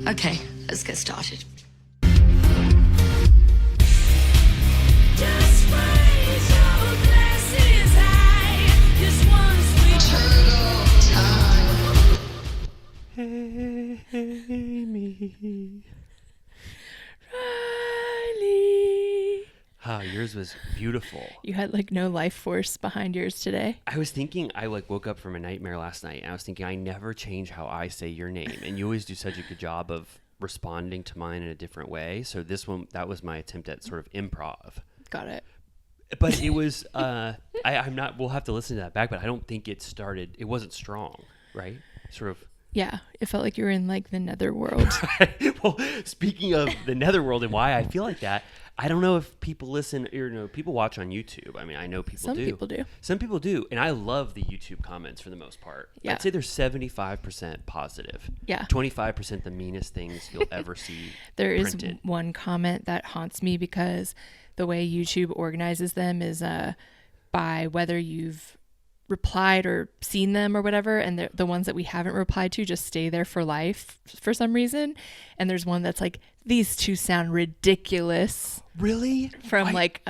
Okay, let's get started. Just raise your glasses high. This one's Hey, me. Riley. Oh, yours was beautiful. You had like no life force behind yours today. I was thinking, I like woke up from a nightmare last night, and I was thinking, I never change how I say your name, and you always do such a good job of responding to mine in a different way. So this one, that was my attempt at sort of improv. Got it. But it was, I'm not. We'll have to listen to that back, but I don't think it started. It wasn't strong, right? Sort of. Yeah, it felt like you were in like the netherworld. Well, speaking of the netherworld and why I feel like that, I don't know if people listen or people watch on YouTube. I mean, I know people Some do. people do. Some people do, and I love the YouTube comments for the most part. Yeah. I'd say they're 75% positive. Yeah. 25% the meanest things you'll ever see. There is printed. one comment that haunts me because the way YouTube organizes them is by whether you've replied or seen them or whatever, and the ones that we haven't replied to just stay there for life for some reason. And there's one that's like, these two sound ridiculous. Really? From like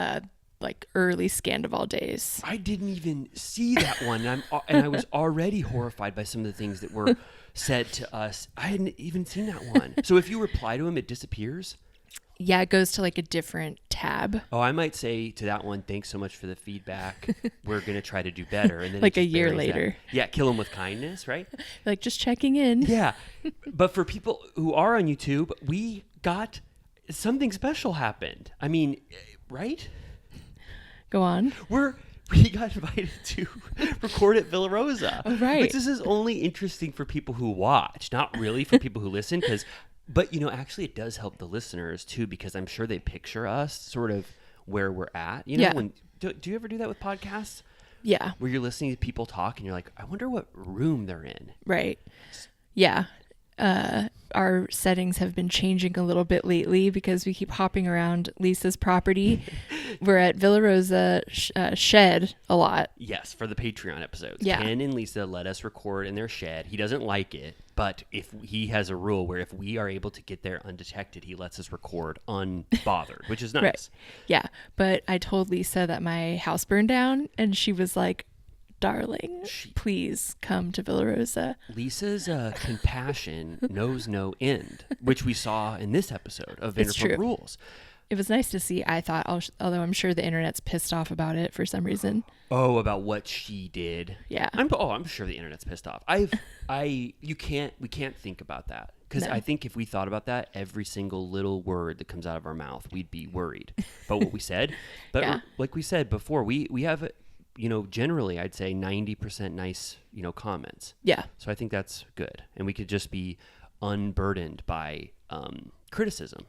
early Scandival days. I didn't even see that one, and I was already horrified by some of the things that were said to us. I hadn't even seen that one. So if you reply to him, it disappears? Yeah, it goes to like a different tab. Oh, I might say to that one, thanks so much for the feedback. We're going to try to do better. And then Like it a just year buries later. that. Yeah, kill them with kindness, right? Like just checking in. Yeah. But for people who are on YouTube, we got something special happened. I mean, right? Go on. We got invited to record at Villa Rosa. Oh, right. But this is only interesting for people who watch, not really for people who listen, but actually it does help the listeners too, because I'm sure they picture us sort of where we're at. Yeah. Do you ever do that with podcasts? Yeah. Where you're listening to people talk and you're like, I wonder what room they're in. Right. Yeah. Our settings have been changing a little bit lately because we keep hopping around Lisa's property. We're at Villa Rosa shed a lot. Yes, for the Patreon episodes. Yeah. Ken and Lisa let us record in their shed. He doesn't like it, but if he has a rule where if we are able to get there undetected, he lets us record unbothered, which is nice. Right. Yeah. But I told Lisa that my house burned down and she was like, darling, please come to Villa Rosa. Lisa's compassion knows no end, which we saw in this episode of It's Vanderpump true. Rules. It was nice to see, I thought, although I'm sure the internet's pissed off about it for some reason. Oh, about what she did. Yeah. I'm sure the internet's pissed off. We can't think about that. Because No. I think if we thought about that, every single little word that comes out of our mouth, we'd be worried about what we said. But Yeah. like we said before, we have, generally I'd say 90% nice, comments. Yeah. So I think that's good. And we could just be unburdened by criticism.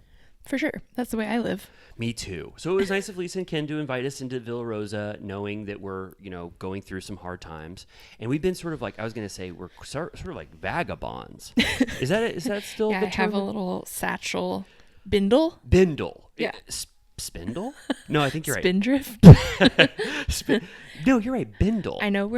For sure. That's the way I live. Me too. So it was nice of Lisa and Ken to invite us into Villa Rosa, knowing that we're, going through some hard times. And we've been sort of like, I was going to say, we're sort of like vagabonds. Is that still Yeah, the I term? have a little satchel bindle. Bindle. Yeah. Spindle? No, I think you're right. Spindrift. No, you're right. Bindle. I know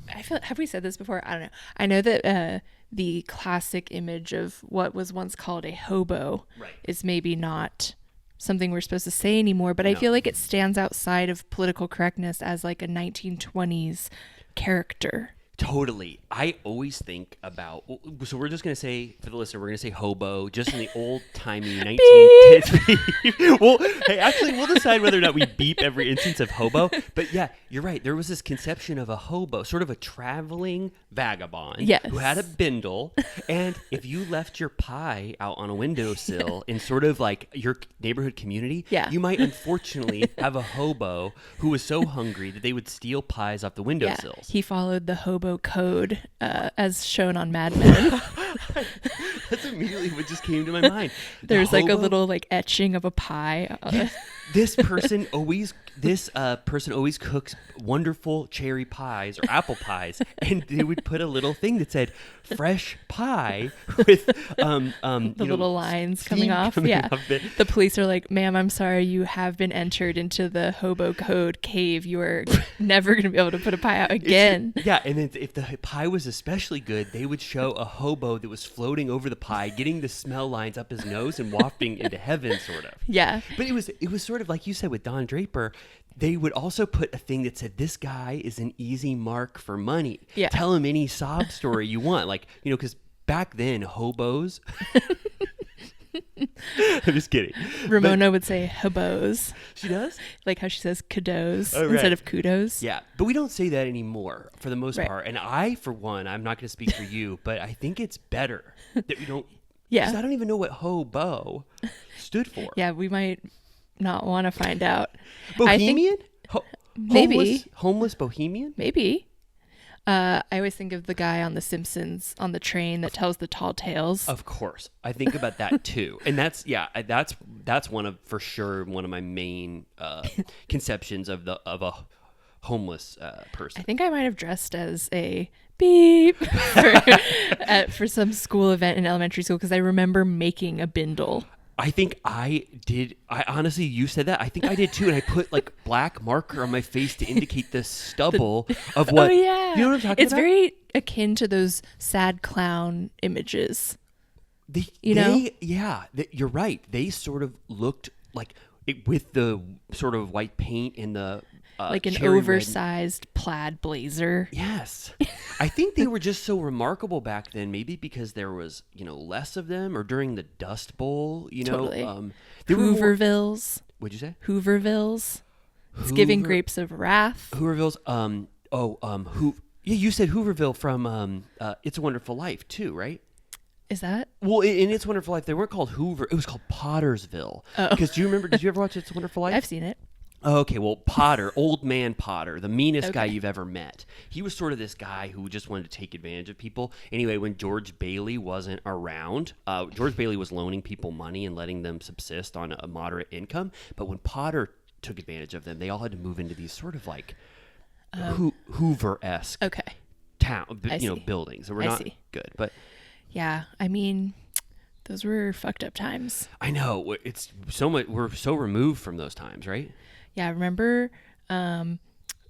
have we said this before? I don't know. I know that the classic image of what was once called a hobo is maybe not something we're supposed to say anymore, but I feel like it stands outside of political correctness as like a 1920s character. Totally. I always think about, so we're just going to say, for the listener, we're going to say hobo, just in the old-timey 1910s. Well, hey, actually, we'll decide whether or not we beep every instance of hobo. But yeah, you're right. There was this conception of a hobo, sort of a traveling vagabond who had a bindle. And if you left your pie out on a windowsill in sort of like your neighborhood community, you might unfortunately have a hobo who was so hungry that they would steal pies off the windowsills. He followed the hobo code as shown on Mad Men. That's immediately what just came to my mind. There's like a little like etching of a pie This person always cooks wonderful cherry pies or apple pies, and they would put a little thing that said "fresh pie" with The little lines coming off. Yeah. The police are like, "Ma'am, I'm sorry, you have been entered into the hobo code cave. You are never going to be able to put a pie out again." Yeah, and then if the pie was especially good, they would show a hobo that was floating over the pie, getting the smell lines up his nose and wafting into heaven, sort of. Yeah. But it was sort of like you said with Don Draper. They would also put a thing that said, "This guy is an easy mark for money." Yeah. Tell him any sob story you want, like because back then hobos. I'm just kidding. Ramona would say hobos. She does? Like how she says kudos Oh, right. instead of kudos. Yeah, but we don't say that anymore for the most Right. part. And I, for one, I'm not going to speak for you, but I think it's better that we don't. Yeah. 'Cause I don't even know what hobo stood for. Yeah, we might not want to find out. I think- Bohemian? Maybe. Homeless bohemian? Maybe. I always think of the guy on The Simpsons on the train that tells the tall tales. Of course. I think about that too. And that's one of, for sure, one of my main conceptions of a homeless person. I think I might have dressed as a beep for some school event in elementary school because I remember making a bindle. I think I did. I honestly, you said that. I think I did too. And I put like black marker on my face to indicate the stubble of what. Oh, yeah. You know what I'm talking It's about? very akin to those sad clown images. You're right. They sort of looked like it with the sort of white paint and the Like an cherry red. oversized plaid blazer. Yes. I think they were just so remarkable back then, maybe because there was, less of them, or during the Dust Bowl, Totally. There were more- Hoovervilles. What'd you say? Hoovervilles. It's giving Hoover- grapes of wrath. Hoovervilles. You said Hooverville from It's a Wonderful Life too, right? Is that? Well, in It's a Wonderful Life, they weren't called Hoover. It was called Pottersville. Oh. Because do you remember? Did you ever watch It's a Wonderful Life? I've seen it. Oh, okay, well, Potter, old man Potter, the meanest guy Okay. you've ever met. He was sort of this guy who just wanted to take advantage of people. Anyway, when George Bailey wasn't around, George Bailey was loaning people money and letting them subsist on a moderate income. But when Potter took advantage of them, they all had to move into these sort of like Hoover-esque Okay. town, I see. buildings that were I not see. good. But Yeah. I mean, those were fucked up times. I know it's so much. We're so removed from those times, right? Yeah. I remember,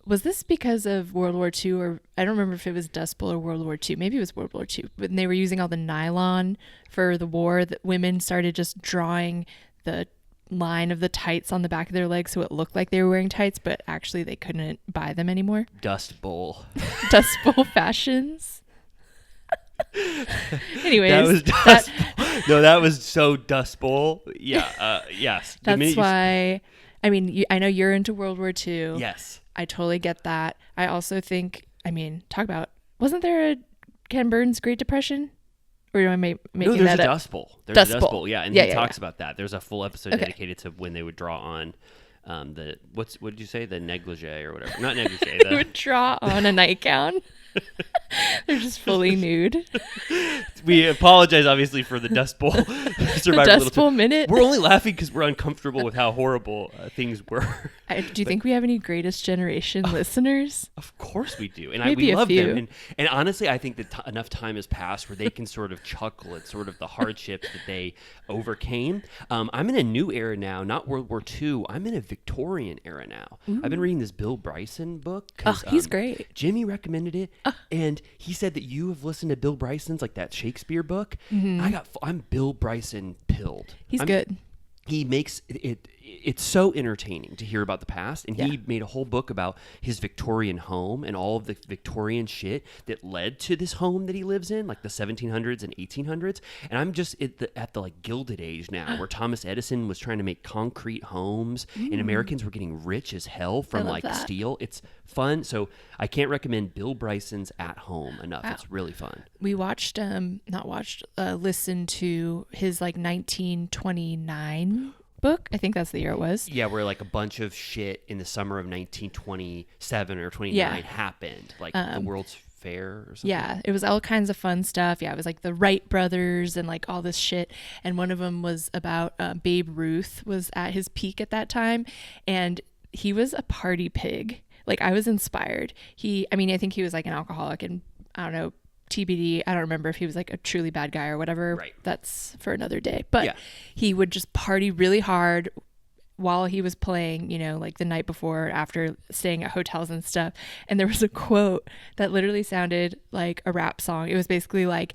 was this because of World War II or I don't remember if it was Dust Bowl or World War II. Maybe it was World War II. But they were using all the nylon for the war that women started just drawing the line of the tights on the back of their legs so it looked like they were wearing tights, but actually they couldn't buy them anymore. Dust Bowl. Dust Bowl fashions. Anyways, That was Dust Bowl. No, that was so Dust Bowl. Yeah. Yes. The minute that's you why. I mean, I know you're into World War II. Yes. I totally get that. I also think, talk about, wasn't there a Ken Burns Great Depression? Or am I making No, there's that a up? Dust Bowl. There's Dust a Dust Bowl. Bowl. Yeah, and Yeah, he yeah, talks yeah. about that. There's a full episode Okay. dedicated to when they would draw on what did you say? The negligee or whatever. Not negligee. They would draw on a nightgown. They're just fully nude. We apologize, obviously, for the Dust Bowl. The Survivor Little Dust Bowl Tip. minute. We're only laughing because we're uncomfortable with how horrible things were. Do you think we have any Greatest Generation listeners? Of course we do, and Maybe we a love few. them. And honestly, I think that enough time has passed where they can sort of chuckle at sort of the hardships that they overcame. I'm in a new era now, not World War II. I'm in a Victorian era now. I've been reading this Bill Bryson book. Oh, he's great. Jimmy recommended it, and he said that you have listened to Bill Bryson's like that Shakespeare book. I'm Bill Bryson pilled. He's good. He makes it. It's so entertaining to hear about the past, and he made a whole book about his Victorian home and all of the Victorian shit that led to this home that he lives in, like the 1700s and 1800s. And I'm just at the like Gilded Age now, where Thomas Edison was trying to make concrete homes, and Americans were getting rich as hell from love like that. steel. It's fun, so I can't recommend Bill Bryson's At Home enough. Wow. It's really fun. We watched, listened to his like 1929 book. I think that's the year it was. Yeah, where like a bunch of shit in the summer of 1927 or 29 Yeah. happened, like the world's fair or something. Yeah, it was all kinds of fun stuff. Yeah, it was like the Wright brothers and like all this shit. And one of them was about Babe Ruth was at his peak at that time, and he was a party pig. Like, I was inspired. I think he was like an alcoholic, and I don't know, TBD. I don't remember if he was like a truly bad guy or whatever. Right. That's for another day. But Yeah. he would just party really hard while he was playing, like the night before, after staying at hotels and stuff. And there was a quote that literally sounded like a rap song. It was basically like,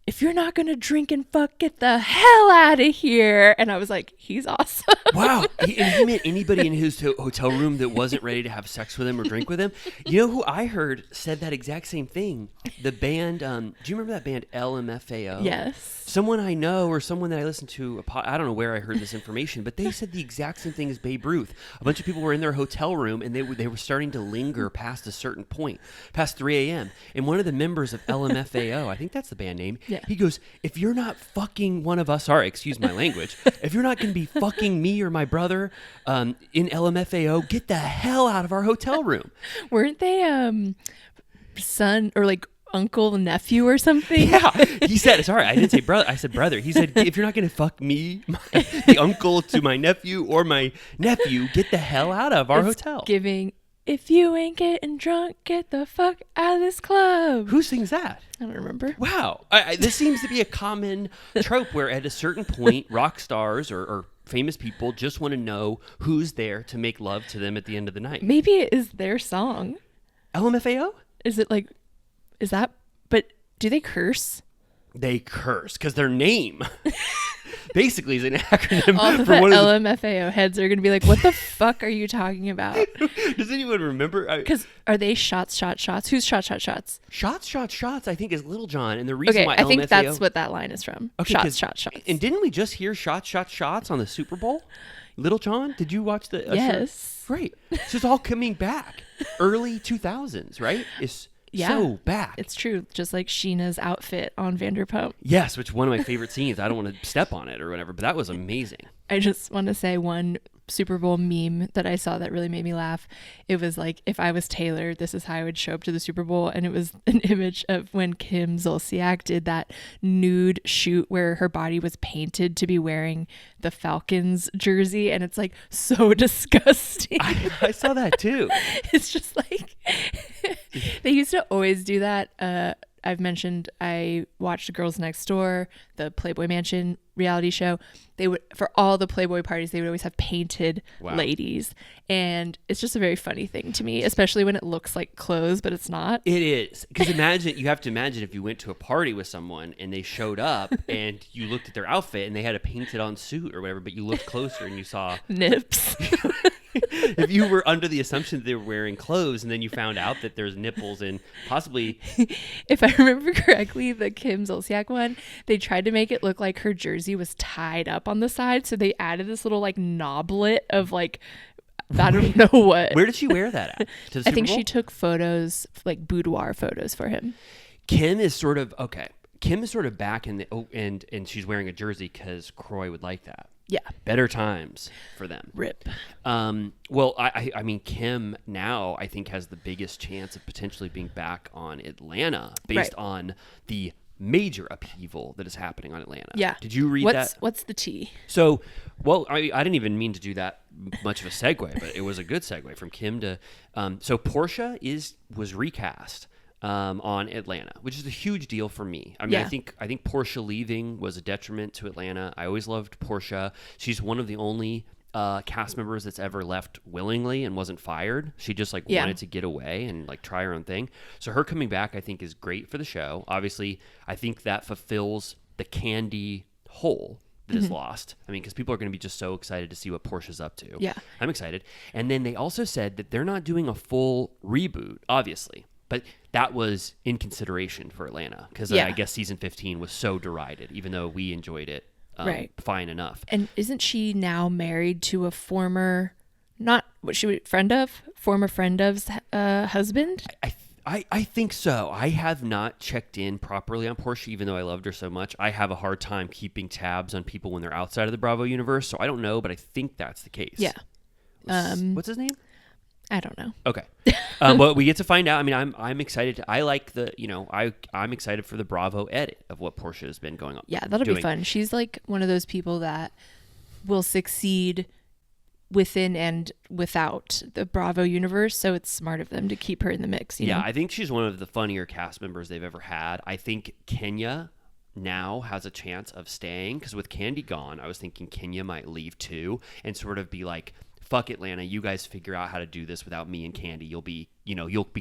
if you're not going to drink and fuck, get the hell out of here. And I was like, he's awesome. Wow. And he meant anybody in his hotel room that wasn't ready to have sex with him or drink with him. You know who I heard said that exact same thing? The band, do you remember that band LMFAO? Yes. Someone I know or someone that I listened to, I don't know where I heard this information, but they said the exact same thing as Babe Ruth. A bunch of people were in their hotel room, and they were starting to linger past a certain point, past 3 a.m. And one of the members of LMFAO, I think that's the band name, Yeah. he goes, if you're not fucking one of us, sorry, excuse my language, if you're not going to be fucking me or my brother in LMFAO, get the hell out of our hotel room. Weren't they son or like uncle and nephew or something? Yeah, he said, sorry, I didn't say brother, I said brother. He said, if you're not going to fuck me, the uncle to my nephew or my nephew, get the hell out of our It's hotel. giving, if you ain't getting drunk, get the fuck out of this club. Who sings that? I don't remember. Wow. This seems to be a common trope where at a certain point, rock stars or famous people just want to know who's there to make love to them at the end of the night. Maybe it is their song. LMFAO? Is it like, is that, but do they curse? They curse because their name basically is an acronym All the for one of the... LMFAO heads are going to be like, what the fuck are you talking about? Does anyone remember? Because are they shots? Who's shots? Shots, I think, is Little John. And the reason Okay, why I think LMFAO... that's what that line is from. Okay, 'cause- Shots. And didn't we just hear shots on the Super Bowl? Little John? Did you watch the... Yes. Right. So it's all coming back. Early 2000s, right? It's so back. It's true. Just like Scheana's outfit on Vanderpump. Yes, which is one of my favorite scenes. I don't want to step on it or whatever, but that was amazing. I just want to say one Super Bowl meme that I saw that really made me laugh. It was like, if I was Taylor, this is how I would show up to the Super Bowl. And it was an image of when Kim Zolciak did that nude shoot where her body was painted to be wearing the Falcons jersey. And it's like so disgusting. I saw that too. It's just like, they used to always do that. I've mentioned I watched Girls Next Door, the Playboy Mansion reality show. They would, for all the Playboy parties, they would always have painted ladies. And it's just a very funny thing to me, especially when it looks like clothes, but it's not. It is. Because you have to imagine if you went to a party with someone and they showed up and you looked at their outfit and they had a painted on suit or whatever, but you looked closer and you saw... Nips. If you were under the assumption that they were wearing clothes and then you found out that there's nipples and possibly... If I remember correctly, the Kim Zolciak one, they tried to make it look like her jersey was tied up on the side. So they added this little like knoblet of like, I don't know what. Where did she wear that at? To the I think Super Bowl? she took photos, like boudoir photos for him. Kim is sort of back in the... Oh, and she's wearing a jersey because Croy would like that. Yeah. Better times for them. Rip. Well, I mean, Kim now I think has the biggest chance of potentially being back on Atlanta based on the major upheaval that is happening on Atlanta. Yeah. Did you read that? What's the tea? So, well, I didn't even mean to do that much of a segue, but it was a good segue from Kim to. So Porsha was recast. On Atlanta, which is a huge deal for me. I mean, I think Porsha leaving was a detriment to Atlanta. I always loved Porsha. She's one of the only cast members that's ever left willingly and wasn't fired. She just wanted to get away and try her own thing. So her coming back, I think, is great for the show. Obviously, I think that fulfills the Candy hole that is lost. I mean, because people are going to be just so excited to see what Porsha's up to. Yeah. I'm excited. And then they also said that they're not doing a full reboot, obviously. But that was in consideration for Atlanta because I guess season 15 was so derided, even though we enjoyed it fine enough. And isn't she now married to a former friend of's husband? I think so. I have not checked in properly on Porsha, even though I loved her so much. I have a hard time keeping tabs on people when they're outside of the Bravo universe, so I don't know, but I think that's the case. Yeah. What's his name? I don't know. Okay. But we get to find out. I mean, I'm excited. I like the, I'm excited for the Bravo edit of what Porsha has been going on. Yeah, that'll be fun. She's like one of those people that will succeed within and without the Bravo universe. So it's smart of them to keep her in the mix. You know? I think she's one of the funnier cast members they've ever had. I think Kenya now has a chance of staying because with Candy gone, I was thinking Kenya might leave too and sort of be like, fuck Atlanta, you guys figure out how to do this without me and Candy. You'll be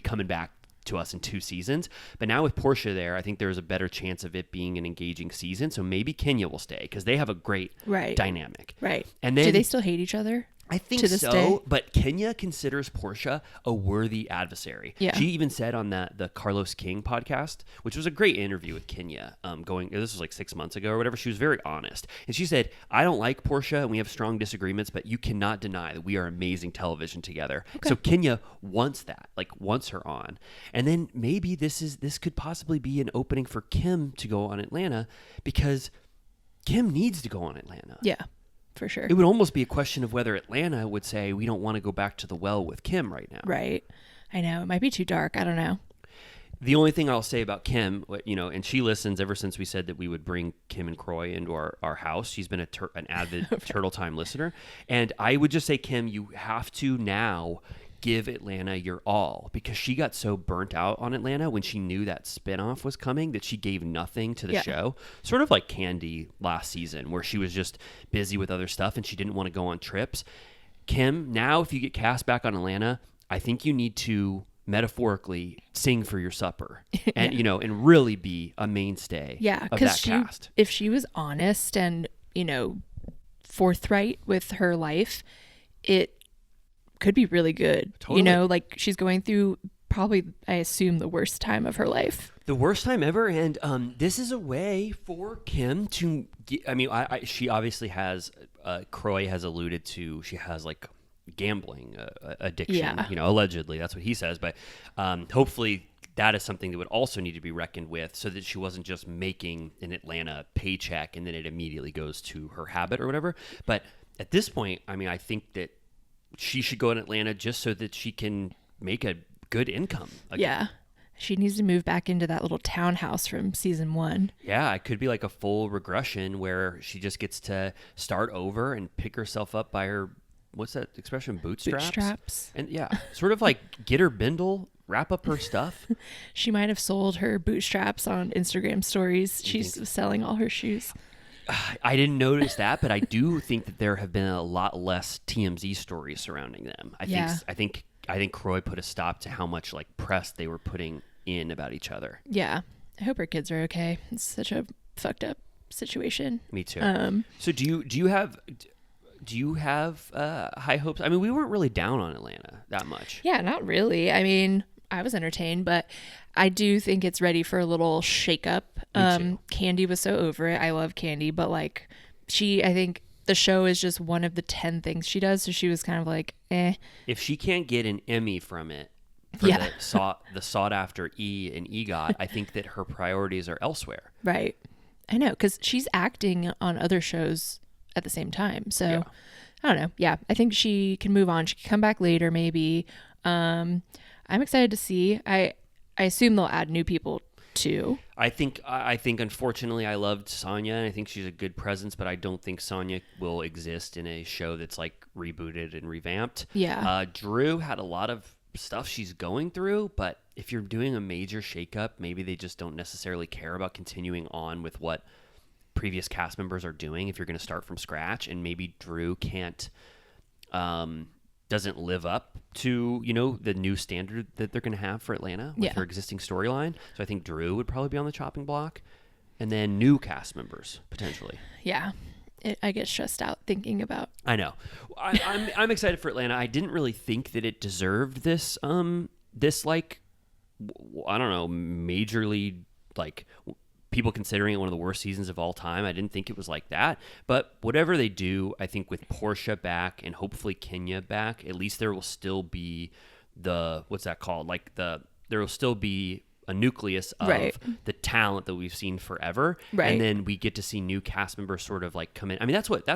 coming back to us in 2 seasons. But now with Porsha there, I think there's a better chance of it being an engaging season. So maybe Kenya will stay because they have a great dynamic. Right. And then do they still hate each other? I think to this so, day? but Kenya considers Porsha a worthy adversary. Yeah. She even said on the Carlos King podcast, which was a great interview with Kenya, this was like 6 months ago or whatever, she was very honest. And she said, I don't like Porsha and we have strong disagreements, but you cannot deny that we are amazing television together. Okay. So Kenya wants that, wants her on. And then maybe this could possibly be an opening for Kim to go on Atlanta because Kim needs to go on Atlanta. Yeah. For sure. It would almost be a question of whether Atlanta would say, we don't want to go back to the well with Kim right now. Right. I know. It might be too dark. I don't know. The only thing I'll say about Kim, and she listens ever since we said that we would bring Kim and Croy into our house. She's been an avid Turtle Time listener. And I would just say, Kim, you have to now give Atlanta your all because she got so burnt out on Atlanta when she knew that spinoff was coming that she gave nothing to the show. Sort of like Candy last season where she was just busy with other stuff and she didn't want to go on trips. Kim, now if you get cast back on Atlanta, I think you need to metaphorically sing for your supper and, and really be a mainstay of that cast. If she was honest and, forthright with her life, it could be really good. Totally. She's going through probably, I assume, the worst time of her life. The worst time ever. And this is a way for Kim to get, she obviously has, Croy has alluded to, she has gambling addiction, allegedly. That's what he says. But hopefully that is something that would also need to be reckoned with so that she wasn't just making an Atlanta paycheck and then it immediately goes to her habit or whatever. But at this point, I think that she should go in Atlanta just so that she can make a good income again. Yeah. She needs to move back into that little townhouse from season 1. Yeah, it could be like a full regression where she just gets to start over and pick herself up by her, what's that expression, bootstraps? And yeah, sort of get her bindle, wrap up her stuff. She might have sold her bootstraps on Instagram stories. She's selling all her shoes. I didn't notice that, but I do think that there have been a lot less TMZ stories surrounding them. I think Croy put a stop to how much press they were putting in about each other. Yeah, I hope her kids are okay. It's such a fucked up situation. Me too. So do you have high hopes? We weren't really down on Atlanta that much. Yeah, not really. I was entertained, but I do think it's ready for a little shakeup. Candy was so over it. I love Candy, but I think the show is just one of the 10 things she does. So she was kind of eh. If she can't get an Emmy from it, for the sought after E and EGOT, I think that her priorities are elsewhere. Right. I know, because she's acting on other shows at the same time. So I don't know. Yeah, I think she can move on. She can come back later, maybe. I'm excited to see. I assume they'll add new people too. I think unfortunately I loved Sonya and I think she's a good presence, but I don't think Sonya will exist in a show that's rebooted and revamped. Yeah. Drew had a lot of stuff she's going through, but if you're doing a major shakeup, maybe they just don't necessarily care about continuing on with what previous cast members are doing if you're going to start from scratch, and maybe Drew doesn't live up to the new standard that they're going to have for Atlanta with her existing storyline. So I think Drew would probably be on the chopping block, and then new cast members potentially. Yeah, I get stressed out thinking about. I know. I'm excited for Atlanta. I didn't really think that it deserved this I don't know, majorly people considering it one of the worst seasons of all time. I didn't think it was like that. But whatever they do, I think with Porsha back and hopefully Kenya back, at least there will still be what's that called? There will still be a nucleus of the talent that we've seen forever. Right. And then we get to see new cast members sort of come in. That's what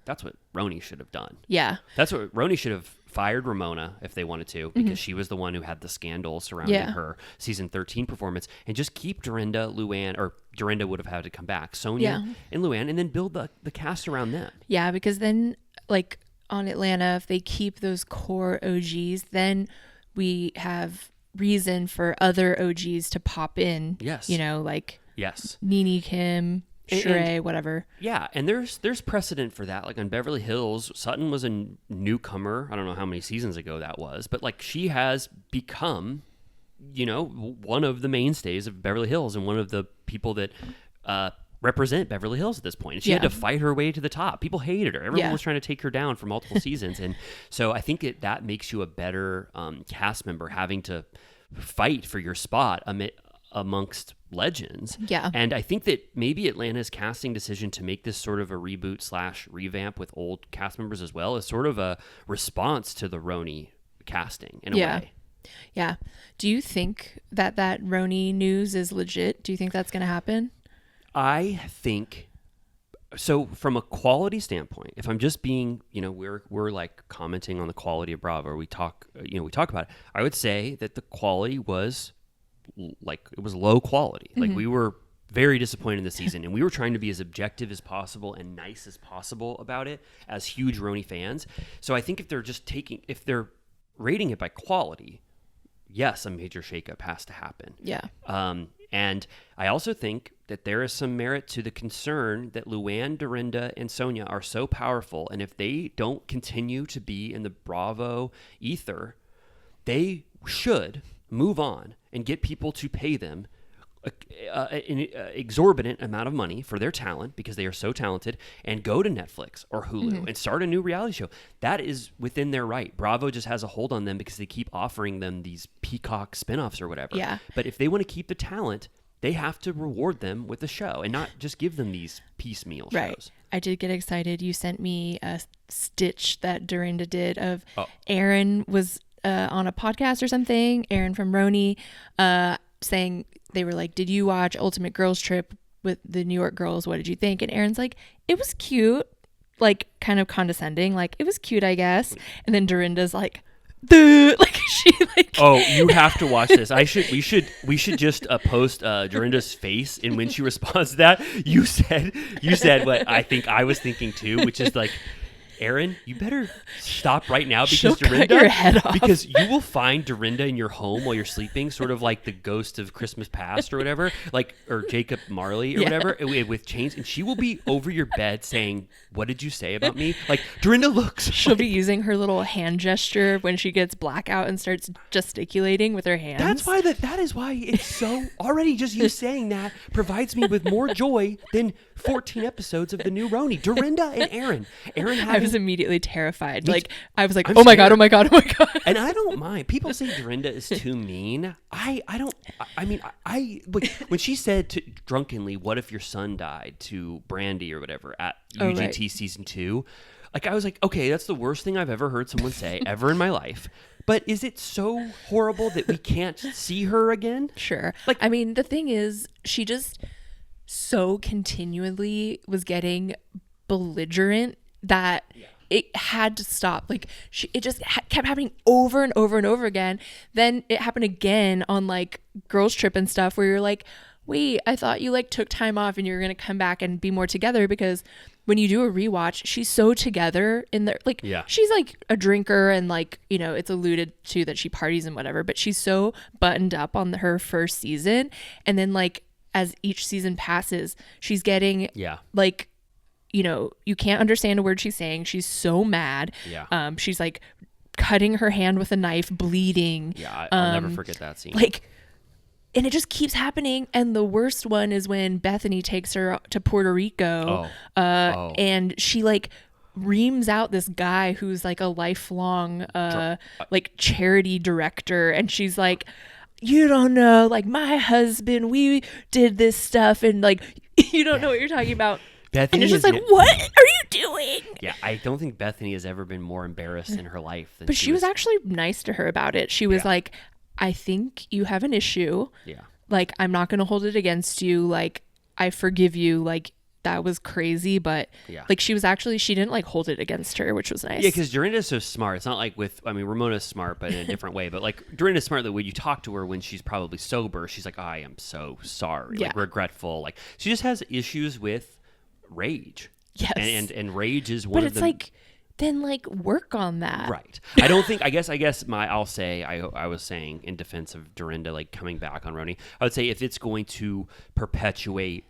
that's what Roni should have done. Yeah. That's what Roni should have fired Ramona if they wanted to, because she was the one who had the scandal surrounding her season 13 performance, and just keep Dorinda, Luann, or Dorinda would have had to come back, Sonia and Luann, and then build the cast around them. Yeah, because then like on Atlanta, if they keep those core OGs, then we have reason for other OGs to pop in. Yes. You know, like Yes. Nene, Kim, Shay, whatever. Yeah, and there's precedent for that. Like on Beverly Hills, Sutton was a newcomer. I don't know how many seasons ago that was, but like she has become, you know, one of the mainstays of Beverly Hills and one of the people that represent Beverly Hills at this point. And she had to fight her way to the top. People hated her. Everyone was trying to take her down for multiple seasons. And so I think that makes you a better cast member, having to fight for your spot amongst legends. Yeah. And I think that maybe Atlanta's casting decision to make this sort of a reboot / revamp with old cast members as well is sort of a response to the Roni casting in a way. Yeah. Do you think that Roni news is legit? Do you think that's going to happen? I think so. From a quality standpoint, if I'm just being, you know, we're like commenting on the quality of Bravo. We talk about it. I would say that the quality was like, it was low quality. Like we were very disappointed in the season, and we were trying to be as objective as possible and nice as possible about it as huge Roni fans. So I think if they're rating it by quality, yes, a major shakeup has to happen. Yeah. And I also think that there is some merit to the concern that Luann, Dorinda, and Sonia are so powerful, and if they don't continue to be in the Bravo ether, they should move on and get people to pay them an exorbitant amount of money for their talent, because they are so talented, and go to Netflix or Hulu and start a new reality show. That is within their right. Bravo just has a hold on them because they keep offering them these Peacock spinoffs or whatever. Yeah. But if they want to keep the talent, they have to reward them with a show and not just give them these piecemeal shows. Right. I did get excited. You sent me a stitch that Dorinda did of Aaron was on a podcast or something, Aaron from Roni, saying, they were like, did you watch Ultimate Girls Trip with the New York girls? What did you think? And Aaron's like, it was cute, like kind of condescending, like it was cute, I guess. And then Dorinda's like, duh, like she like, oh, you have to watch this. We should just post Dorinda's face, and when she responds to that, you said what I think I was thinking too, which is like, Aaron, you better stop right now, because she'll Dorinda, cut your head off. because you will find Dorinda in your home while you're sleeping, sort of like the ghost of Christmas past or whatever, like, or Jacob Marley or whatever, with chains, and she will be over your bed saying, "What did you say about me?" Like, Dorinda looks. She'll be using her little hand gesture when she gets blackout and starts gesticulating with her hands. That is why it's so already just you saying that provides me with more joy than 14 episodes of the new Roni. Dorinda and Aaron I was immediately terrified. Me I was like, I'm oh my scared. God, oh my God, oh my God. And I don't mind. People say Dorinda is too mean. I mean, like, when she said drunkenly, "What if your son died?" to Brandy or whatever at UGT season 2, like, I was like, okay, that's the worst thing I've ever heard someone say ever in my life. But is it so horrible that we can't see her again? Sure. Like, I mean, the thing is, she just so continually was getting belligerent that it had to stop. Like, it just kept happening over and over and over again. Then it happened again on like Girls Trip and stuff, where you're like, wait, I thought you like took time off and you're gonna come back and be more together, because when you do a rewatch, she's so together in there. Like, she's like a drinker, and like, you know, it's alluded to that she parties and whatever, but she's so buttoned up on her first season, and then like as each season passes, she's getting like, you know, you can't understand a word she's saying. She's so mad. She's like cutting her hand with a knife, bleeding. I'll never forget that scene. Like, and it just keeps happening. And the worst one is when Bethany takes her to Puerto Rico, and she like reams out this guy who's like a lifelong like charity director, and she's like, you don't know, like, my husband, we did this stuff, and like, you don't know what you're talking about. Bethany, and it's just like, what are you doing? Yeah, I don't think Bethany has ever been more embarrassed in her life than but she was actually nice to her about it. She was like, I think you have an issue. Yeah. Like, I'm not going to hold it against you. Like, I forgive you. Like, that was crazy, but Yeah. like she didn't like hold it against her, which was nice. Yeah, because Dorinda's so smart. It's not like Ramona's smart, but in a different way. But like Dorinda's smart that when you talk to her when she's probably sober, she's like, I am so sorry, like Yeah. regretful. Like she just has issues with rage. Yes. And rage is one but of it's the like, then like work on that. Right. I don't think. I guess. I was saying in defense of Dorinda, like coming back on Roni. I would say if it's going to perpetuate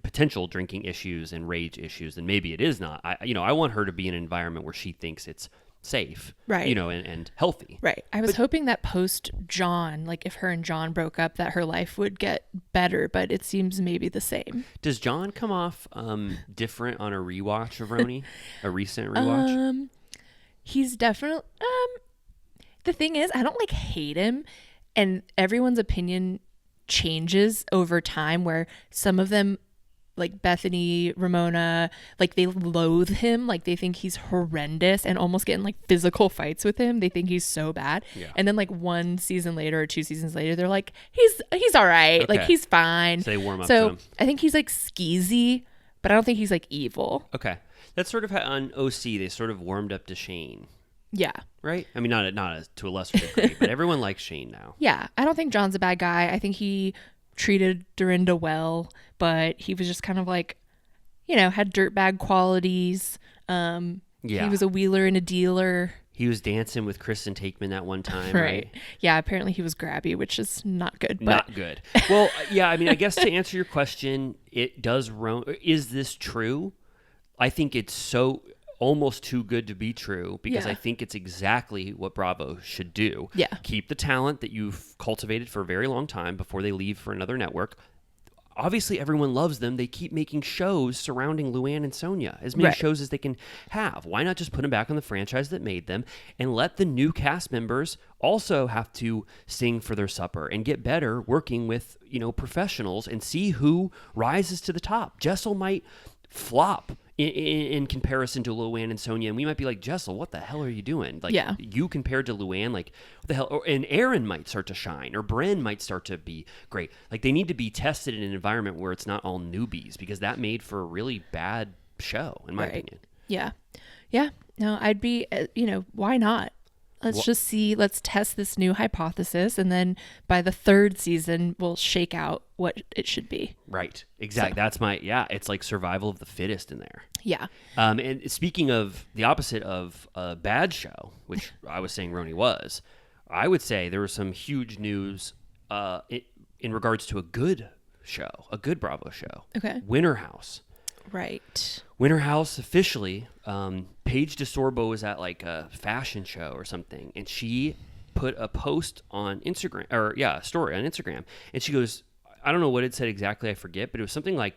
potential drinking issues and rage issues, then maybe it is not. I want her to be in an environment where she thinks it's safe, Right. and healthy. Right. I was hoping that post John, like if her and John broke up, that her life would get better, but it seems maybe the same. Does John come off different on a rewatch of Roni, a recent rewatch? He's definitely the thing is, I don't like hate him, and everyone's opinion changes over time, where some of them, like Bethany, Ramona, like they loathe him, like they think he's horrendous and almost get in like physical fights with him. They think he's so bad. Yeah. And then like 1 season later or 2 seasons later, they're like, he's all right. Like Okay. he's fine. So they warm up to So him. I think he's like skeezy, but I don't think he's like evil. Okay, that's sort of how on OC they sort of warmed up to Shane, Yeah. right? I mean, not to a lesser degree, but everyone likes Shane now. Yeah. I don't think John's a bad guy. I think he treated Dorinda well, but he was just kind of like, had dirtbag qualities. Yeah. He was a wheeler and a dealer. He was dancing with Kristen Takeman that one time, right? Yeah, apparently he was grabby, which is not good. But Not good. Well, yeah, I mean, I guess to answer your question, it does is this true? I think it's so almost too good to be true because Yeah. I think it's exactly what Bravo should do. Yeah. Keep the talent that you've cultivated for a very long time before they leave for another network. Obviously, everyone loves them. They keep making shows surrounding Luann and Sonia, as many Right. shows as they can have. Why not just put them back on the franchise that made them and let the new cast members also have to sing for their supper and get better working with, professionals and see who rises to the top. Jessel might flop in comparison to Luann and Sonia, and we might be like, Jessel, what the hell are you doing? Like, Yeah. you compared to Luann, like, what the hell? And Aaron might start to shine, or Bren might start to be great. Like, they need to be tested in an environment where it's not all newbies, because that made for a really bad show, in my opinion. Yeah. Yeah. No, I'd be, why not? Let's test this new hypothesis. And then by the 3rd season, we'll shake out what it should be. Right. Exactly. So. It's like survival of the fittest in there. Yeah. And speaking of the opposite of a bad show, which I was saying Roni was, I would say there was some huge news in regards to a good show, a good Bravo show. Okay. Winter House. Right. Winter House officially, Paige DeSorbo was at like a fashion show or something, and she put a post on Instagram, a story on Instagram, and she goes, I don't know what it said exactly, I forget, but it was something like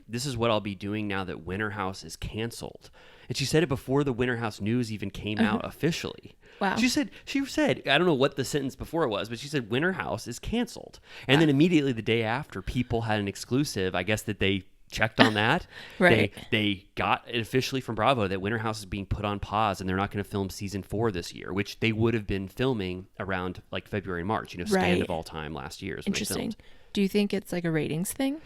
this is what I'll be doing now that Winter House is canceled. And she said it before the Winter House news even came out officially. Wow. She said, I don't know what the sentence before it was, but she said Winter House is canceled. And then immediately the day after, people had an exclusive, I guess that they checked on that. Right. They got it officially from Bravo that Winter House is being put on pause and they're not going to film season 4 this year, which they would have been filming around like February and March, Stand Right. of All Time last year. Is when they Interesting. filmed. Do you think it's like a ratings thing?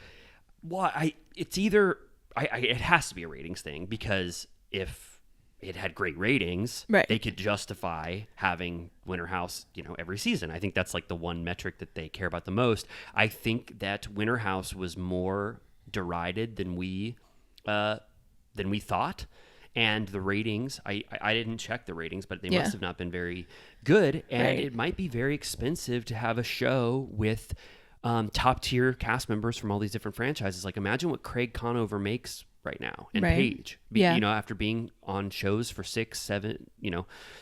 Well, it's either it has to be a ratings thing, because if it had great ratings, Right. they could justify having Winter House, every season. I think that's like the one metric that they care about the most. I think that Winter House was more derided than we thought, and the ratings. I didn't check the ratings, but they must have not been very good, and Right. it might be very expensive to have a show with top tier cast members from all these different franchises. Like, imagine what Craig Conover makes right now, and Right. Paige, Yeah. after being on shows for 6, 7,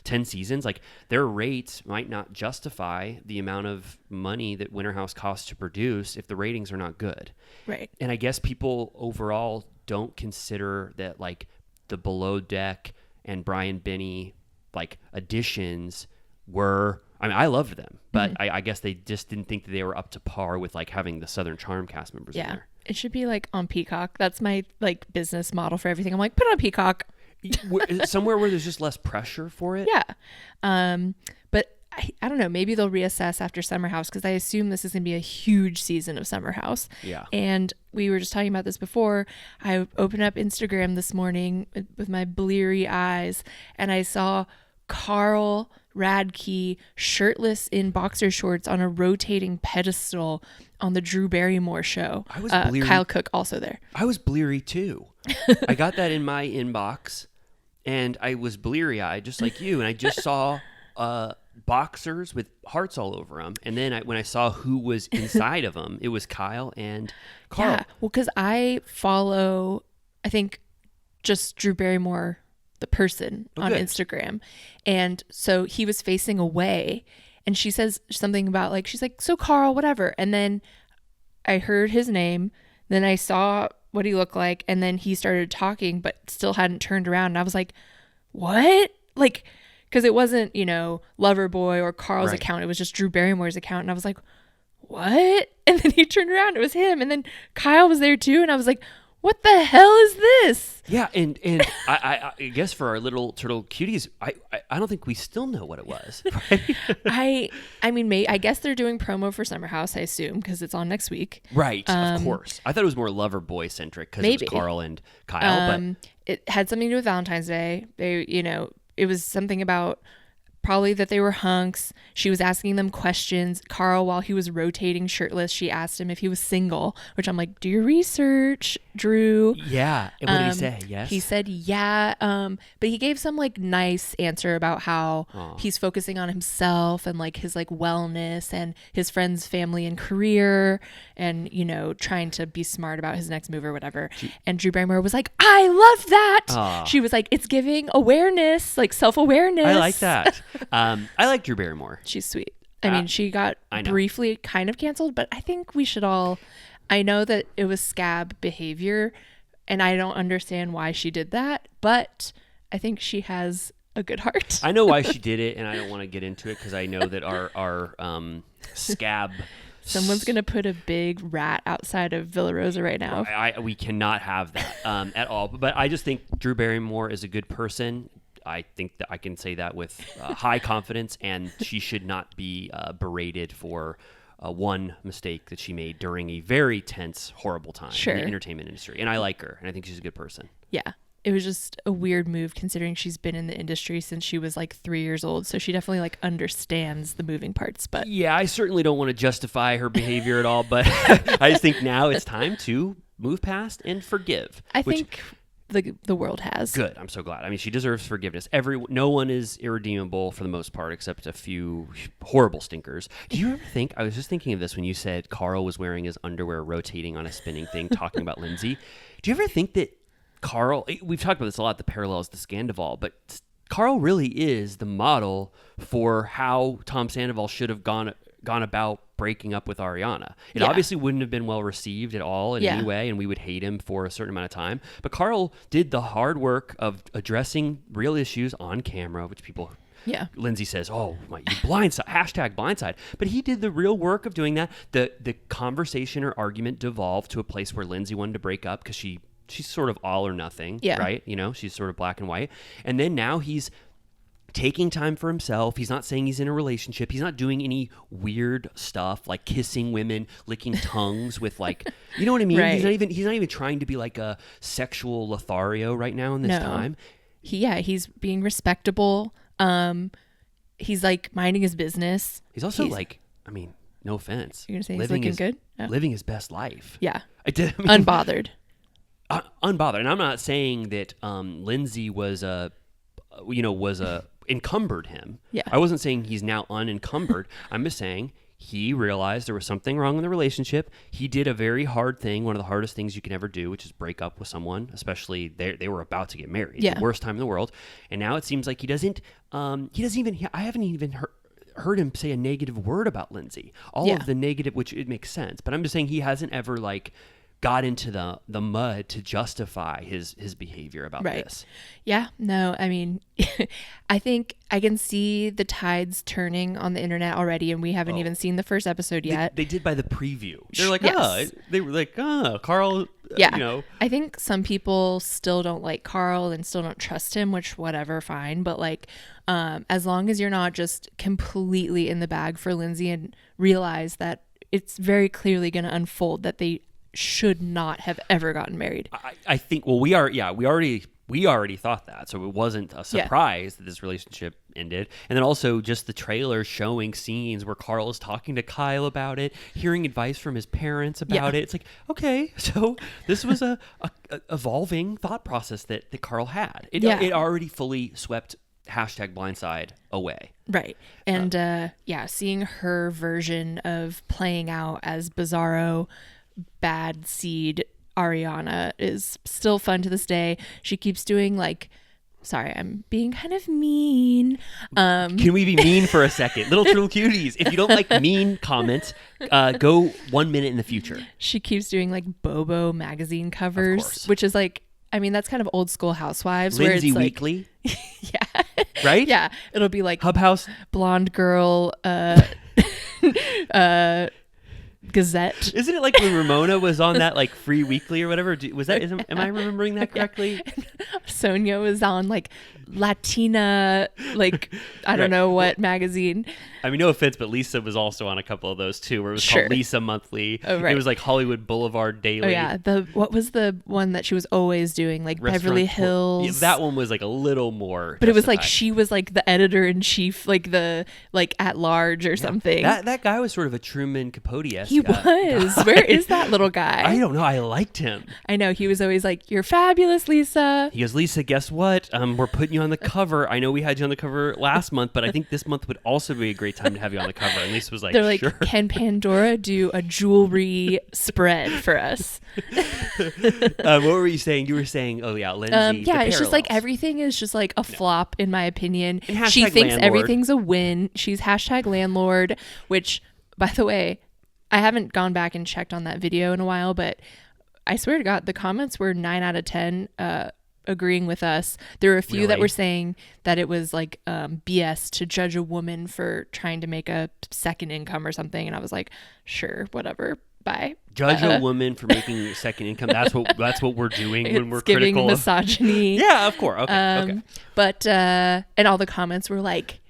10 seasons, like their rates might not justify the amount of money that Winter House costs to produce if the ratings are not good. Right. And I guess people overall don't consider that like the Below Deck and Brian Benny like additions were. I mean, I loved them, but I guess they just didn't think that they were up to par with like having the Southern Charm cast members in Yeah. there. It should be like on Peacock. That's my like business model for everything. I'm like, put it on Peacock. Somewhere where there's just less pressure for it. Yeah. But I don't know, maybe they'll reassess after Summer House, because I assume this is going to be a huge season of Summer House. Yeah. And we were just talking about this before. I opened up Instagram this morning with my bleary eyes, and I saw Carl Radke shirtless in boxer shorts on a rotating pedestal on the Drew Barrymore show. I was bleary. Kyle Cook also there. I was bleary too. I got that in my inbox, and I was bleary-eyed just like you, and I just saw boxers with hearts all over them. And then when I saw who was inside of them, it was Kyle and Carl. Yeah, well, because I follow, I think, just Drew Barrymore, the person, on good. Instagram. And so he was facing away, and she says something about, like, she's like, so Carl, whatever. And then I heard his name, then I saw what he looked like, and then he started talking, but still hadn't turned around. And I was like, what? Like, because it wasn't, Loverboy or Carl's Right. account. It was just Drew Barrymore's account. And I was like, what? And then he turned around. It was him. And then Kyle was there too. And I was like, what the hell is this? Yeah, and I guess for our little turtle cuties, I don't think we still know what it was. Right? I mean, I guess they're doing promo for Summer House, I assume, because it's on next week. Right, of course. I thought it was more lover boy centric because it Maybe. was Carl and Kyle. But It had something to do with Valentine's Day. They, it was something about probably that they were hunks. She was asking them questions. Carl, while he was rotating shirtless, she asked him if he was single, which I'm like, do your research, Drew. yeah, and what did he say? Yes, He said, yeah. But he gave some like nice answer about how he's focusing on himself and like his like wellness and his friends, family, and career, and trying to be smart about his next move or whatever. And Drew Barrymore was like, I love that. She was like, it's giving awareness, like self-awareness. I like that. I like Drew Barrymore. She's sweet. I mean, she got I know. briefly kind of canceled, but I think we should all. I know that it was scab behavior, and I don't understand why she did that, but I think she has a good heart. I know why she did it, and I don't want to get into it because I know that our scab. Someone's gonna put a big rat outside of Villa Rosa right now. We cannot have that at all. But I just think Drew Barrymore is a good person. I think that I can say that with high confidence, and she should not be berated for one mistake that she made during a very tense, horrible time Sure. in the entertainment industry. And I like her, and I think she's a good person. Yeah. It was just a weird move considering she's been in the industry since she was like 3 years old. So she definitely like understands the moving parts. But Yeah, I certainly don't want to justify her behavior at all, but I just think now it's time to move past and forgive. I think the world has. Good. I'm so glad. I mean, she deserves forgiveness. No one is irredeemable for the most part, except a few horrible stinkers. Do you ever think? I was just thinking of this when you said Carl was wearing his underwear, rotating on a spinning thing, talking about Lindsay. Do you ever think that Carl? We've talked about this a lot. The parallels to Sandoval, but Carl really is the model for how Tom Sandoval should have gone about breaking up with Ariana. It obviously wouldn't have been well received at all in any way, and we would hate him for a certain amount of time. But Carl did the hard work of addressing real issues on camera, which people... Yeah. Lindsay says, "Oh, my, you blindside, hashtag blindside." But he did the real work of doing that. The conversation or argument devolved to a place where Lindsay wanted to break up because she's sort of all or nothing, right? She's sort of black and white. And then now he's taking time for himself. He's not saying he's in a relationship. He's not doing any weird stuff like kissing women, licking tongues with like, you know what I mean? Right. He's not even trying to be like a sexual Lothario right now in this time. He's being respectable. He's like minding his business. He's also like, I mean, no offense. You're gonna say he's looking good? Oh. Living his best life. Yeah. Unbothered. Unbothered. Unbothered. And I'm not saying that Lindsay was encumbered him. Yeah. I wasn't saying he's now unencumbered. I'm just saying he realized there was something wrong in the relationship. He did a very hard thing, one of the hardest things you can ever do, which is break up with someone, especially they were about to get married. Yeah. The worst time in the world. And now it seems like I haven't even heard him say a negative word about Lindsay. All of the negative, which it makes sense. But I'm just saying he hasn't ever like got into the mud to justify his behavior about this. Yeah, no, I mean, I think I can see the tides turning on the internet already, and we haven't even seen the first episode yet. They did by the preview. They're like, Yes. they were like, Carl, Yeah. I think some people still don't like Carl and still don't trust him, which whatever, fine. But like, As long as you're not just completely in the bag for Lindsay and realize that it's very clearly going to unfold that they should not have ever gotten married. I think, well, we already thought that, so it wasn't a surprise that this relationship ended. And then also just the trailer showing scenes where Carl is talking to Kyle about it, hearing advice from his parents about it. It's like, okay, so this was a evolving thought process that Carl had. It already fully swept #blindside away. Right. And seeing her version of playing out as Bizarro bad seed Ariana is still fun to this day. She keeps doing like, sorry, I'm being kind of mean. Can we be mean for a second? Little cuties. If you don't like mean comments, go 1 minute in the future. She keeps doing like Bobo magazine covers, which is like, I mean, that's kind of old school Housewives. Lindsay where it's Weekly. Yeah. Right? Yeah. It'll be like Hubhouse. Blonde girl, Gazette. Isn't it like when Ramona was on that like Free Weekly or whatever? Am I remembering that correctly? Sonia was on like Latina, like I don't know what magazine. I mean, no offense, but Lisa was also on a couple of those too, where it was called Lisa Monthly. Oh, right. It was like Hollywood Boulevard Daily. Oh yeah, what was the one that she was always doing, like Beverly Hills? Yeah, that one was like a little more. But it was like she was like the editor in chief, like the at large or something. That guy was sort of a Truman Capote-esque. He was. Where is that little guy? I don't know. I liked him. I know. He was always like, "You're fabulous, Lisa." He goes, "Lisa, guess what? We're putting you on the cover. I know we had you on the cover last month, but I think this month would also be a great time to have you on the cover." And Lisa was like, "They're like, sure." Can Pandora do a jewelry spread for us? What were you saying? You were saying, oh yeah, Lindsay. Yeah, it's just like everything is just like a flop in my opinion. And she thinks landlord. everything's a win. She's #landlord, which, by the way, I haven't gone back and checked on that video in a while, but I swear to God, the comments were 9 out of 10 agreeing with us. There were a few that were saying that it was like BS to judge a woman for trying to make a second income or something, and I was like, sure, whatever. Bye. Judge a woman for making second income. That's what we're doing when we're giving critical misogyny. Yeah, of course. Okay. But and all the comments were like,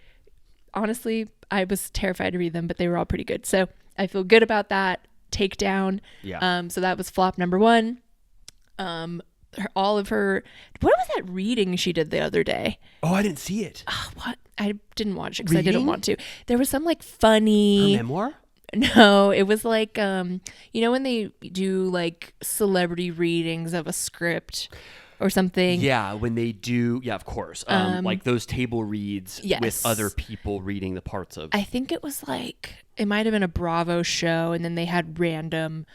honestly, I was terrified to read them, but they were all pretty good. So I feel good about that takedown. Yeah. So that was flop number 1. All of her, what was that reading she did the other day? Oh, I didn't see it. What? I didn't watch it because I didn't want to. There was some like funny Her memoir? No, it was like you know when they do like celebrity readings of a script or something. Yeah, when they do, yeah, of course. Like those table reads with other people reading the parts of. I think it was like, it might have been a Bravo show, and then they had random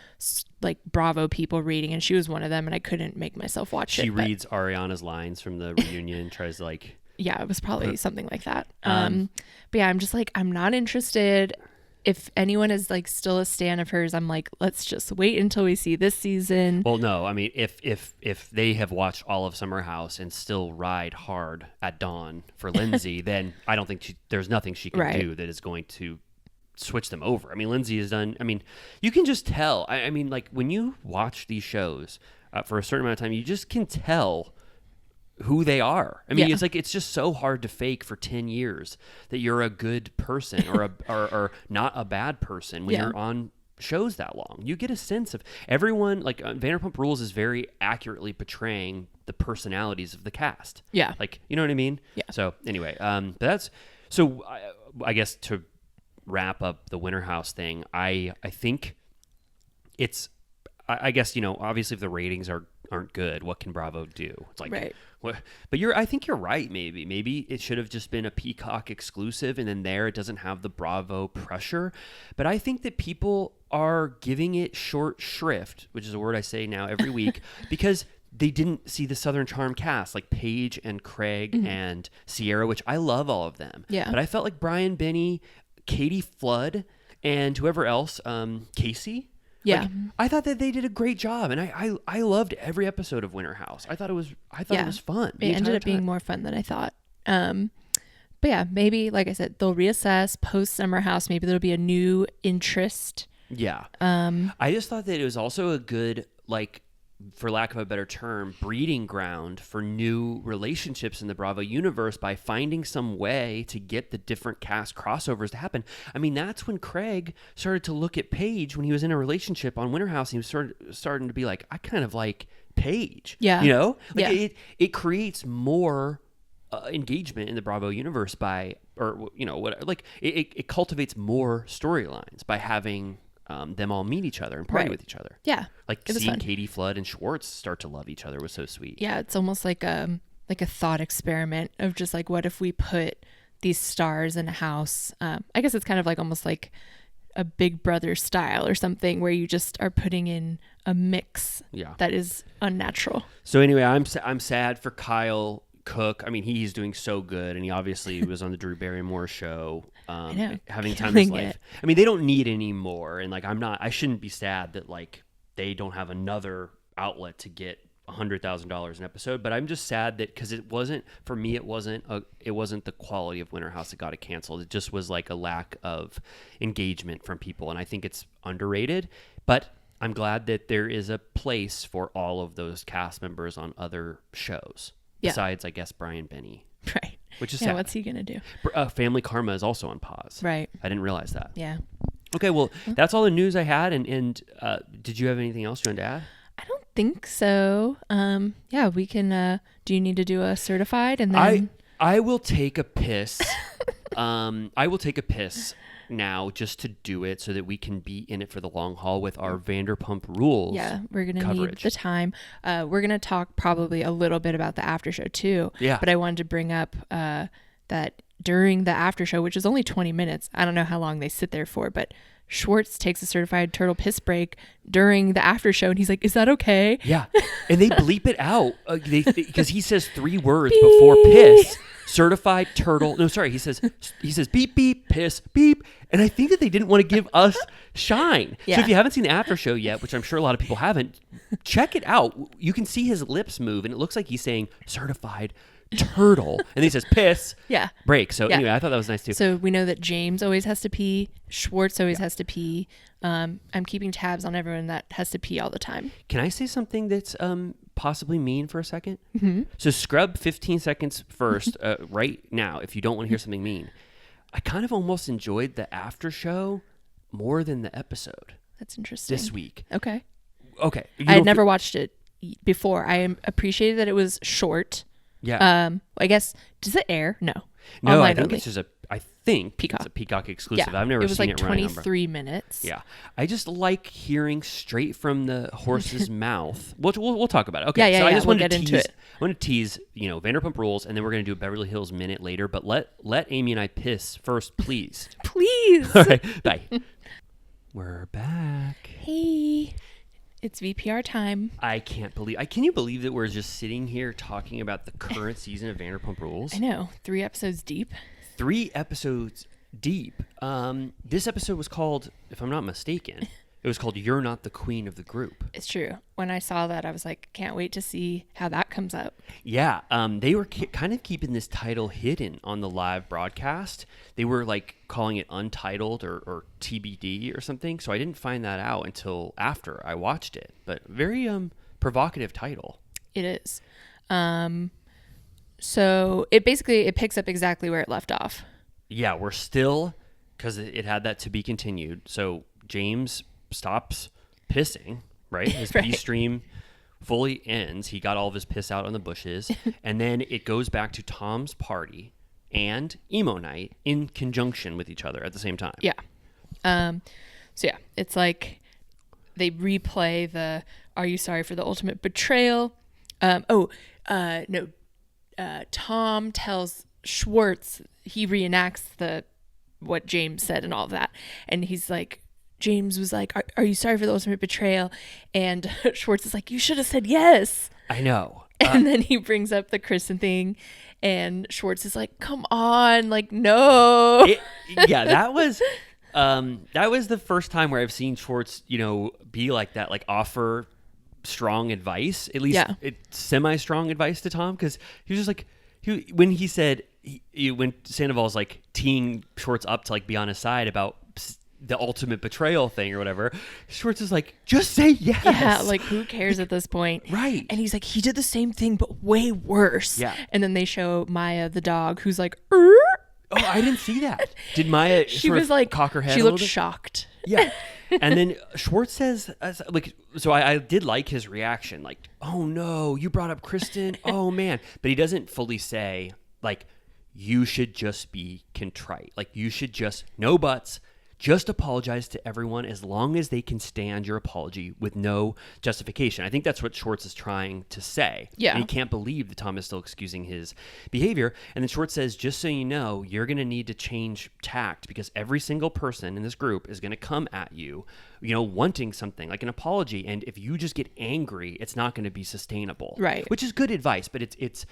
like Bravo people reading, and she was one of them, and I couldn't make myself watch it. She reads Ariana's lines from the reunion, tries to like. Yeah, it was probably something like that. But yeah, I'm just like, I'm not interested. If anyone is like still a stan of hers, I'm like, let's just wait until we see this season. Well, no, I mean, if they have watched all of Summer House and still ride hard at dawn for Lindsay, then I don't think there's nothing she can do that is going to switch them over. I mean, Lindsay has done. I mean, you can just tell. I mean, like when you watch these shows for a certain amount of time, you just can tell who they are. I mean, it's like, it's just so hard to fake for 10 years that you're a good person or not a bad person when you're on shows that long. You get a sense of everyone. Like Vanderpump Rules is very accurately portraying the personalities of the cast. Yeah. Like, you know what I mean? Yeah. So anyway, but that's, so I guess to wrap up the Winter House thing, I think it's, I guess, you know, obviously if the ratings aren't good, what can Bravo do? It's like, but I think you're right. Maybe it should have just been a Peacock exclusive, and then it doesn't have the Bravo pressure. But I think that people are giving it short shrift, which is a word I say now every week, because they didn't see the Southern Charm cast, like Paige and Craig and Sierra, which I love all of them. Yeah. But I felt like Brian Benny, Katie Flood, and whoever else, Casey. Yeah. Like, I thought that they did a great job, and I loved every episode of Winter House. I thought it was fun. It ended up being more fun than I thought. But yeah, maybe, like I said, they'll reassess post Summer House. Maybe there'll be a new interest. Yeah. I just thought that it was also a good like for lack of a better term, breeding ground for new relationships in the Bravo universe by finding some way to get the different cast crossovers to happen. I mean, that's when Craig started to look at Paige when he was in a relationship on Winter House. He was starting to be like, I kind of like Paige. Yeah. You know? Like Yeah. it creates more engagement in the Bravo universe by, or, you know, whatever. Like, it cultivates more storylines by having them all meet each other and party Right. with each other. Yeah. Like It was seeing fun. Katie Flood and Schwartz start to love each other was so sweet. Yeah, it's almost like a thought experiment of just like, what if we put these stars in a house? I guess it's kind of like almost like a Big Brother style or something, where you just are putting in a mix Yeah. that is unnatural. So anyway, I'm sad for Kyle Cook. I mean, he's doing so good, and he obviously was on the Drew Barrymore show, know. having the time of his Killing life. it. I mean, they don't need any more, and like I shouldn't be sad that like they don't have another outlet to get $100,000 an episode. But I'm just sad that because it wasn't the quality of Winter House that got it canceled. It just was like a lack of engagement from people, and I think it's underrated. But I'm glad that there is a place for all of those cast members on other shows. Yeah. Besides, I guess, Brian Benny, Right. which is Yeah, sad. what's he going to do? Family Karma is also on pause. Right. I didn't realize that. Yeah. Okay, well, that's all the news I had. And did you have anything else you wanted to add? I don't think so. Yeah, we can, do you need to do a certified and then? I will take a piss. I will take a piss now just to do it so that we can be in it for the long haul with our Vanderpump Rules. Yeah, we're going to need coverage. the time. We're going to talk probably a little bit about the after show too. Yeah. But I wanted to bring up that during the after show, which is only 20 minutes, I don't know how long they sit there for, but Schwartz takes a certified turtle piss break during the after show, and he's like, "Is that okay?" Yeah, and they bleep it out because he says 3 words before piss. Certified turtle. No, sorry. He says beep beep piss beep, and I think that they didn't want to give us shine. Yeah. So if you haven't seen the after show yet, which I'm sure a lot of people haven't, check it out. You can see his lips move, and it looks like he's saying certified turtle, and then he says piss. Yeah. Break. So Yeah. anyway, I thought that was nice too. So we know that James always has to pee. Schwartz always has to pee. I'm keeping tabs on everyone that has to pee all the time. Can I say something that's possibly mean for a second? Mm-hmm. So scrub 15 seconds first, right now, if you don't want to hear something mean. I kind of almost enjoyed the after show more than the episode That's interesting. this week. Okay. Okay. You I had don't never feel- watched it before. I appreciated that it was short. Yeah. I guess, does it air? No. No, Online I think only. it's just it's Peacock. a Peacock exclusive. Yeah. I've never It was seen like it running on 23 minutes. Yeah, I just like hearing straight from the horse's mouth. We'll talk about it. Okay, Yeah, so I yeah, just we'll wanted to get tease. into it. I want to tease, Vanderpump Rules, and then we're gonna do a Beverly Hills Minute later. But let Amy and I piss first, please. Please. All right, bye. We're back. Hey, it's VPR time. I can't believe. Can you believe that we're just sitting here talking about the current season of Vanderpump Rules? I know. 3 episodes deep. 3 episodes deep. This episode was called, if I'm not mistaken, it was called "You're Not the Queen of the Group." It's true. When I saw that, I was like, can't wait to see how that comes up. Yeah, they were kind of keeping this title hidden on the live broadcast. They were like calling it untitled or TBD or something. So I didn't find that out until after I watched it. But very provocative title. It is. So it picks up exactly where it left off. Yeah, we're still, because it had that to be continued. So James stops pissing, right? His Right. pee stream fully ends. He got all of his piss out on the bushes. And then it goes back to Tom's party and emo night in conjunction with each other at the same time. Yeah. So yeah, it's like they replay the "Are you sorry for the ultimate betrayal?" Tom tells Schwartz, he reenacts what James said and all of that, and he's like, James was like, "Are you sorry for the ultimate betrayal?" And Schwartz is like, "You should have said yes." I know. And then he brings up the Kristen thing, and Schwartz is like, "Come on, like no." That was the first time where I've seen Schwartz, be like that, like offer strong advice, at least semi-strong advice to Tom, because he was just like, when he said, when Sandoval's like teeing Schwartz up to like be on his side about the ultimate betrayal thing or whatever. Schwartz is like, just say yes. Yeah, like who cares at this point? Right. And he's like, he did the same thing, but way worse. Yeah. And then they show Maya, the dog, who's like, Oh, I didn't see that. Did Maya she sort was of like, cock her head she a looked little bit? shocked. Yeah. And then Schwartz says, like, so I did like his reaction. Like, oh no, you brought up Kristen. Oh man. But he doesn't fully say, like, you should just be contrite. Like, you should just, no buts, just apologize to everyone as long as they can stand your apology with no justification. I think that's what Schwartz is trying to say. Yeah. And he can't believe that Tom is still excusing his behavior. And then Schwartz says, just so you know, you're going to need to change tact because every single person in this group is going to come at you, wanting something like an apology. And if you just get angry, it's not going to be sustainable. Right. Which is good advice, but it's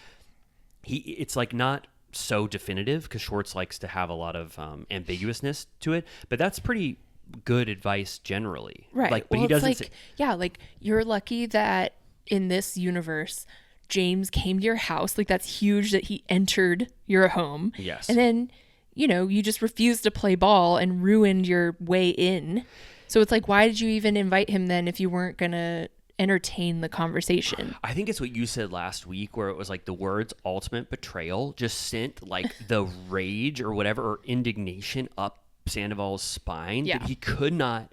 like not so definitive because Schwartz likes to have a lot of ambiguousness to it, but that's pretty good advice generally. Right. Like, but well, he doesn't it's like, yeah, like you're lucky that in this universe, James came to your house. Like that's huge that he entered your home. Yes. And then, you just refused to play ball and ruined your way in. So it's like, why did you even invite him then if you weren't going to entertain the conversation? I think it's what you said last week where it was like the words ultimate betrayal just sent like the rage or whatever or indignation up Sandoval's spine that he could not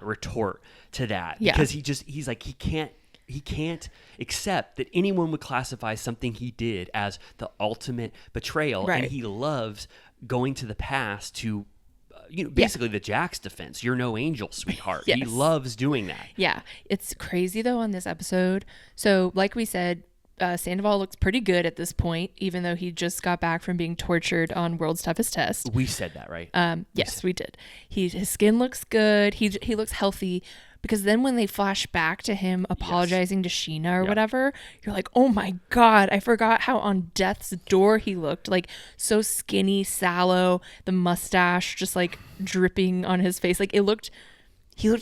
retort to that because he's like he can't accept that anyone would classify something he did as the ultimate betrayal. Right. And he loves going to the past to basically the Jack's defense. You're no angel, sweetheart. Yes. He loves doing that. Yeah. It's crazy though on this episode. So like we said, Sandoval looks pretty good at this point, even though he just got back from being tortured on World's Toughest Test. We said that, right? Yes, we did. His skin looks good. He looks healthy. Because then when they flash back to him apologizing to Scheana or whatever, you're like, oh my God, I forgot how on death's door he looked. Like so skinny, sallow, the mustache just like dripping on his face. Like he looked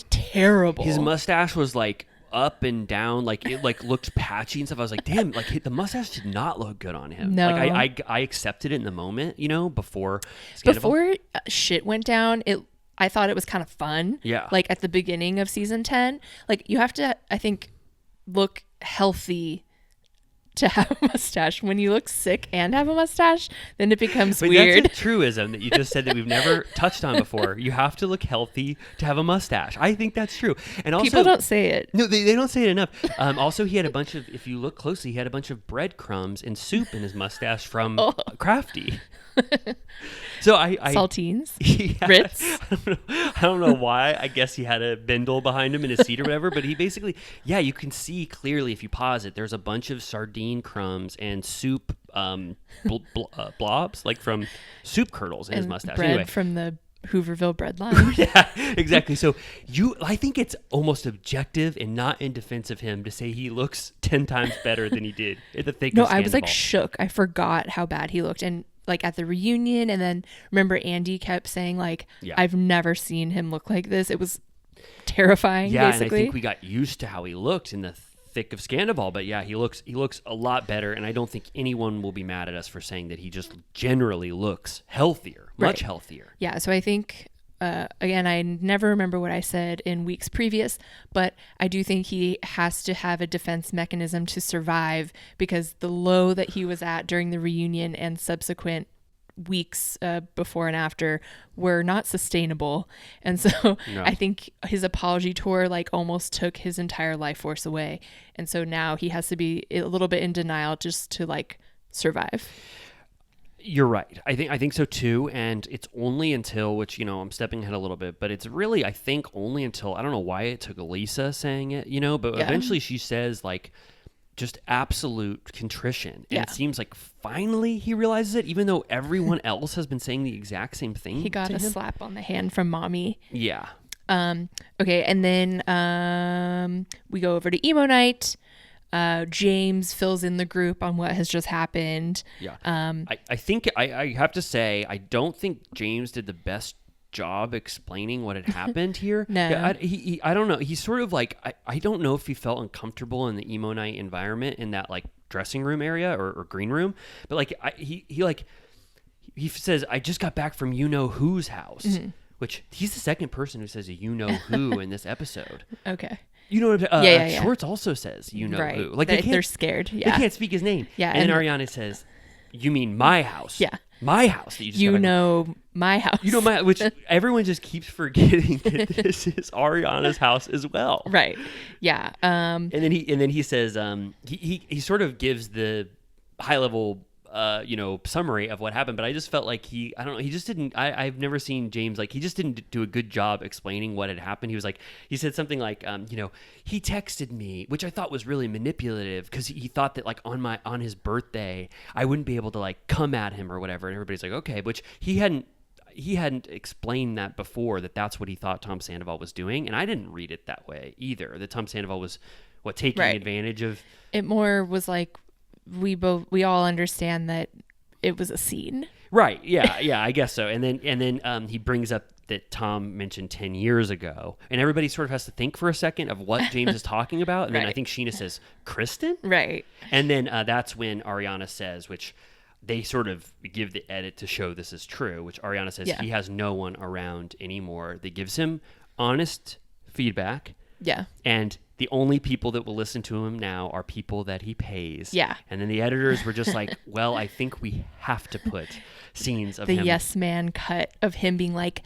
terrible. His mustache was like up and down, like it like looked patchy and stuff. I was like, damn, like the mustache did not look good on him. No. Like I accepted it in the moment, before Sandoval. Before shit went down, I thought it was kind of fun. Yeah. Like at the beginning of season 10, like you have to, I think, look healthy to have a mustache. When you look sick and have a mustache, then it becomes weird. That's a truism that you just said that we've never touched on before. You have to look healthy to have a mustache. I think that's true. And also, people don't say it. No, they don't say it enough. Also, he had a bunch of, if you look closely, he had a bunch of breadcrumbs and soup in his mustache from Crafty. So I Saltines, yeah, Ritz. I don't know why. I guess he had a bindle behind him in his seat or whatever. But he basically, you can see clearly if you pause it. There's a bunch of sardine crumbs and soup blobs, like from soup kernels in his mustache. Bread Anyway, from the Hooverville bread line. yeah, exactly. So I think it's almost objective and not in defense of him to say he looks 10 times better than he did at the thick. No, of I was like Sandoval. shook. I forgot how bad he looked. And like at the reunion, and then remember Andy kept saying like, I've never seen him look like this. It was terrifying. Yeah, basically. and I think we got used to how he looked in the thick of Scandival, but he looks a lot better, and I don't think anyone will be mad at us for saying that he just generally looks healthier, much healthier. Yeah, so I think again, I never remember what I said in weeks previous, but I do think he has to have a defense mechanism to survive, because the low that he was at during the reunion and subsequent weeks before and after were not sustainable. And so I think his apology tour like almost took his entire life force away. And so now he has to be a little bit in denial just to like survive. You're right. I think so too. And it's only until, which, I'm stepping ahead a little bit, but it's really, I think only until, I don't know why it took Elisa saying it, but eventually she says like just absolute contrition. And it seems like finally he realizes it, even though everyone else has been saying the exact same thing. He got a slap on the hand from mommy. Yeah. Okay. And then we go over to emo night. James fills in the group on what has just happened. Yeah. I think I have to say, I don't think James did the best job explaining what had happened here. No. Yeah, I don't know. He's sort of like, I don't know if he felt uncomfortable in the emo night environment in that like dressing room area or green room, but like he says, I just got back from whose house. Mm-hmm. which he's the second person who says you know who in this episode. Okay. You know what Yeah. Schwartz also says you know Right. who. Like They're scared. Yeah. They can't speak his name. Yeah, And then and- Ariana says, "You mean my house?" Yeah. My house that you just got back from." know my house. You know my, which everyone just keeps forgetting that this is Ariana's house as well. Right. Yeah. And then he says he sort of gives the high level summary of what happened, but I just felt like he just didn't. I've never seen James, like, he just didn't do a good job explaining what had happened. He said something like he texted me, which I thought was really manipulative, because he thought that like on his birthday I wouldn't be able to like come at him or whatever, and everybody's like, okay, which he hadn't explained that before, that's what he thought Tom Sandoval was doing, and I didn't read it that way either, that Tom Sandoval was taking Right. advantage of. It more was like we all understand that it was a scene. Right. Yeah, I guess so. And then he brings up that Tom mentioned 10 years ago, and everybody sort of has to think for a second of what James is talking about. And then I Right. think Scheana says, Kristen? Right. And then that's when Ariana says, which they sort of give the edit to show this is true, which Ariana says Yeah. he has no one around anymore that gives him honest feedback. Yeah. And the only people that will listen to him now are people that he pays. Yeah. And then the editors were just like, well, I think we have to put scenes of The him. yes man cut of him being like,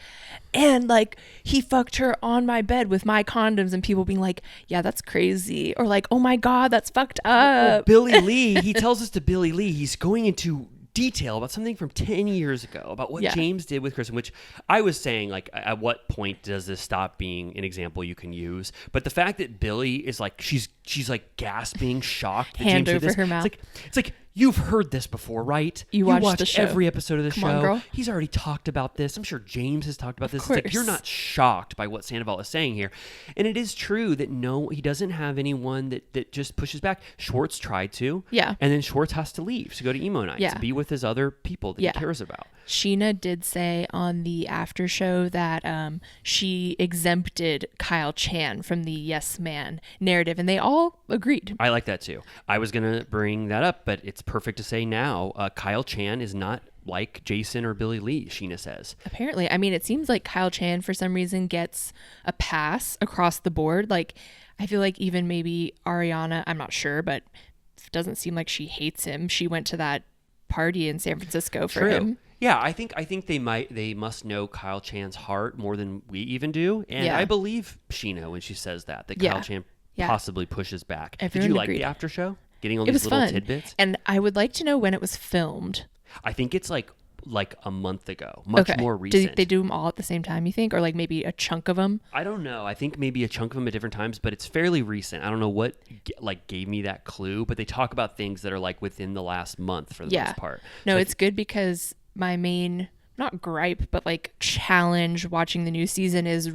and like he fucked her on my bed with my condoms, and people being like, yeah, that's crazy, or like, oh my god, that's fucked up. Billy Lee, he tells us to Billy Lee, he's going into detail about something from 10 years ago, about what Yeah. James did with Kristen, which I was saying, like, at what point does this stop being an example you can use? But the fact that Billy is like, she's like gasping, shocked that Hand James did over this, her mouth. It's like you've heard this before, right? You watched the show. Every episode of the Come on, show. girl. He's already talked about this. I'm sure James has talked about this. It's course. like, you're not shocked by what Sandoval is saying here. And it is true that no, he doesn't have anyone that just pushes back. Schwartz tried to. Yeah. And then Schwartz has to leave to go to emo night, Yeah. to be with his other people that Yeah. he cares about. Scheana did say on the after show that she exempted Kyle Chan from the yes man narrative, and they all agreed. I like that too. I was going to bring that up, but it's perfect to say now. Kyle Chan is not like Jason or Billy Lee, Scheana says. Apparently, I mean, it seems like Kyle Chan for some reason gets a pass across the board. Like, I feel like even maybe Ariana, I'm not sure, but it doesn't seem like she hates him. She went to that party in San Francisco for him. Yeah, I think they must know Kyle Chan's heart more than we even do, and Yeah. I believe Scheana when she says that Yeah. Kyle Chan Yeah. possibly pushes back. Did Everyone you like agreed. the after show? Getting all It these was little fun. tidbits. And I would like to know when it was filmed. I think it's like a month ago, much more recent. Did they do them all at the same time, you think? Or like maybe a chunk of them? I don't know. I think maybe a chunk of them at different times, but it's fairly recent. I don't know what gave me that clue, but they talk about things that are like within the last month for the most part. No, So I it's good because my main, not gripe, but like challenge watching the new season is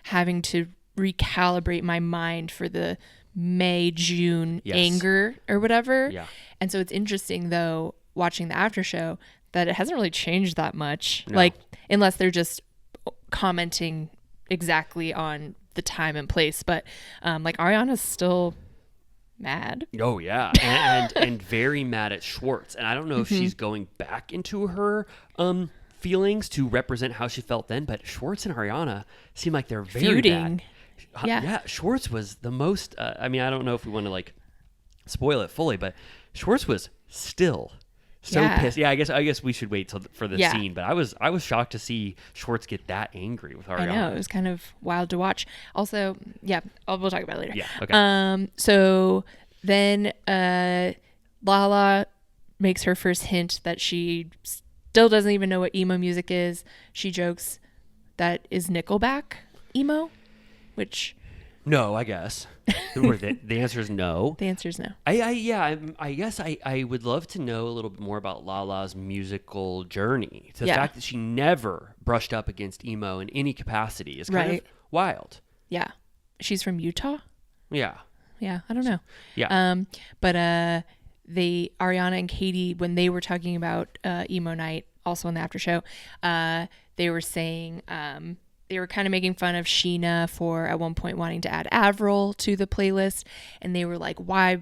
having to recalibrate my mind for the May, June Yes. anger or whatever. Yeah. And so it's interesting though, watching the after show, that it hasn't really changed that much. No. Like, unless they're just commenting exactly on the time and place. But like Ariana's still mad. Oh yeah, and very mad at Schwartz, and I don't know if she's going back into her feelings to represent how she felt then. But Schwartz and Ariana seem like they're very Feuding. bad. Yeah. Schwartz was the most. I mean, I don't know if we want to like spoil it fully, but Schwartz was still so Yeah. pissed. Yeah, I guess we should wait for the Yeah. scene. But I was shocked to see Schwartz get that angry with Ariana. I know, it was kind of wild to watch. Also, yeah, we'll talk about it later. Yeah. Okay. So then Lala makes her first hint that she still doesn't even know what emo music is. She jokes that is Nickelback emo, which No, I guess. The answer is no. the answer is no. I guess I would love to know a little bit more about Lala's musical journey. The Yeah. fact that she never brushed up against emo in any capacity is kind Right. of wild. Yeah. She's from Utah? Yeah. Yeah, I don't know. Yeah. But Ariana and Katie, when they were talking about emo night, also on the after show, they were saying they were kind of making fun of Scheana for at one point wanting to add Avril to the playlist, and they were like, "Why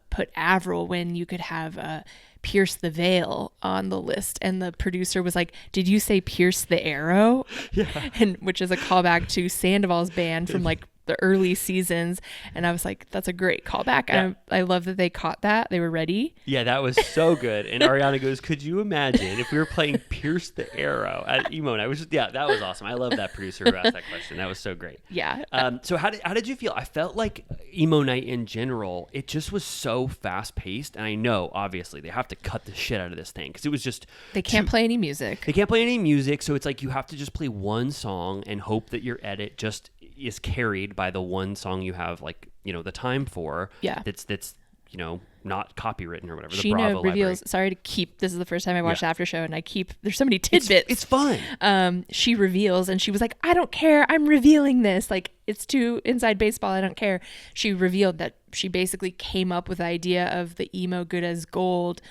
put Avril when you could have Pierce the Veil on the list, and the producer was like, "Did you say Pierce the Arrow?" Yeah, and which is a callback to Sandoval's band from like the early seasons. And I was like, that's a great callback. Yeah. I love that they caught that. They were ready. Yeah, that was so good. And Ariana goes, "Could you imagine if we were playing Pierce the Arrow at emo night?" That was awesome. I love that producer who asked that question. That was so great. Yeah. So how did you feel? I felt like emo night in general, it just was so fast paced. And I know, obviously, they have to cut the shit out of this thing because it was just They can't play any music. They can't play any music, so it's like you have to just play one song and hope that your edit just is carried by the one song you have, like, you know, the time for. Yeah. That's you know, not copywritten or whatever. The Scheana Bravo reveals. library. Sorry to keep. This is the first time I watched Yeah. After Show, and I keep. There's so many tidbits. It's fun. She reveals, and she was like, "I don't care. I'm revealing this. Like, it's too inside baseball. I don't care." She revealed that she basically came up with the idea of the emo good as gold,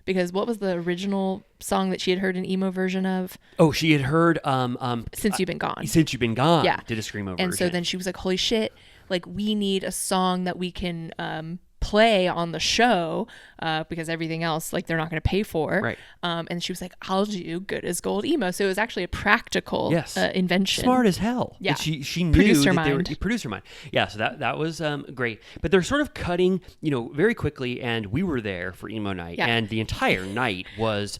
because what was the original song that she had heard an emo version of? Oh, she had heard Since You've Been Gone. Since You've Been Gone. Yeah. Did a screamo version. And so then she was like, "Holy shit! Like, we need a song that we can play on the show because everything else, like, they're not going to pay for." Right. And she was like, "I'll do good as gold emo." So it was actually a practical Yes. invention. Smart as hell. Yeah. And she knew Producer that they were mind. producer mind. Yeah. So that was great. But they're sort of cutting, you know, very quickly. And we were there for emo night, Yeah. and the entire night was.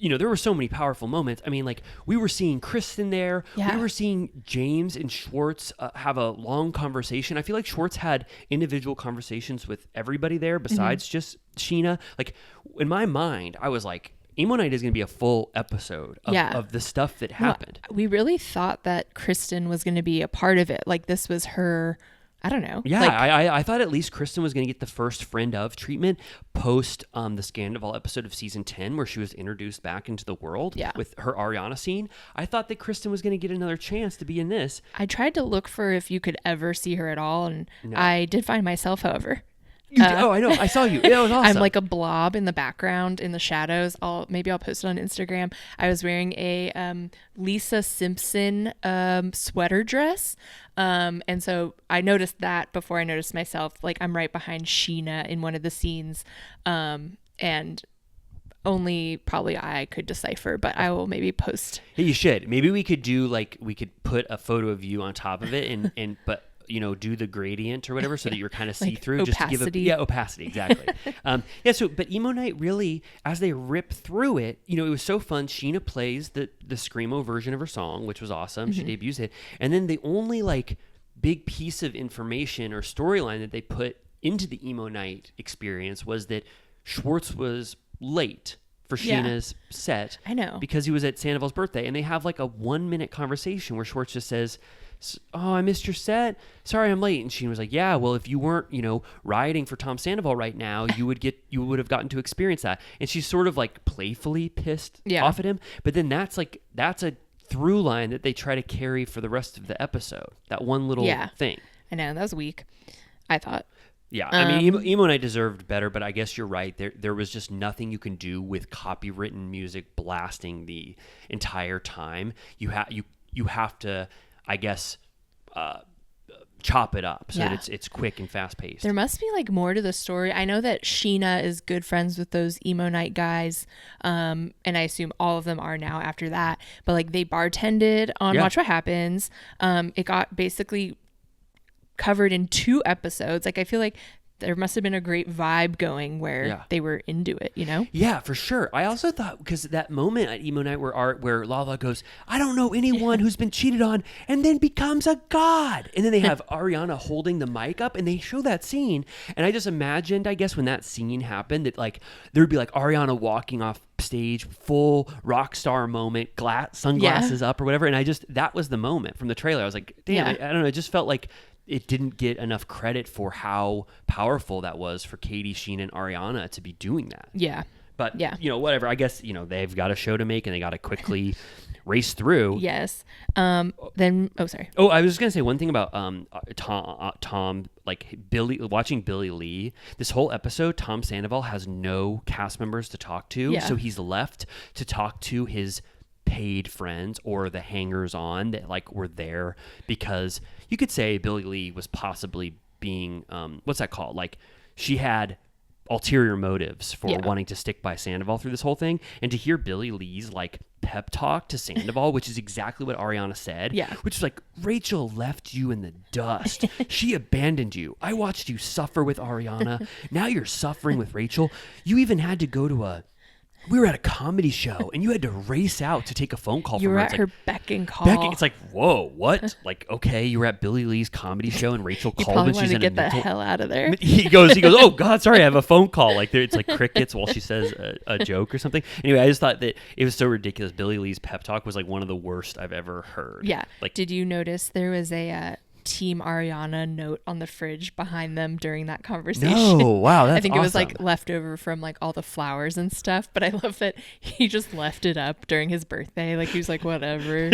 You know, there were so many powerful moments. I mean, like, we were seeing Kristen there. Yeah. We were seeing James and Schwartz have a long conversation. I feel like Schwartz had individual conversations with everybody there besides just Scheana. Like, in my mind, I was like, emo night is going to be a full episode of the stuff that happened. Well, we really thought that Kristen was going to be a part of it. Like, this was her, I don't know. Yeah, Like, I thought at least Kristen was going to get the first friend of treatment post the Scandival episode of season 10 where she was introduced back into the world with her Ariana scene. I thought that Kristen was going to get another chance to be in this. I tried to look for if you could ever see her at all, and I did find myself, however. You did? Oh, I know. I saw you. That was awesome. I'm like a blob in the background in the shadows. Maybe I'll post it on Instagram. I was wearing a Lisa Simpson sweater dress. And so I noticed that before I noticed myself. Like, I'm right behind Scheana in one of the scenes. And only probably I could decipher, but I will maybe post. Hey, you should. Maybe we could do, like, we could put a photo of you on top of it and but you know, do the gradient or whatever so that you're kind of see through, Like just to give opacity, exactly. So but emo night really, as they rip through it, you know, it was so fun. Scheana plays the screamo version of her song, which was awesome. She debuts it, and then the only, like, big piece of information or storyline that they put into the emo night experience was that Schwartz was late for Scheana's set. I know. Because he was at Sandoval's birthday, and they have like a 1-minute conversation where Schwartz just says, "Oh, I missed your set. Sorry, I'm late." And Scheana was like, "Yeah, well, if you weren't, you know, riding for Tom Sandoval right now, you would have gotten to experience that." And she's sort of like playfully pissed off at him. But then that's a through line that they try to carry for the rest of the episode. That one little thing. I know, that was weak, I thought. Yeah, I mean, emo night deserved better, but I guess you're right. There was just nothing you can do with copywritten music blasting the entire time. You have to, I guess, chop it up so that it's quick and fast paced. There must be, like, more to the story. I know that Scheana is good friends with those emo night guys, and I assume all of them are now after that. But, like, they bartended on Watch What Happens. It got basically covered in 2 episodes. Like, I feel like there must have been a great vibe going where they were into it, you know? Yeah, for sure. I also thought, because that moment at emo night where Lala goes, "I don't know anyone who's been cheated on," and then becomes a god. And then they have Ariana holding the mic up, and they show that scene. And I just imagined, I guess, when that scene happened, that, like, there would be, like, Ariana walking off stage, full rock star moment, sunglasses up or whatever. And that was the moment from the trailer. I was like, damn, I don't know. It just felt like it didn't get enough credit for how powerful that was for Katie, Scheana, and Ariana to be doing that. Yeah. But, you know, whatever. I guess, you know, they've got a show to make and they got to quickly race through. Yes. Then, sorry. Oh, I was just going to say one thing about Tom, like, watching Billy Lee. This whole episode, Tom Sandoval has no cast members to talk to. Yeah. So he's left to talk to his paid friends or the hangers-on that, like, were there because you could say Billy Lee was possibly being what's that called? Like, she had ulterior motives for Yeah. wanting to stick by Sandoval through this whole thing. And to hear Billy Lee's like pep talk to Sandoval, which is exactly what Ariana said, Yeah. which is like, Rachel left you in the dust. She abandoned you. I watched you suffer with Ariana. Now you're suffering with Rachel. You even had to go to we were at a comedy show and you had to race out to take a phone call You from were her. at It's her like, beck and call. Becky, it's like, whoa, what? Like, okay, you were at Billy Lee's comedy show and Rachel you called probably and she's wanted to in get a the mental... hell out of there. He goes, oh God, sorry, I have a phone call. Like it's like crickets while she says a joke or something. Anyway, I just thought that it was so ridiculous. Billy Lee's pep talk was like one of the worst I've ever heard. Yeah. Like, Did you notice there was a Team Ariana note on the fridge behind them during that conversation? no, wow, that's I think it was like awesome. leftover from like all the flowers and stuff, but I love that he just left it up during his birthday. Like he was like, whatever.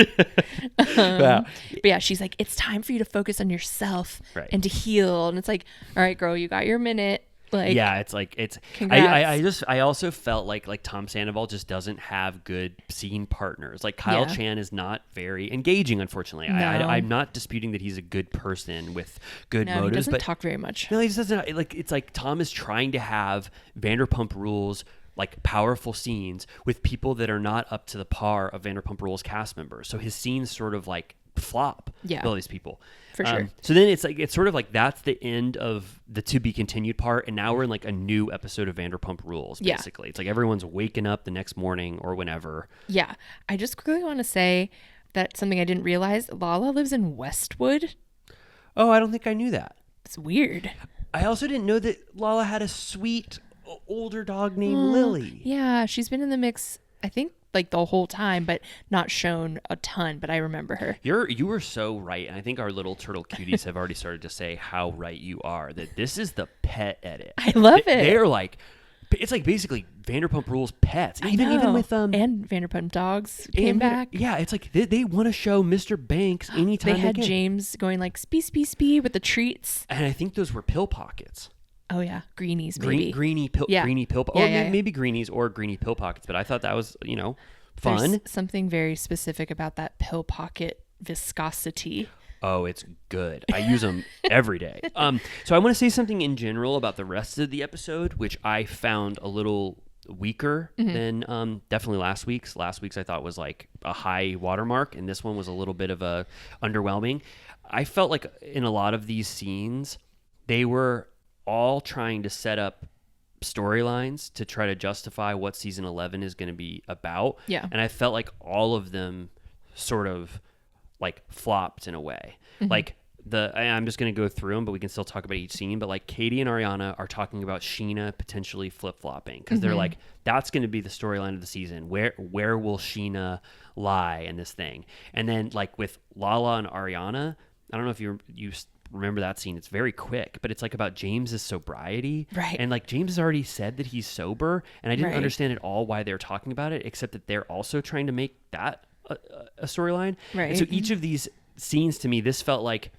Wow. But yeah, she's like, it's time for you to focus on yourself Right. and to heal. And it's like, all right, girl, you got your minute. Like, Yeah, it's like it's. Congrats. I also felt like Tom Sandoval just doesn't have good scene partners. Like Kyle Yeah. Chan is not very engaging, unfortunately. No. I'm not disputing that he's a good person with good no, he motives, doesn't but talk very much. no, he just doesn't. Like it's like Tom is trying to have Vanderpump Rules like powerful scenes with people that are not up to the par of Vanderpump Rules cast members. So his scenes sort of like flop. Yeah. With all these people. For sure. So then it's sort of like that's the end of the to be continued part, and now we're in like a new episode of Vanderpump Rules. Yeah. Basically, it's like everyone's waking up the next morning or whenever. Yeah. I just quickly want to say that something I didn't realize, Lala lives in Westwood. Oh, I don't think I knew that. It's weird. I also didn't know that Lala had a sweet older dog named Lily. Yeah, she's been in the mix, I think, like the whole time, but not shown a ton, but I remember her. You were so right, and I think our little turtle cuties have already started to say how right you are, that this is the pet edit. I love it. They're like, it's like basically Vanderpump Rules pets. Even with and Vanderpump Dogs came back. Yeah, it's like they want to show Mr. Banks anytime They had can. James going like spee with the treats. And I think those were pill pockets. Oh yeah, greenies maybe. Greenie pill Yeah. greenie pill Yeah, or yeah, yeah. maybe greenies or greenie pill pockets, but I thought that was, fun. There's something very specific about that pill pocket viscosity. Oh, it's good. I use them every day. So I want to say something in general about the rest of the episode, which I found a little weaker than definitely last week's. Last week's I thought was like a high watermark, and this one was a little bit of a underwhelming. I felt like in a lot of these scenes, they were all trying to set up storylines to try to justify what season 11 is going to be about. Yeah. And I felt like all of them sort of like flopped in a way. Like I'm just going to go through them, but we can still talk about each scene. But like Katie and Ariana are talking about Scheana potentially flip-flopping because they're like, that's going to be the storyline of the season. Where will Scheana lie in this thing? And then like with Lala and Ariana, I don't know if you remember that scene. It's very quick, but it's like about James's sobriety. Right. And like James has already said that he's sober, and I didn't Right. understand at all why they're talking about it, except that they're also trying to make that a storyline. Right. And so each of these scenes to me, this felt like,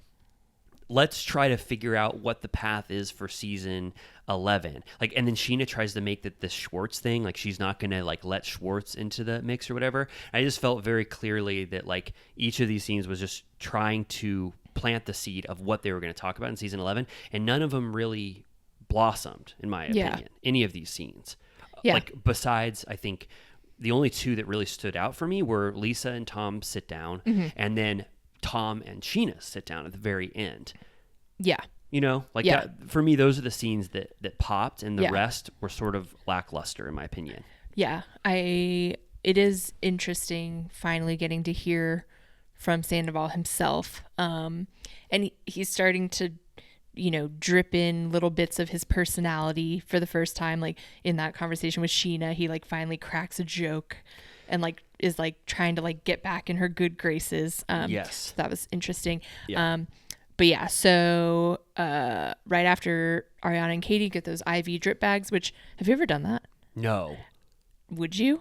let's try to figure out what the path is for season 11. Like, and then Scheana tries to make that this Schwartz thing, like she's not going to like let Schwartz into the mix or whatever. I just felt very clearly that like each of these scenes was just trying to plant the seed of what they were going to talk about in season 11. And none of them really blossomed, in my opinion, any of these scenes. Yeah. Like besides, I think the only two that really stood out for me were Lisa and Tom sit down, and then Tom and Scheana sit down at the very end. Yeah. Like Yeah. that, for me, those are the scenes that popped, and the Yeah. rest were sort of lackluster, in my opinion. Yeah. It is interesting finally getting to hear from Sandoval himself. And he's starting to, drip in little bits of his personality for the first time. Like in that conversation with Scheana, he like finally cracks a joke and like is like trying to like get back in her good graces. Yes. So that was interesting. Yeah. But yeah, so right after Ariana and Katie get those IV drip bags, which have you ever done that? No. Would you?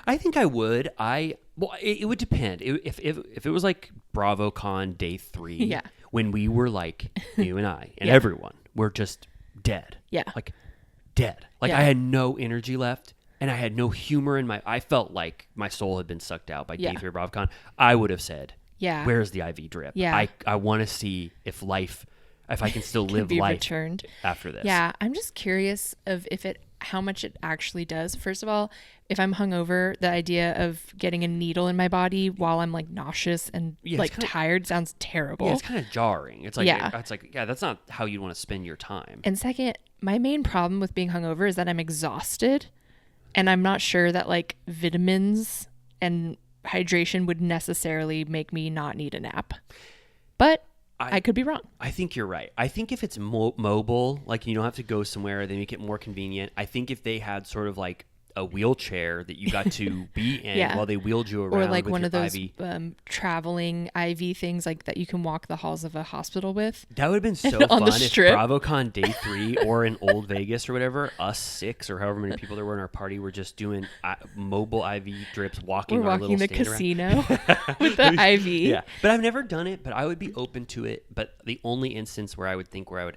I think I would. It would depend. If it was like BravoCon day 3, Yeah. when we were like, you and I and Yeah. everyone were just dead. Yeah. Like dead. Like Yeah. I had no energy left, and I had no humor in I felt like my soul had been sucked out by Yeah. day 3 of BravoCon. I would have said, Yeah. where's the IV drip? Yeah. I want to see if life if I can still Can live be life returned. after this. Yeah, I'm just curious of how much it actually does. First of all, if I'm hungover, the idea of getting a needle in my body while I'm like nauseous and Yeah, it's like kinda- tired sounds terrible. Yeah, it's kind of jarring. It's like, Yeah. That's not how you want to spend your time. And second, my main problem with being hungover is that I'm exhausted, and I'm not sure that like vitamins and hydration would necessarily make me not need a nap. But I could be wrong. I think you're right. I think if it's mobile, like you don't have to go somewhere, they make it more convenient. I think if they had sort of like a wheelchair that you got to be in Yeah. while they wheeled you around, Or like with one your of those IV. traveling IV things like that you can walk the halls of a hospital with. That would have been so on the fun if strip. BravoCon Day 3 or in Old Vegas or whatever, us 6 or however many people there were in our party were just doing mobile IV drips, walking We're our walking little the stand around. casino with the IV. Yeah, but I've never done it, but I would be open to it. But the only instance where I would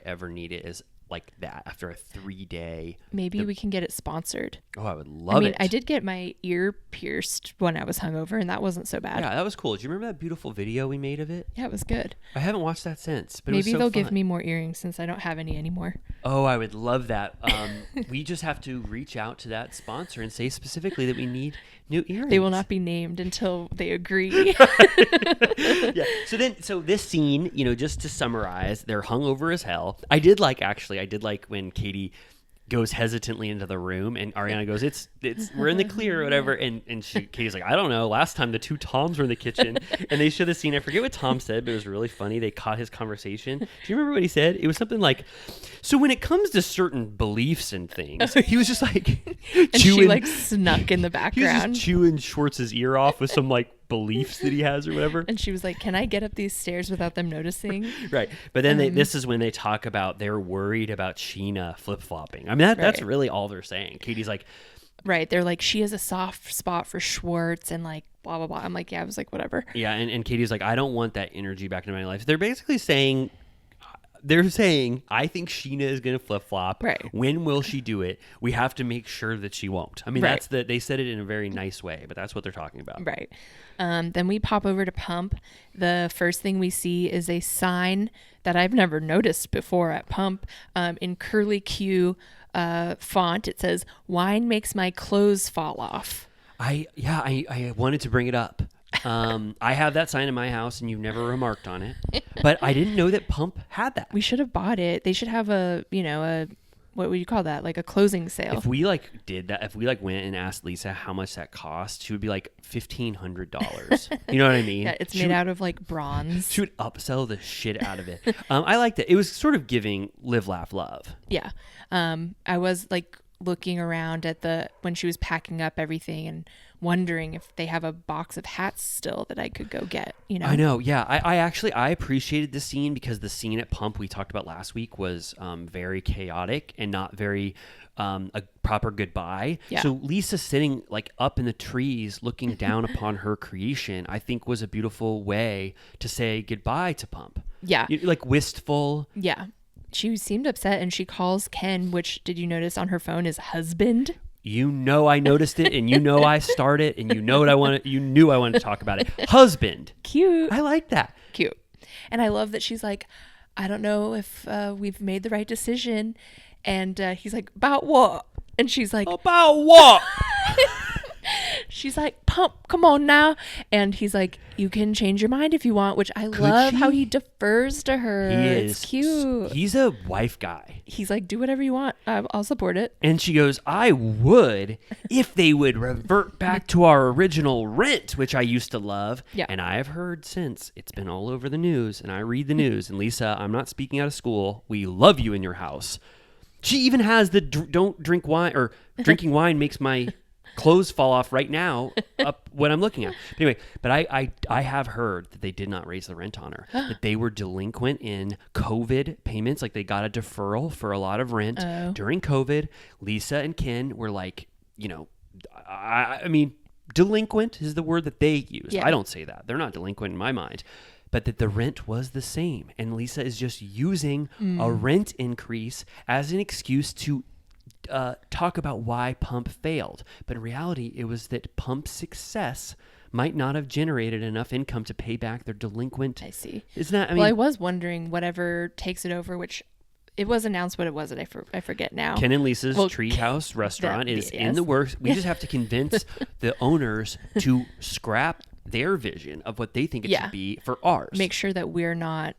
ever need it is like that after a 3-day. Maybe we can get it sponsored. Oh, I would love I mean, it. I did get my ear pierced when I was hungover, and that wasn't so bad. Yeah, that was cool. Do you remember that beautiful video we made of it? Yeah, it was good. I haven't watched that since, but Maybe it was so they'll fun. give me more earrings since I don't have any anymore. Oh, I would love that. We just have to reach out to that sponsor and say specifically that we need new earrings. They will not be named until they agree. Yeah. So this scene, just to summarize, they're hungover as hell. I did like when Katie goes hesitantly into the room and Ariana goes, it's we're in the clear or whatever, and Katie's like, I don't know, last time the two Toms were in the kitchen, and they show the scene. I forget what Tom said, but it was really funny. They caught his conversation. Do you remember what he said? It was something like, so when it comes to certain beliefs and things, he was just like And chewing, she like snuck in the he was background. just chewing Schwartz's ear off with some like beliefs that he has or whatever. And she was like, can I get up these stairs without them noticing? Right. But then this is when they talk about they're worried about Scheana flip-flopping. I mean, that's Right. really all they're saying. Katie's like, Right. They're like, she has a soft spot for Schwartz and like blah, blah, blah. I'm like, yeah, I was like, whatever. yeah, and Katie's like, I don't want that energy back into my life. They're basically saying, I think Scheana is going to flip-flop. Right. When will she do it? We have to make sure that she won't. I mean, Right. they said it in a very nice way, but that's what they're talking about. Right. Then we pop over to Pump. The first thing we see is a sign that I've never noticed before at Pump in curly Q font. It says, "Wine makes my clothes fall off." I wanted to bring it up. I have that sign in my house, and you've never remarked on it, but I didn't know that Pump had that. We should have bought it. They should have a what would you call that? Like a closing sale. If we did that, if we went and asked Lisa how much that cost, she would be like $1,500. You know what I mean? Yeah, it's She made would- out of like bronze. She would upsell the shit out of it. I liked it. It was sort of giving live, laugh, love. Yeah. I was like looking around at when she was packing up everything and wondering if they have a box of hats still that I could go get, I know. Yeah. I appreciated the scene because the scene at Pump we talked about last week was very chaotic and not very a proper goodbye. Yeah. So Lisa sitting like up in the trees looking down upon her creation, I think was a beautiful way to say goodbye to Pump. Yeah. Like wistful. Yeah. She seemed upset and she calls Ken, which did you notice on her phone is husband? I noticed it, and I started, and you knew I wanted to talk about it. Husband. Cute. I like that. Cute. And I love that she's like, I don't know if we've made the right decision. And he's like, about what? And she's like, About what? she's like, Pump, come on now. And he's like, you can change your mind if you want, which I love how he defers to her. He is. It's cute. He's a wife guy. He's like, do whatever you want. I'll support it. And she goes, I would if they would revert back to our original rent, which I used to love. Yeah. And I have heard since it's been all over the news, and I read the news. And Lisa, I'm not speaking out of school. We love you in your house. She even has the don't drink wine, or drinking wine makes my clothes fall off right now up what I'm looking at. But anyway, but I have heard that they did not raise the rent on her, that they were delinquent in COVID payments. Like they got a deferral for a lot of rent during COVID. Lisa and Ken were like, I mean, delinquent is the word that they use. Yeah. I don't say that. They're not delinquent in my mind. But that the rent was the same. And Lisa is just using a rent increase as an excuse to talk about why Pump failed. But in reality, it was that Pump's success might not have generated enough income to pay back their delinquent. I see. Isn't that, I Well, I mean, was wondering whatever takes it over, which it was announced what it was. I forget now. Ken and Lisa's Well, Treehouse restaurant is in yes. the works. We just have to convince the owners to scrap their vision of what they think it should be for ours. Make sure that we're not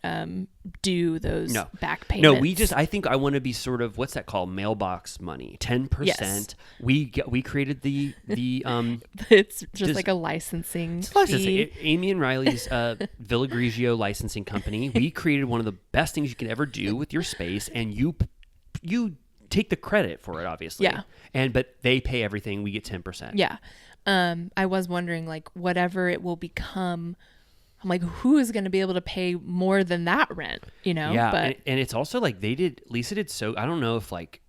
due those back payments. No, I think I want to be sort of, what's that called? Mailbox money. 10%. Yes. We created the It's just like a licensing fee. Amy and Riley's Villa Grigio licensing company. We created one of the best things you can ever do with your space, and you take the credit for it, obviously. Yeah. But they pay everything. We get 10%. Yeah. I was wondering, like, whatever it will become, I'm like, who is going to be able to pay more than that rent, you know? Yeah, But and it's also like Lisa did so, I don't know if like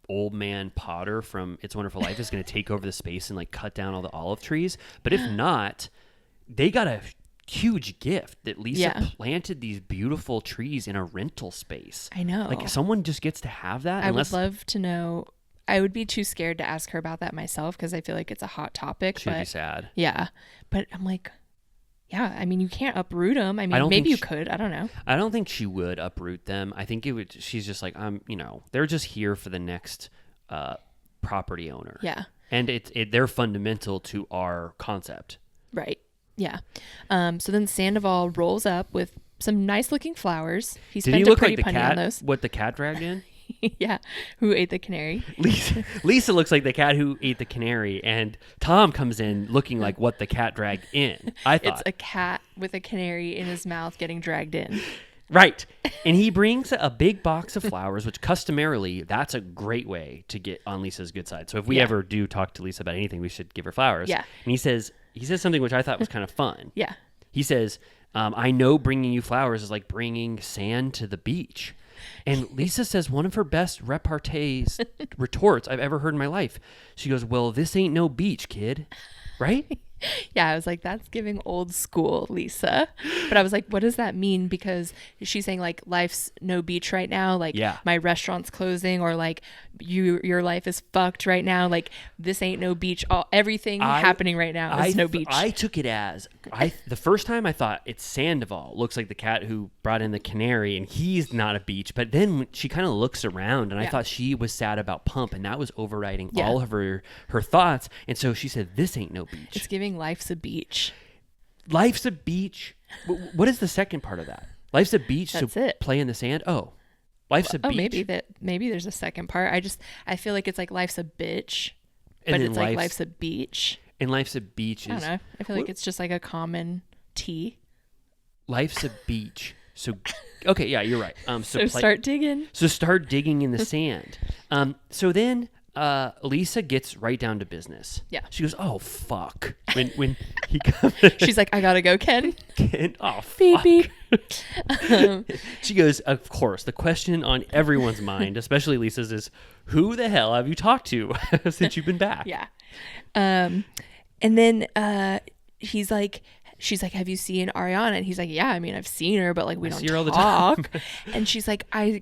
old man Potter from It's a Wonderful Life is going to take over the space and like cut down all the olive trees. But if not, they got a huge gift that Lisa planted these beautiful trees in a rental space. I know. Like someone just gets to have that. I would love to know. I would be too scared to ask her about that myself because I feel like it's a hot topic. She'd be sad. Yeah. But I'm like, yeah, I mean, you can't uproot them. I mean, maybe you could. I don't know. I don't think she would uproot them. I think it would. She's just like, they're just here for the next property owner. Yeah. And they're fundamental to our concept. Right. Yeah. So then Sandoval rolls up with some nice looking flowers. He Did spent he a look pretty like the penny on cat? those. What the cat dragged in? Yeah. Who ate the canary? Lisa looks like the cat who ate the canary, and Tom comes in looking like what the cat dragged in. I thought It's a cat with a canary in his mouth getting dragged in. right, and he brings a big box of flowers, which customarily that's a great way to get on Lisa's good side. So if we ever do talk to Lisa about anything, we should give her flowers. Yeah. And he says something which I thought was kind of fun. Yeah. He says, "I know bringing you flowers is like bringing sand to the beach." And Lisa says one of her best retorts I've ever heard in my life. She goes, "Well, this ain't no beach, kid." Right? Yeah, I was like, that's giving old school, Lisa. But I was like, what does that mean? Because she's saying like life's no beach right now. Like my restaurant's closing, or like your life is fucked right now. Like this ain't no beach. Everything happening right now is no beach. I took it as the first time I thought it's Sandoval. Looks like the cat who brought in the canary, and he's not a beach. But then she kind of looks around, and I thought she was sad about Pump, and that was overriding all of her thoughts. And so she said, "This ain't no beach." It's giving life's a beach. Life's a beach. What is the second part of that? Life's a beach. That's so it. Play in the sand. Oh, life's a beach. Maybe there's a second part. I feel like it's like life's a bitch, And but then it's like life's a beach. And life's a beach. I don't know. I feel like it's just like a common T. Life's a beach. So, okay, yeah, you're right. So start digging. So start digging in the sand. So then Lisa gets right down to business. Yeah. She goes, "Oh fuck!" When he comes, She's like, "I gotta go, Ken." Oh Beep fuck. beep. She goes, "Of course." The question on everyone's mind, especially Lisa's, is, "Who the hell have you talked to since you've been back?" Yeah. And then she's like, "Have you seen Ariana?" And he's like, "Yeah, I mean, I've seen her, but like we don't see her all the talk." And she's like, "I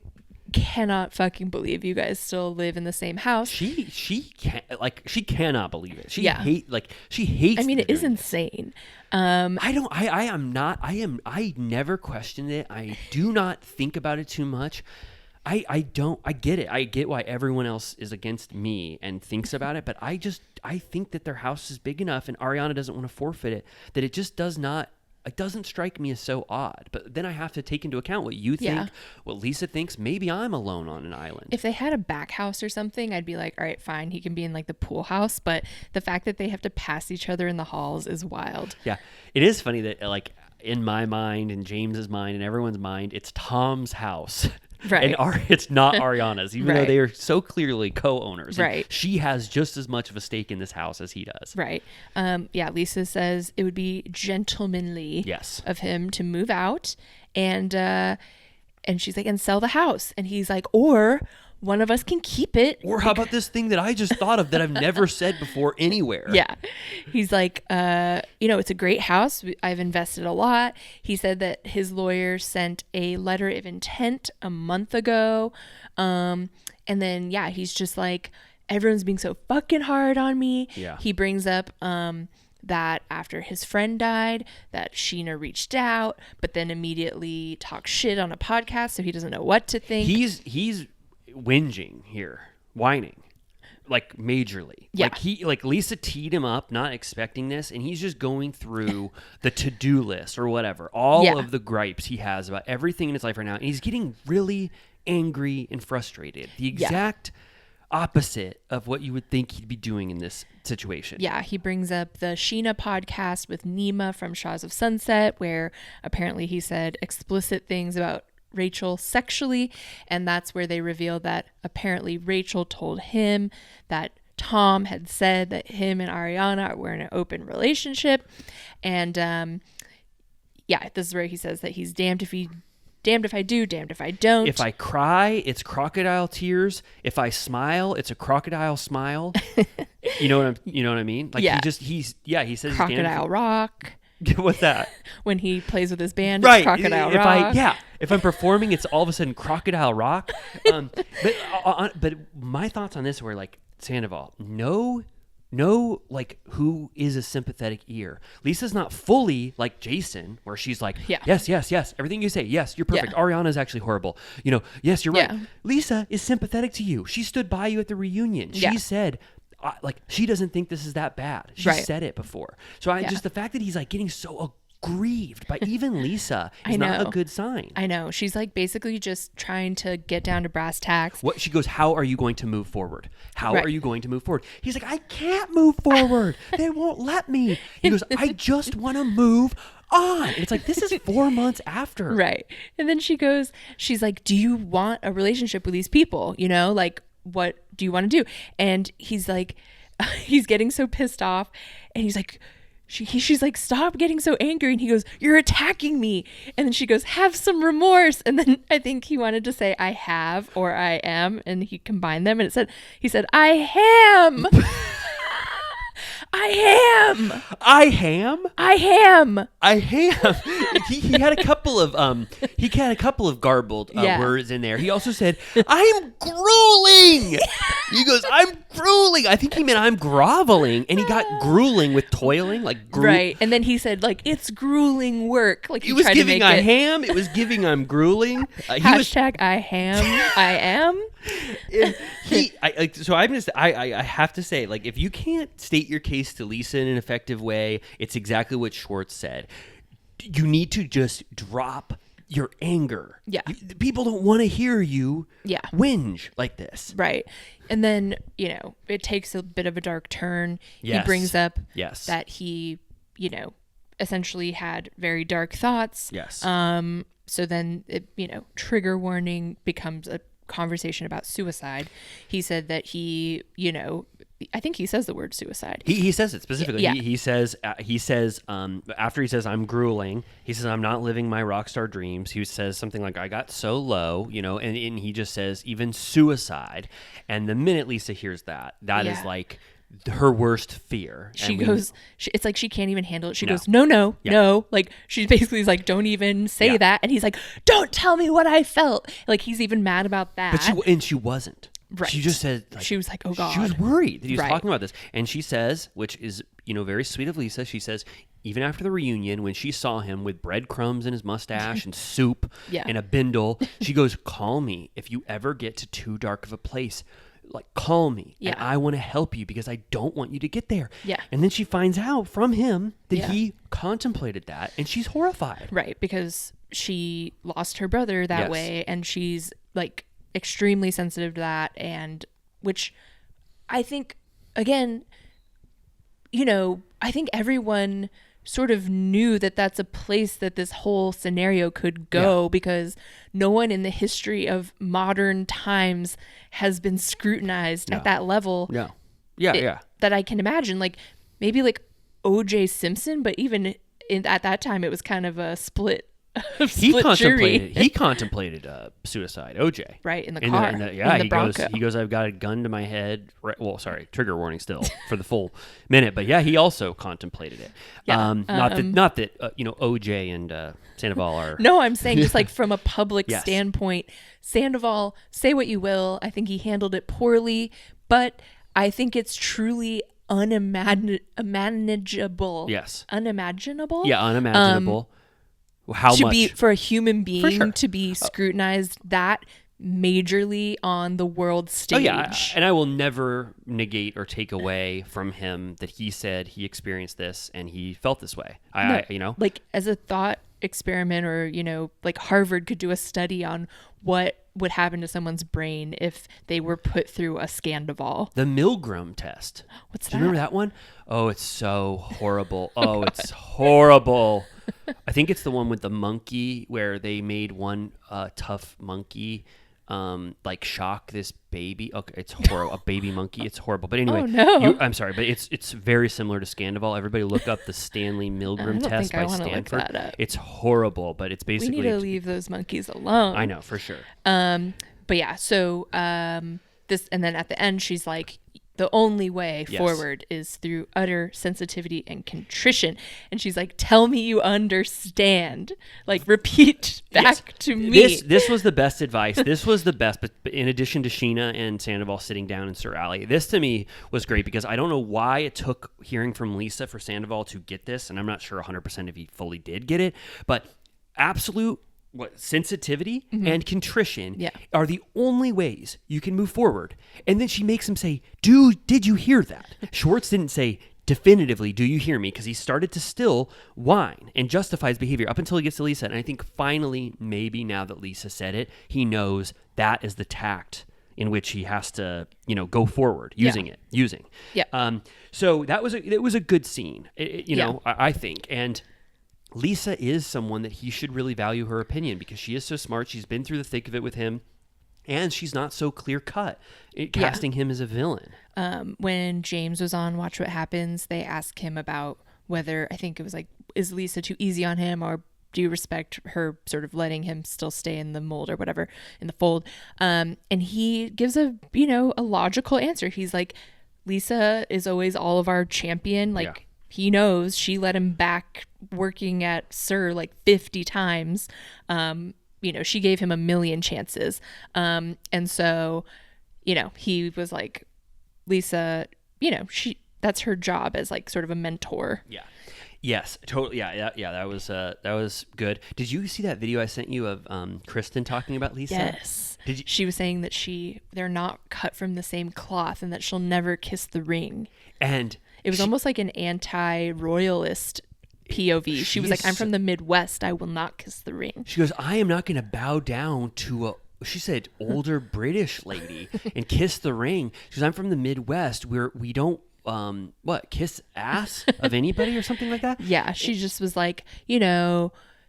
cannot fucking believe you guys still live in the same house." She can't, she cannot believe it. She she hates. I mean, it is doing this. insane. I never questioned it. I do not think about it too much. I get it. I get why everyone else is against me and thinks about it, but I think that their house is big enough, and Ariana doesn't want to forfeit it, that it just doesn't strike me as so odd. But then I have to take into account what you think, what Lisa thinks. Maybe I'm alone on an island. If they had a back house or something, I'd be like, all right, fine, he can be in like the pool house. But the fact that they have to pass each other in the halls is wild. Yeah. It is funny that like in my mind and James's mind and everyone's mind, it's Tom's house. Right. And it's not Ariana's, even though they are so clearly co-owners. Right. She has just as much of a stake in this house as he does. Right. Lisa says it would be gentlemanly of him to move out, and she's like, and sell the house. And he's like, or one of us can keep it. Or how about this thing that I just thought of that I've never said before anywhere? Yeah. He's like, it's a great house. I've invested a lot. He said that his lawyer sent a letter of intent a month ago. And then, he's just like, everyone's being so fucking hard on me. Yeah. He brings up that after his friend died, that Scheana reached out, but then immediately talked shit on a podcast, so he doesn't know what to think. He's whinging here, whining. Like majorly. Yeah. Like Lisa teed him up, not expecting this, and he's just going through the to-do list or whatever, all of the gripes he has about everything in his life right now, and he's getting really angry and frustrated. The exact opposite of what you would think he'd be doing in this situation. Yeah, he brings up the Scheana podcast with Nima from Shaws of Sunset, where apparently he said explicit things about Rachel sexually, and that's where they reveal that apparently Rachel told him that Tom had said that him and Ariana were in an open relationship, and this is where he says that he's damned if I do, damned if I don't. If I cry, it's crocodile tears. If I smile, it's a crocodile smile. You know what I mean? Like he says crocodile rock. What's that? When he plays with his band, right? It's crocodile rock. If I'm performing, it's all of a sudden crocodile rock. But my thoughts on this were like, Sandoval, know like who is a sympathetic ear. Lisa's not fully like Jason, where she's like, yes, everything you say, yes, you're perfect. Ariana's actually horrible. Yes, you're right. Lisa is sympathetic to you. She stood by you at the reunion. She said, like, she doesn't think this is that bad. She said it before. So just the fact that he's like getting so aggrieved by even Lisa is not a good sign. I know. She's like basically just trying to get down to brass tacks. She goes, how are you going to move forward? How are you going to move forward? He's like, I can't move forward. They won't let me. He goes, I just want to move on. And it's like, this is 4 months after. Right. And then she's like, do you want a relationship with these people? Like, what do you want to do? And he's like, he's getting so pissed off, and he's like, she's like, stop getting so angry. And he goes, you're attacking me. And then she goes, have some remorse. And then I think he wanted to say I have or I am, and he combined them, and he said I am. I am. He had a couple of garbled words in there. He also said, I'm grueling. He goes, I'm grueling. I think he meant I'm groveling, and he got grueling with toiling, like right. And then he said, like, it's grueling work. Like he was tried giving to make ham. It was giving I'm grueling. Hashtag I am. I have to say, like, if you can't state your case to Lisa in an effective way, it's exactly what Schwartz said. You need to just drop your anger. Yeah. People don't want to hear you whinge like this. Right. And then, it takes a bit of a dark turn. Yes. He brings up that he, essentially had very dark thoughts. Yes. So then, trigger warning becomes a conversation about suicide. He said that he, I think he says the word suicide. He says it specifically. Yeah. He says after he says I'm grueling, he says I'm not living my rock star dreams. He says something like I got so low, and he just says even suicide. And the minute Lisa hears that is like her worst fear. It's like she can't even handle it. She goes, no. Like she basically is like, don't even say that. And he's like, don't tell me what I felt. Like he's even mad about that. But she wasn't. Right. She just said, like, she was like, oh God. She was worried that he was talking about this. And she says, which is, very sweet of Lisa, she says, even after the reunion, when she saw him with breadcrumbs in his mustache and soup and a bindle, she goes, call me if you ever get to too dark of a place. Like, call me, and I want to help you because I don't want you to get there. Yeah. And then she finds out from him that he contemplated that, and she's horrified. Right, because she lost her brother that way, and she's, like, extremely sensitive to that, and which I think, again, I think everyone sort of knew that that's a place that this whole scenario could go because no one in the history of modern times has been scrutinized at that level. That I can imagine. Like maybe like O.J. Simpson, but even at that time it was kind of a split jury. He contemplated suicide. OJ, right, in the car. In the Bronco. He goes, I've got a gun to my head. Well, sorry, trigger warning still for the full minute. But he also contemplated it. Not that OJ and Sandoval are. No, I'm saying just like from a public standpoint, Sandoval, say what you will. I think he handled it poorly, but I think it's truly unimaginable. Yes. Unimaginable. Yeah, unimaginable. How to much? be for a human being sure. to be scrutinized that majorly on the world stage. Oh yeah, and I will never negate or take away from him that he said he experienced this and he felt this way. I you know, like as a thought experiment, or like Harvard could do a study on what would happen to someone's brain if they were put through a Scandival. the Milgram test. What's Do you that? remember that one? Oh, it's so horrible. Oh, it's horrible. I think it's the one with the monkey where they made one tough monkey like shock this baby. Okay, it's horrible. A baby monkey. It's horrible. But anyway, Oh, no. I'm sorry, but it's very similar to Scandival. Everybody look up the Stanley Milgram don't test think I by wanna look Stanford. that up. It's horrible, but it's We basically need to leave those monkeys alone. I know for sure. But yeah, so this, and then at the end, she's like, the only way Yes. forward is through utter sensitivity and contrition. And she's like, tell me you understand. Like, repeat back to me. This was the best advice. This was the best, but in addition to Scheana and Sandoval sitting down in Sir Alley, this to me was great because I don't know why it took hearing from Lisa for Sandoval to get this, and I'm not sure 100% if he fully did get it, but absolute sensitivity and contrition Yeah. are the only ways you can move forward. And then she makes him say, dude, did you hear that? Schwartz didn't say definitively, do you hear me? Because he started to still whine and justify his behavior up until he gets to Lisa. And I think finally, maybe now that Lisa said it, he knows that is the tact in which he has to, go forward using. Yeah. So it was a good scene, Yeah. I think. And Lisa is someone that he should really value her opinion because she is so smart. She's been through the thick of it with him, and she's not so clear cut casting him as a villain. When James was on Watch What Happens, they asked him about whether, I think it was like, is Lisa too easy on him, or do you respect her sort of letting him still stay in the mold or whatever, in the fold? And he gives a logical answer. He's like, Lisa is always all of our champion. Like, Yeah. He knows she let him back working at Sir like 50 times. She gave him 1,000,000 chances. And so, he was like, Lisa, that's her job as like sort of a mentor. Yeah. Yes, totally. Yeah. That was good. Did you see that video I sent you of Kristen talking about Lisa? Yes. Did you? She was saying that they're not cut from the same cloth and that she'll never kiss the ring. And It was almost like an anti-royalist POV. She was like, I'm from the Midwest. I will not kiss the ring. she goes, I am not going to bow down to she said, older British lady and kiss the ring. She goes, I'm from the Midwest where we don't, kiss ass of anybody or something like that? Yeah, she just was like,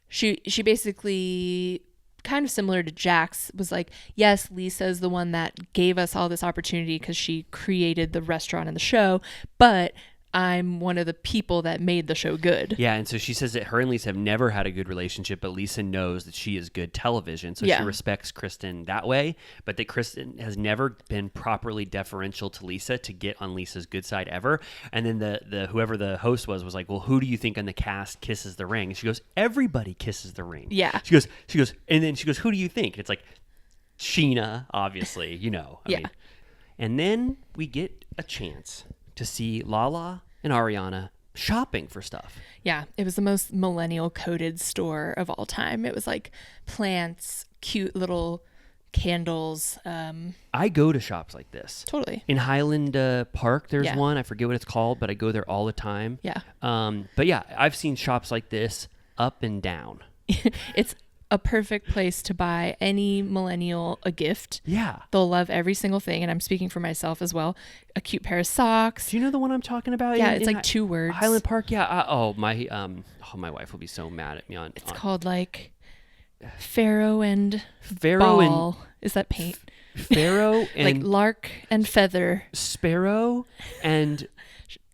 she basically, kind of similar to Jax, was like, yes, Lisa is the one that gave us all this opportunity because she created the restaurant and the show, but I'm one of the people that made the show good. Yeah, and so she says that her and Lisa have never had a good relationship, but Lisa knows that she is good television, so Yeah. she respects Kristen that way, but that Kristen has never been properly deferential to Lisa to get on Lisa's good side ever. And then the whoever the host was like, well, who do you think on the cast kisses the ring? And she goes, everybody kisses the ring. Yeah. She goes, and then she goes, who do you think? And it's like, Scheana, obviously, I mean. And then we get a chance to see Lala and Ariana shopping for stuff. Yeah, it was the most millennial coded store of all time. It was like plants, cute little candles. I go to shops like this. Totally. In Highland Park, there's Yeah. one. I forget what it's called, but I go there all the time. Yeah. But yeah, I've seen shops like this up and down. It's a perfect place to buy any millennial a gift. Yeah. They'll love every single thing, and I'm speaking for myself as well. A cute pair of socks. Do you know the one I'm talking about? Yeah, it's like 2 words. Highland Park. Yeah. My wife will be so mad at me on. It's called like Pharaoh and Pharaoh Ball. Is that paint? Pharaoh and Like Lark and Feather. Sparrow and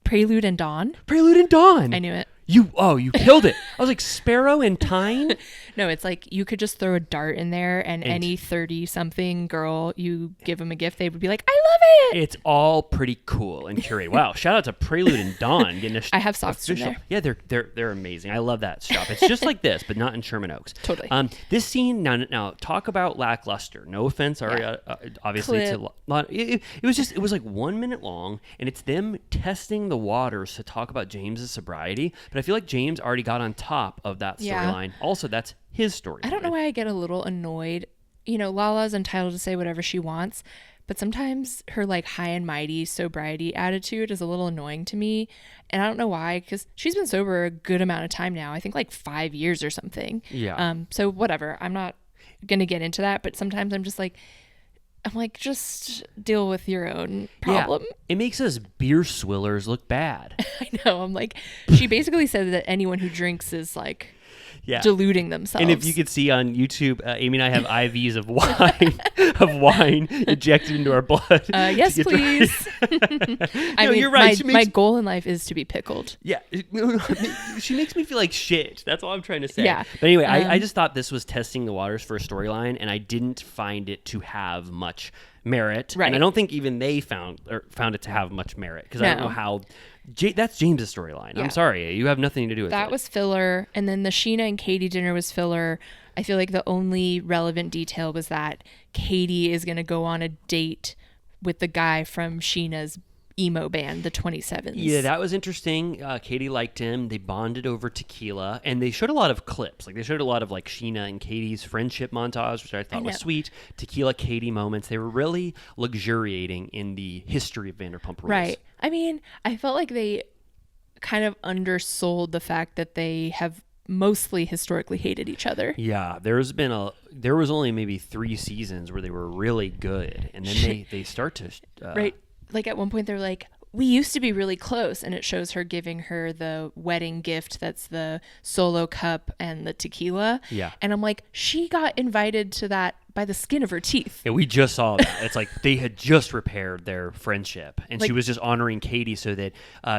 Prelude and Dawn. Prelude and Dawn. I knew it. You killed it. I was like, Sparrow and Tyne? No, it's like you could just throw a dart in there and any 30-something girl, you give them a gift, they would be like, I love it. It's all pretty cool and curated. Wow, shout out to Prelude and Dawn getting a I have socks from official. there. Yeah, they're amazing. I love that shop. It's just like this, but not in Sherman Oaks. Totally. This scene now talk about lackluster. No offense, obviously to it was like 1 minute long, and it's them testing the waters to talk about James's sobriety. But I feel like James already got on top of that storyline. Also, that's his story. I don't know why I get a little annoyed. You know, Lala's entitled to say whatever she wants, but sometimes her like high and mighty sobriety attitude is a little annoying to me. And I don't know why, because she's been sober a good amount of time now. I think like 5 years or something. Yeah. So whatever. I'm not going to get into that, but sometimes I'm like, just deal with your own problem. Yeah. It makes us beer swillers look bad. I know. I'm like, she basically said that anyone who drinks is like diluting themselves. And if you could see on YouTube, Amy and I have IVs of wine injected into our blood. Yes, please. You're right. My goal in life is to be pickled. Yeah. She makes me feel like shit. That's all I'm trying to say. Yeah. But anyway, I just thought this was testing the waters for a storyline, and I didn't find it to have much merit. Right. And I don't think even they found it to have much merit, because I don't know how. That's James's storyline. Yeah. I'm sorry. You have nothing to do with that. That was filler. And then the Scheana and Katie dinner was filler. I feel like the only relevant detail was that Katie is going to go on a date with the guy from Sheena's emo band, the 27s. Yeah, that was interesting. Katie liked him. They bonded over tequila, and they showed a lot of clips. Like, they showed a lot of like Scheana and Katie's friendship montage, which I thought was sweet. Tequila Katie moments. They were really luxuriating in the history of Vanderpump Rules. Right. I mean, I felt like they kind of undersold the fact that they have mostly historically hated each other. Yeah, there was only maybe 3 seasons where they were really good, and then they start to right. Like at one point they're like, we used to be really close, and it shows her giving her the wedding gift that's the solo cup and the tequila. Yeah. And I'm like, she got invited to that by the skin of her teeth. Yeah, we just saw that. It's like they had just repaired their friendship, and she was just honoring Katie so that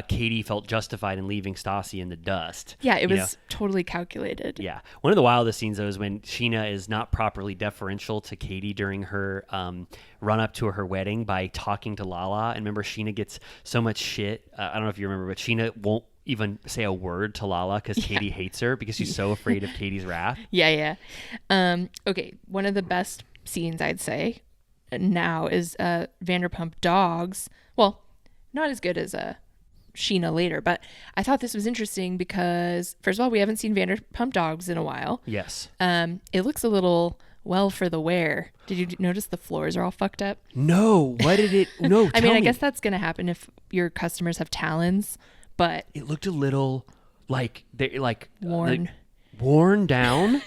Katie felt justified in leaving Stassi in the dust. Yeah, it was totally calculated. Yeah. One of the wildest scenes, though, is when Scheana is not properly deferential to Katie during her run up to her wedding by talking to Lala. And remember, Scheana gets so much shit. I don't know if you remember, but Scheana won't even say a word to Lala because Katie hates her because she's so afraid of Katie's wrath. Yeah. Okay, one of the best scenes I'd say now is Vanderpump Dogs. Well, not as good as Scheana later, but I thought this was interesting because, first of all, we haven't seen Vanderpump Dogs in a while. Yes. It looks a little well for the wear. Did you notice the floors are all fucked up? No. What did it? No. I mean, I guess that's going to happen if your customers have talons, but it looked a little like they worn down.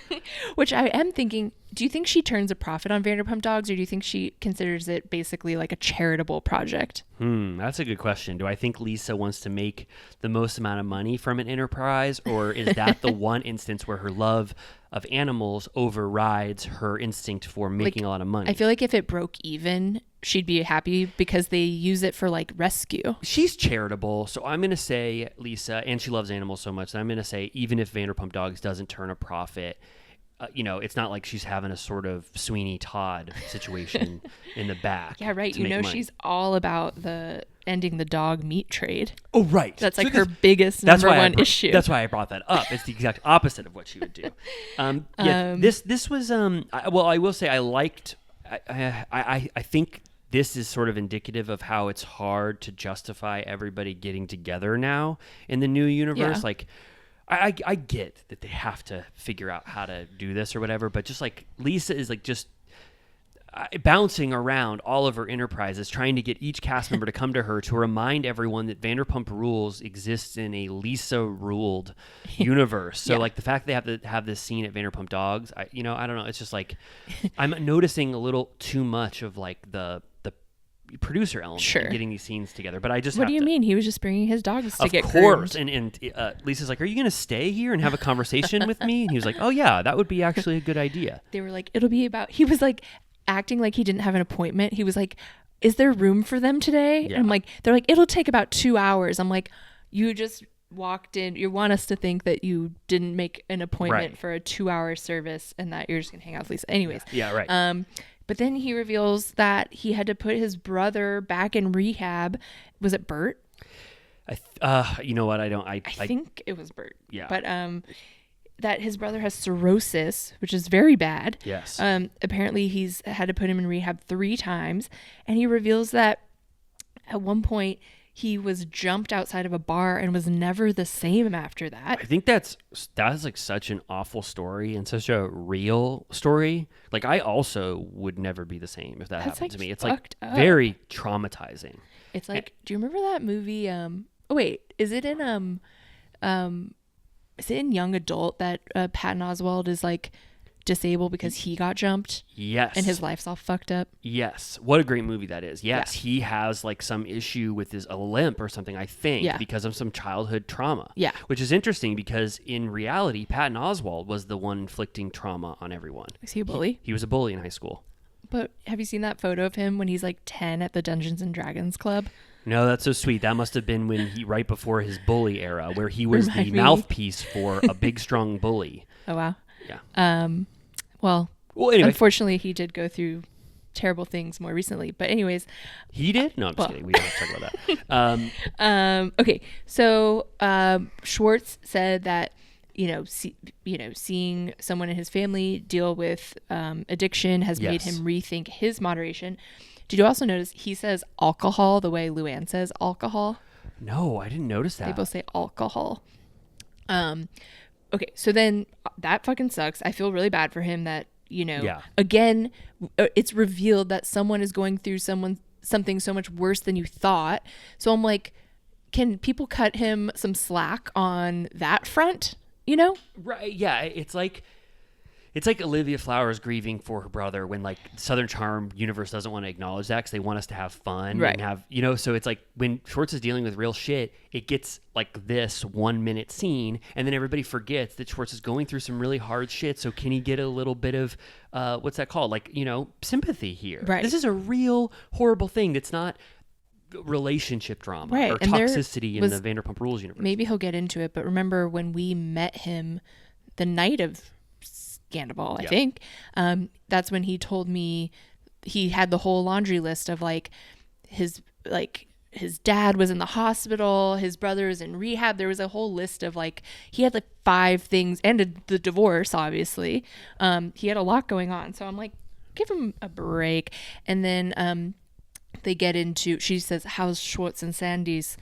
Which I am thinking, do you think she turns a profit on Vanderpump Dogs, or do you think she considers it basically like a charitable project? That's a good question. Do I think Lisa wants to make the most amount of money from an enterprise, or is that the one instance where her love of animals overrides her instinct for making a lot of money? I feel like if it broke even, she'd be happy because they use it for like rescue. She's charitable, so I'm going to say Lisa, and she loves animals so much that I'm going to say even if Vanderpump Dogs doesn't turn a profit, it's not like she's having a sort of Sweeney Todd situation in the back. Yeah, right. Money. She's all about ending the dog meat trade. Oh, right. That's like her biggest number one issue. That's why I brought that up. It's the exact opposite of what she would do. This was I will say I liked. I think this is sort of indicative of how it's hard to justify everybody getting together now in the new universe. Yeah. Like, I get that they have to figure out how to do this or whatever, but just like Lisa is like just bouncing around all of her enterprises, trying to get each cast member to come to her to remind everyone that Vanderpump Rules exists in a Lisa-ruled universe. So like the fact they have to have this scene at Vanderpump Dogs, I don't know. It's just like I'm noticing a little too much of like the producer element in getting these scenes together. But I just what do you mean? He was just bringing his dogs to get Of course. groomed. And Lisa's like, are you going to stay here and have a conversation with me? And he was like, oh yeah, that would be actually a good idea. They were like, it'll be about, he was like acting like he didn't have an appointment. He was like, is there room for them today? Yeah. And I'm like, they're like, it'll take about 2 hours. I'm like, you just walked in. You want us to think that you didn't make an appointment Right. for a 2-hour service and that you're just gonna hang out with Lisa. Anyways, Yeah, right. but then he reveals that he had to put his brother back in rehab. Was it Bert? You know what? I think it was Bert. Yeah. But that his brother has cirrhosis, which is very bad. Yes. Apparently he's had to put him in rehab 3 times, and he reveals that at one point he was jumped outside of a bar and was never the same after that. I think that's like such an awful story and such a real story. Like I also would never be the same if that That's, happened to like, me. It's like fucked up. very traumatizing. It's like, do you remember that movie? Oh wait, is it in Young Adult that Patton Oswalt is like disabled because he got jumped? Yes. And his life's all fucked up. Yes. What a great movie that is. Yes. Yeah. He has like some issue with his a limp or something, I think, Yeah. because of some childhood trauma. Yeah. Which is interesting because in reality, Patton Oswalt was the one inflicting trauma on everyone. Is he a bully? He was a bully in high school. But have you seen that photo of him when he's like 10 at the Dungeons and Dragons Club? No, that's so sweet. That must have been when right before his bully era, where he was Remind the me. mouthpiece for a big, strong bully. Oh, wow. Yeah. Well, Anyway, unfortunately, he did go through terrible things more recently. But anyways, he did? No, I'm just kidding. We don't have to talk about that. okay. So Schwartz said that seeing someone in his family deal with addiction has made Yes. him rethink his moderation. Did you also notice he says alcohol the way Luann says alcohol? No, I didn't notice that. They both say alcohol. Okay, so then that fucking sucks. I feel really bad for him that, Yeah. again, it's revealed that someone is going through something so much worse than you thought. So I'm like, can people cut him some slack on that front? Right. Yeah. It's like Olivia Flowers grieving for her brother when like Southern Charm universe doesn't want to acknowledge that because they want us to have fun Right. and have, so it's like when Schwartz is dealing with real shit, it gets like this 1-minute scene and then everybody forgets that Schwartz is going through some really hard shit. So can he get a little bit of, what's that called? Like, sympathy here. Right. This is a real horrible thing that's not relationship drama Right, or and there toxicity in was- the Vanderpump Rules universe. Maybe he'll get into it, but remember when we met him the night of Scandal, I Yep. think, that's when he told me he had the whole laundry list of his dad was in the hospital, his brother is in rehab. There was a whole list of he had 5 things and the divorce, obviously. He had a lot going on. So I'm like, give him a break. And then they get into, she says, how's Schwartz and Sandy's?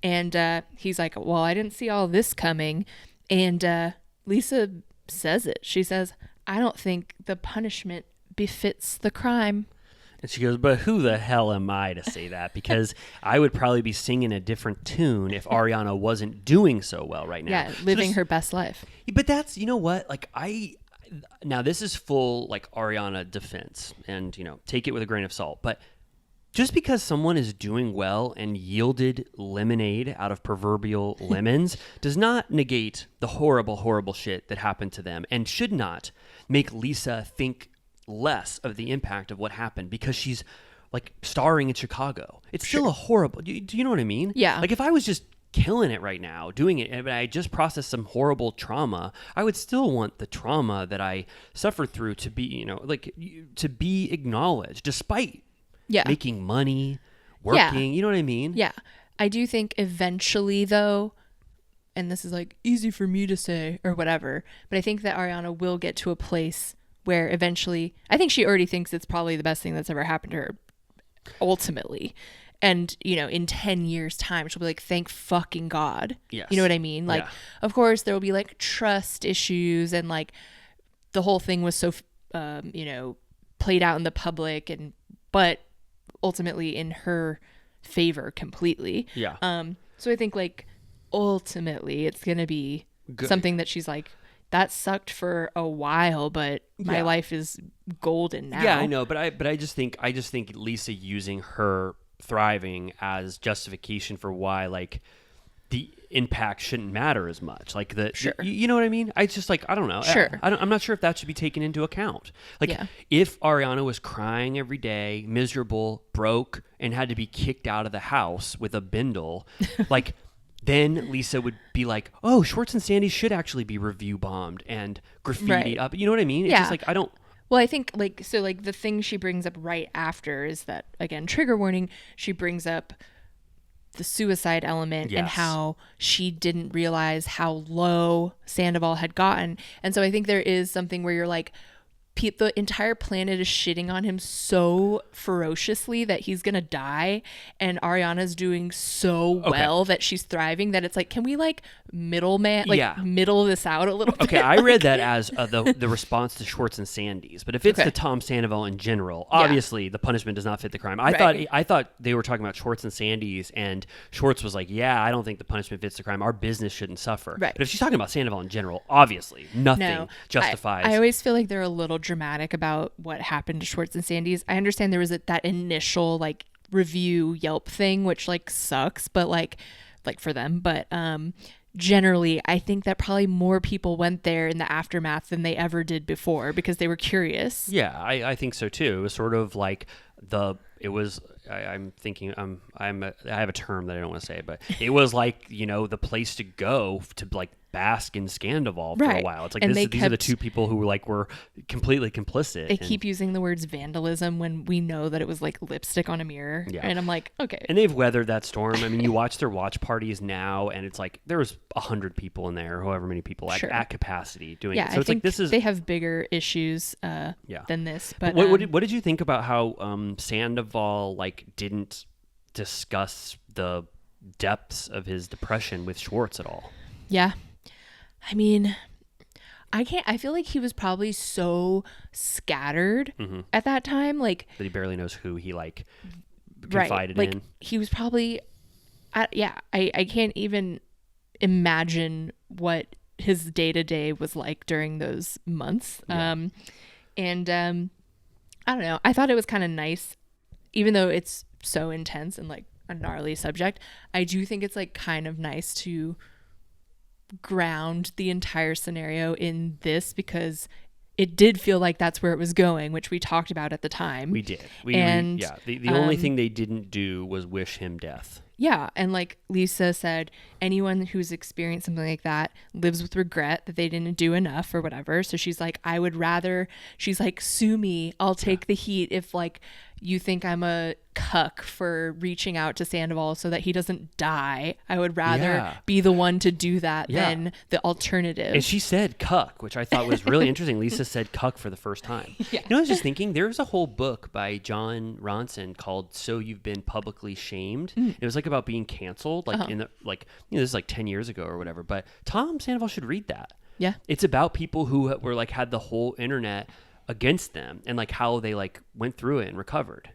And he's like, well, I didn't see all this coming. And Lisa says it. She says, I don't think the punishment befits the crime. And she goes, but who the hell am I to say that? Because I would probably be singing a different tune if Ariana wasn't doing so well right now. Yeah, So living this- her best life. But that's, you know what? Now this is full Ariana defense and, take it with a grain of salt. But just because someone is doing well and yielded lemonade out of proverbial lemons does not negate the horrible, horrible shit that happened to them and should not make Lisa think less of the impact of what happened because she's starring in Chicago. It's still a horrible, do you know what I mean? Yeah. If I was just killing it right now, doing it, but I just processed some horrible trauma, I would still want the trauma that I suffered through to be, to be acknowledged despite making money, working, you know what I mean? Yeah. I do think eventually, though, and this is easy for me to say or whatever, but I think that Ariana will get to a place where eventually, I think she already thinks it's probably the best thing that's ever happened to her ultimately. And, in 10 years' time, she'll be like, thank fucking God. Yes. You know what I mean? Yeah. Of course, there will be trust issues and the whole thing was so, played out in the public but ultimately in her favor completely. Yeah. So I think ultimately it's going to be Good. something that she's that sucked for a while, but my Yeah. life is golden now. Yeah, I know, but I just think Lisa using her thriving as justification for why the impact shouldn't matter as much. Sure. You know what I mean? I just I don't know. Sure. I'm not sure if that should be taken into account. Yeah. If Ariana was crying every day, miserable, broke, and had to be kicked out of the house with a bindle, then Lisa would be like, "Oh, Schwartz and Sandy should actually be review bombed and graffitied Right. up." You know what I mean? It's just like I don't. Well, I think the thing she brings up right after is that, again, trigger warning, she brings up the suicide element and Yes. how she didn't realize how low Sandoval had gotten. And so I think there is something where you're like, the entire planet is shitting on him so ferociously that he's gonna die, and Ariana's doing so well that she's thriving, that it's like, can we like middle this out a little bit? Okay, I read that as the response to Schwartz and Sandy's, but if it's the Tom Sandoval in general, obviously the punishment does not fit the crime. I thought they were talking about Schwartz and Sandy's, and Schwartz was like, "Yeah, I don't think the punishment fits the crime. Our business shouldn't suffer." Right. But if she's talking about Sandoval in general, obviously nothing justifies. I always feel like they're a little dramatic about what happened to Schwartz and Sandy's. I understand there was that initial like review Yelp thing, which like sucks, but like for them, but generally I think that probably more people went there in the aftermath than they ever did before because they were curious. Yeah, I think so too. It was sort of like I'm thinking I have a term that I don't want to say, but it was like, you know, the place to go to like bask in Scandival for a while. It's like these are the two people who were completely complicit. They keep using the words vandalism when we know that it was like lipstick on a mirror. Yeah. And I'm like, okay. And they've weathered that storm. I mean, you watch their watch parties now, and it's like there was 100 people in there, or however many people at capacity doing it. So I it's think like they have bigger issues than this. But what did you think about how Sandoval like didn't discuss the depths of his depression with Schwartz at all? Yeah. I mean, I feel like he was probably so scattered at that time, like that he barely knows who he like confided like, in. He was probably I can't even imagine what his day-to-day was like during those months. I don't know, I thought it was kind of nice, even though it's so intense and like a gnarly subject. I do think it's like kind of nice to ground the entire scenario in this, because it did feel like that's where it was going, which we talked about at the time. We did. The only thing they didn't do was wish him death. Yeah. And like Lisa said, anyone who's experienced something like that lives with regret that they didn't do enough or whatever. So she's like, she's like, sue me. I'll take the heat if like you think I'm a cuck for reaching out to Sandoval so that he doesn't die. I would rather be the one to do that than the alternative. And she said cuck, which I thought was really interesting. Lisa said cuck for the first time. Yeah. You know, I was just thinking, there's a whole book by John Ronson called "So You've Been Publicly Shamed." It was like about being canceled, like in the this is like 10 years ago or whatever. But Tom Sandoval should read that. Yeah, it's about people who were like had the whole internet against them and like how they like went through it and recovered.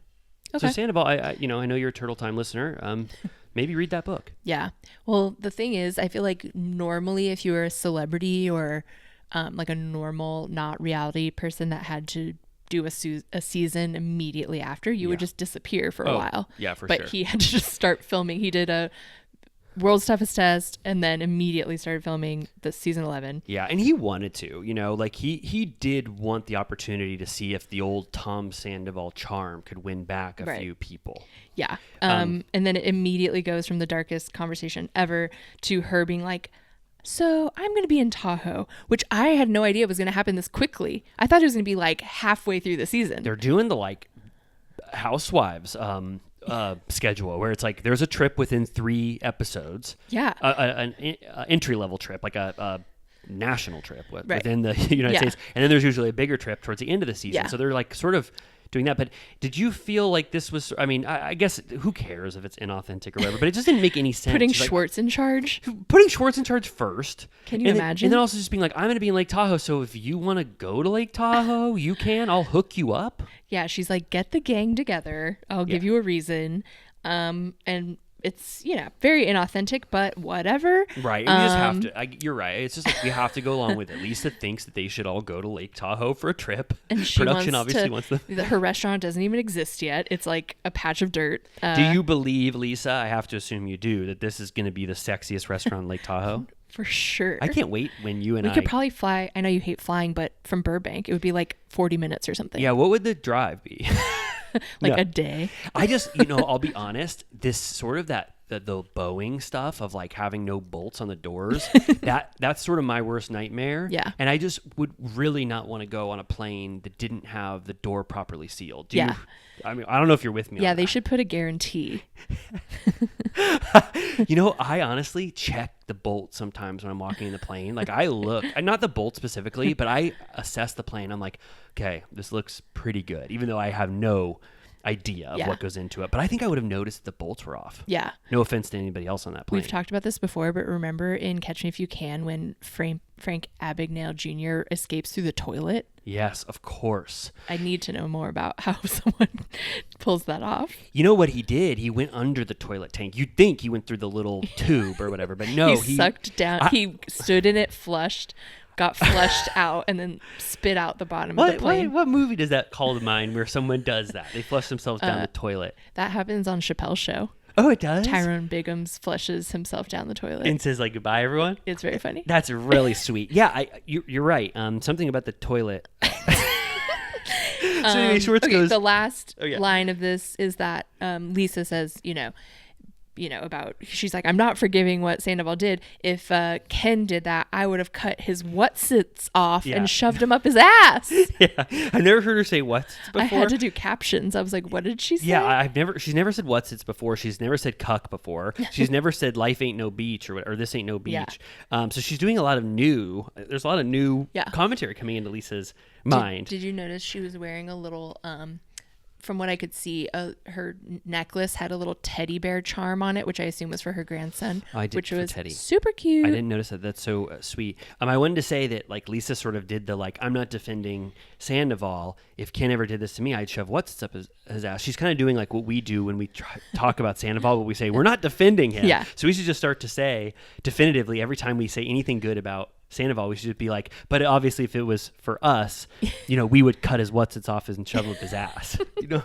Okay. So Sandoval, I know you're a Turtle Time listener. Maybe read that book. Yeah. Well, the thing is, I feel like normally if you were a celebrity or like a normal, not reality person that had to do a season immediately after, you would just disappear for a while. Yeah, for sure. But he had to just start filming. He did a World's Toughest Test and then immediately started filming the season 11. Yeah, and he wanted to, like he did want the opportunity to see if the old Tom Sandoval charm could win back a few people. Yeah. And then it immediately goes from the darkest conversation ever to her being like, so I'm going to be in Tahoe, which I had no idea was going to happen this quickly. I thought it was going to be like halfway through the season. They're doing the like Housewives schedule where it's like there's a trip within 3 episodes. Yeah. An entry level trip, like a national trip within the United States. And then there's usually a bigger trip towards the end of the season. Yeah. So they're like sort of doing that. But did you feel like this was, I mean, I guess who cares if it's inauthentic or whatever, but it just didn't make any sense. Putting Schwartz in charge? Putting Schwartz in charge first. Can you imagine? And then also just being like, I'm going to be in Lake Tahoe, so if you want to go to Lake Tahoe, you can. I'll hook you up. Yeah, she's like, get the gang together. I'll give you a reason. And it's, very inauthentic, but whatever. Right. And we just have to, you're right. It's just like we have to go along with it. Lisa thinks that they should all go to Lake Tahoe for a trip. And Production obviously wants them. Her restaurant doesn't even exist yet. It's like a patch of dirt. Do you believe, Lisa, I have to assume you do, that this is going to be the sexiest restaurant in Lake Tahoe? For sure. I can't wait when we could probably fly. I know you hate flying, but from Burbank, it would be like 40 minutes or something. Yeah. What would the drive be? A day. I just, I'll be honest, this sort of that the Boeing stuff of like having no bolts on the doors. That's sort of my worst nightmare. Yeah. And I just would really not want to go on a plane that didn't have the door properly sealed. I mean, I don't know if you're with me. Yeah, on they that. should put a guarantee. You know, I honestly check the bolts sometimes when I'm walking in the plane. Like I look, not the bolt specifically, but I assess the plane. I'm like, okay, this looks pretty good, even though I have no idea of what goes into it. But I think I would have noticed the bolts were off. Yeah. No offense to anybody else on that plane. We've talked about this before, but remember in Catch Me If You Can when Frank Abagnale Jr. escapes through the toilet? Yes, of course. I need to know more about how someone pulls that off. You know what he did? He went under the toilet tank. You'd think he went through the little tube or whatever, but no. He sucked down. He stood in it, flushed, got flushed out, and then spit out the bottom of the plane. What movie does that call to mind where someone does that? They flush themselves down the toilet. That happens on Chappelle's show. Oh, it does? Tyrone Biggums flushes himself down the toilet. And says like, goodbye, everyone? It's very funny. That's really sweet. Yeah, you're right. About the toilet. So anyway, Schwartz goes. The last line of this is that Lisa says, about, she's like, I'm not forgiving what Sandoval did. If Ken did that, I would have cut his whatsits off and shoved him up his ass. Yeah, I've never heard her say what's before. I had to do captions. I was like, what did she say? Yeah, she's never said what's it's before. She's never said cuck before. She's never said life ain't no beach or this ain't no beach. Yeah. So she's doing there's a lot of new commentary coming into Lisa's mind. Did you notice she was wearing a little, from what I could see, her necklace had a little teddy bear charm on it, which I assume was for her grandson, which was Teddy. super cute. I didn't notice that. That's so sweet. I wanted to say that like Lisa sort of did the like, I'm not defending Sandoval. If Ken ever did this to me, I'd shove what's up his ass. She's kind of doing like what we do when we talk about Sandoval, but we say we're not defending him. Yeah. So we should just start to say definitively every time we say anything good about Sandoval, we should just be like, but obviously if it was for us, we would cut his what's-its off and shove him up his ass,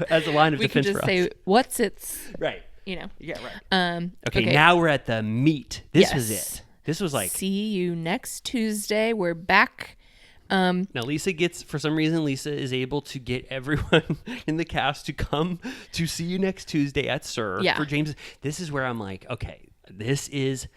as a line of defense for us. We could just say, what's it's, right. Yeah, right. Okay, now we're at the meat. This was it. This was like, see you next Tuesday. We're back. Now Lisa is able to get everyone in the cast to come to see you next Tuesday at Sir for James. This is where I'm like, okay, this is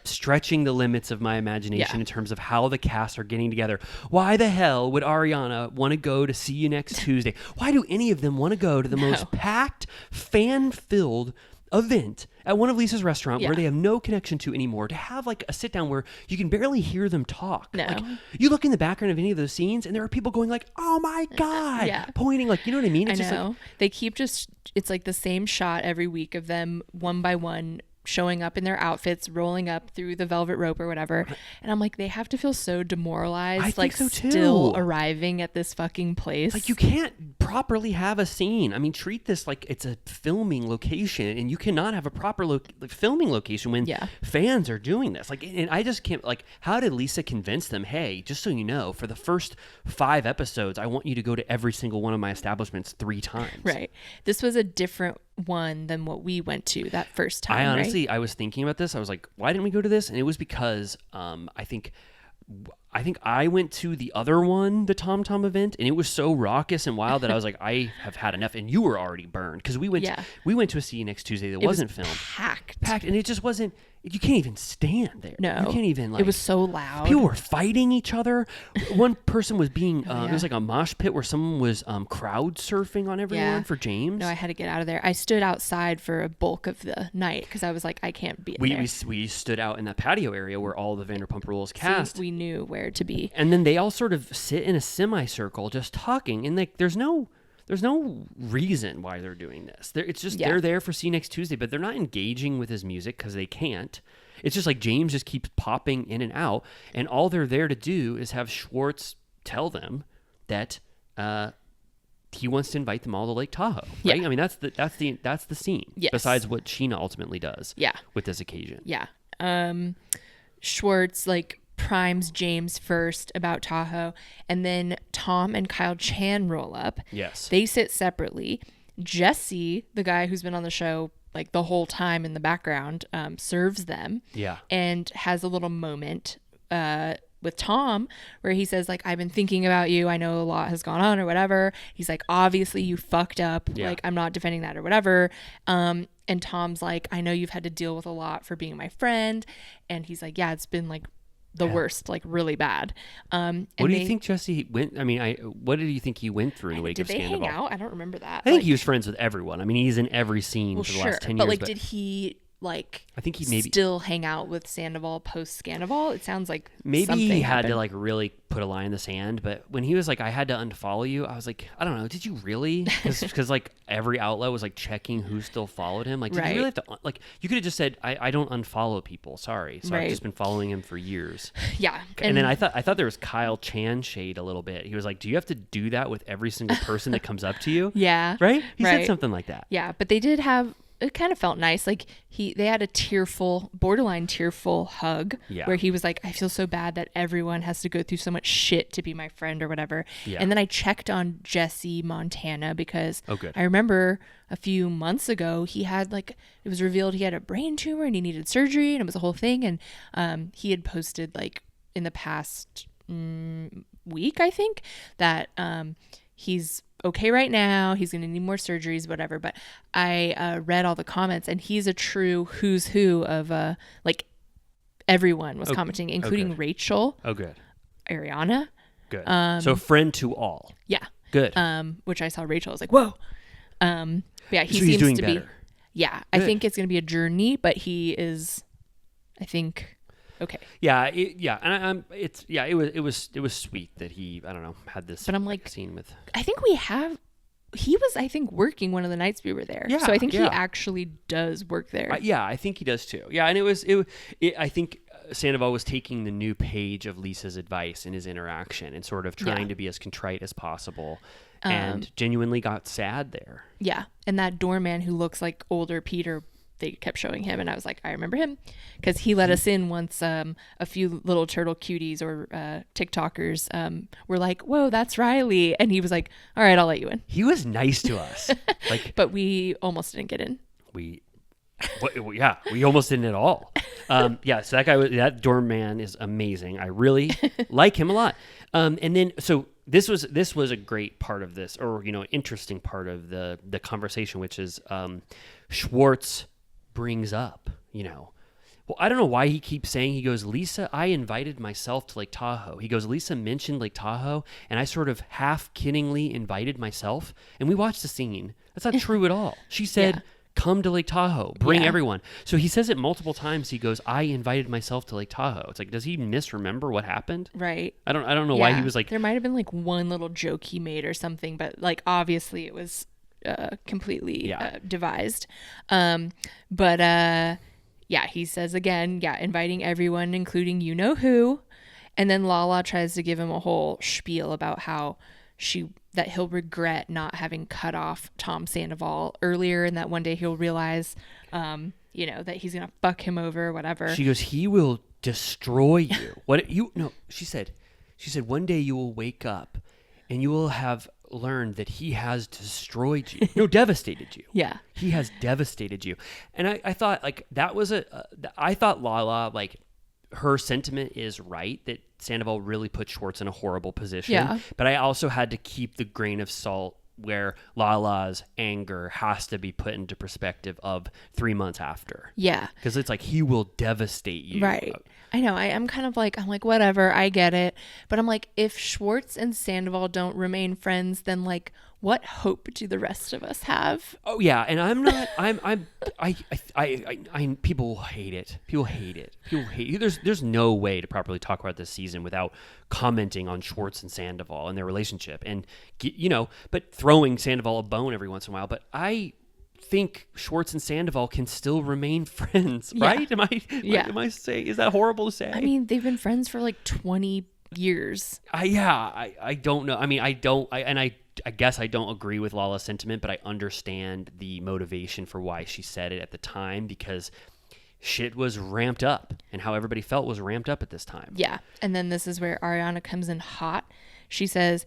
stretching the limits of my imagination in terms of how the cast are getting together. Why the hell would Ariana want to go to see you next Tuesday? Why do any of them want to go to the most packed, fan-filled event at one of Lisa's restaurant where they have no connection to anymore, to have like a sit down where you can barely hear them talk? No. Like, you look in the background of any of those scenes and there are people going like, oh my God, pointing, like, you know what I mean? It's I know. Like, they keep it's like the same shot every week of them one by one showing up in their outfits, rolling up through the velvet rope or whatever. And I'm like, they have to feel so demoralized, I like think so too. Still arriving at this fucking place. Like, you can't properly have a scene. I mean, treat this like it's a filming location, and you cannot have a proper filming location when fans are doing this. Like, and I just can't, like, how did Lisa convince them, hey, just so you know, for the first 5 episodes, I want you to go to every single one of my establishments 3 times. Right. This was a different one than what we went to that first time. I honestly, I was thinking about this. I was like, why didn't we go to this? And it was because I think I went to the other one, the Tom Tom event, and it was so raucous and wild that I was like, I have had enough. And you were already burned because we went to a See You Next Tuesday that wasn't filmed. Packed, and it just wasn't. You can't even stand there. No, you can't even. Like, it was so loud. People were fighting each other. One person was being. It was like a mosh pit where someone was crowd surfing on everyone for James. No, I had to get out of there. I stood outside for a bulk of the night because I was like, I can't be in there. We stood out in that patio area where all the Vanderpump Rules cast. We knew where to be. And then they all sort of sit in a semicircle just talking, and like there's no reason why they're doing this. It's just they're there for See You Next Tuesday, but they're not engaging with his music because they can't. It's just like James just keeps popping in and out, and all they're there to do is have Schwartz tell them that he wants to invite them all to Lake Tahoe. Right? Yeah. I mean, that's the scene. Yes. Besides what Scheana ultimately does. Yeah. With this occasion. Yeah. Schwartz primes James first about Tahoe, and then Tom and Kyle Chan roll up. Yes. They sit separately. Jesse, the guy who's been on the show like the whole time in the background, serves them. Yeah. And has a little moment with Tom, where he says like, I've been thinking about you. I know a lot has gone on or whatever. He's like, obviously you fucked up. Yeah. Like, I'm not defending that or whatever. And Tom's like, I know you've had to deal with a lot for being my friend. And he's like, yeah, it's been like the worst, like really bad. What do you think Jesse went? I mean, what did you think he went through in the wake Did of they Sandoval? hang out? I don't remember that. I think he was friends with everyone. I mean, he's in every scene for the last 10 years. But like, did he like? I think he maybe still hang out with Sandoval post Scandoval. It sounds like maybe something he had happened. to like really put a line in the sand. But when he was like, I had to unfollow you, I was like, I don't know, did you really? Because like every outlet was like checking who still followed him. Like, did you really have to like? You could have just said, I don't unfollow people. Sorry, so I've just been following him for years. Yeah, And then I thought there was Kyle Chan shade a little bit. He was like, do you have to do that with every single person that comes up to you? Yeah, Right? He right. said something like that. Yeah, but they did have. It kind of felt nice. Like they had a tearful, borderline tearful hug where he was like, I feel so bad that everyone has to go through so much shit to be my friend or whatever. Yeah. And then I checked on Jesse Montana because good. I remember a few months ago he had like, it was revealed he had a brain tumor and he needed surgery and it was a whole thing. And he had posted like in the past week, I think, that he's okay right now, he's gonna need more surgeries, whatever. But I read all the comments and he's a true who's who of like everyone was commenting, including Rachel, good. Ariana, Good. So friend to all. yeah, Good. which I saw Rachel, I was like, whoa. But yeah, he So seems he's doing to be better. yeah, I think it's gonna be a journey, but he is, I think, okay. Yeah, and it was sweet that he, I don't know, had this. But I'm like, scene with. I think he was, I think, working one of the nights we were there. Yeah, so I think he yeah. actually does work there. Yeah, I think he does too. Yeah, and I think Sandoval was taking the new page of Lisa's advice in his interaction and sort of trying to be as contrite as possible, and genuinely got sad there. Yeah, and that doorman who looks like older Peter, they kept showing him, and I was like, I remember him because he let us in once. A few little turtle cuties or TikTokers were like, "Whoa, that's Riley," and he was like, "All right, I'll let you in." He was nice to us. Like, but we almost didn't get in. we almost didn't at all. So that doorman is amazing. I really like him a lot. And then so this was a great part of this, or interesting part of the conversation, which is Schwartz brings up, well, I don't know why he keeps saying, he goes, Lisa, I invited myself to Lake Tahoe. He goes, Lisa mentioned Lake Tahoe, and I sort of half kiddingly invited myself, and we watched the scene. That's not true at all. She said, come to Lake Tahoe, bring everyone. So he says it multiple times. He goes, I invited myself to Lake Tahoe. It's like, does he misremember what happened? Right. I don't know why he was like. There might have been like one little joke he made or something, but like obviously it was completely devised. He says again, inviting everyone, including you know who. And then Lala tries to give him a whole spiel about how that he'll regret not having cut off Tom Sandoval earlier, and that one day he'll realize, that he's gonna fuck him over or whatever. She goes, he will destroy you. She said, one day you will wake up and you will have learned that he has destroyed you. No, devastated you. Yeah. He has devastated you. And I thought like that was I thought Lala, like, her sentiment is right that Sandoval really put Schwartz in a horrible position. Yeah. But I also had to keep the grain of salt where Lala's anger has to be put into perspective of 3 months after. Yeah. Because it's like, he will devastate you. Right. I know. I'm kind of like, whatever, I get it. But I'm like, if Schwartz and Sandoval don't remain friends, then like, what hope do the rest of us have? Oh yeah, and I'm not. I people hate it. People hate it. There's no way to properly talk about this season without commenting on Schwartz and Sandoval and their relationship, and but throwing Sandoval a bone every once in a while. But I think Schwartz and Sandoval can still remain friends, right? Am I saying, is that horrible to say? I mean, they've been friends for like 20 years. I don't know. I mean, I guess I don't agree with Lala's sentiment, but I understand the motivation for why she said it at the time, because shit was ramped up and how everybody felt was ramped up at this time. Yeah. And then this is where Ariana comes in hot. She says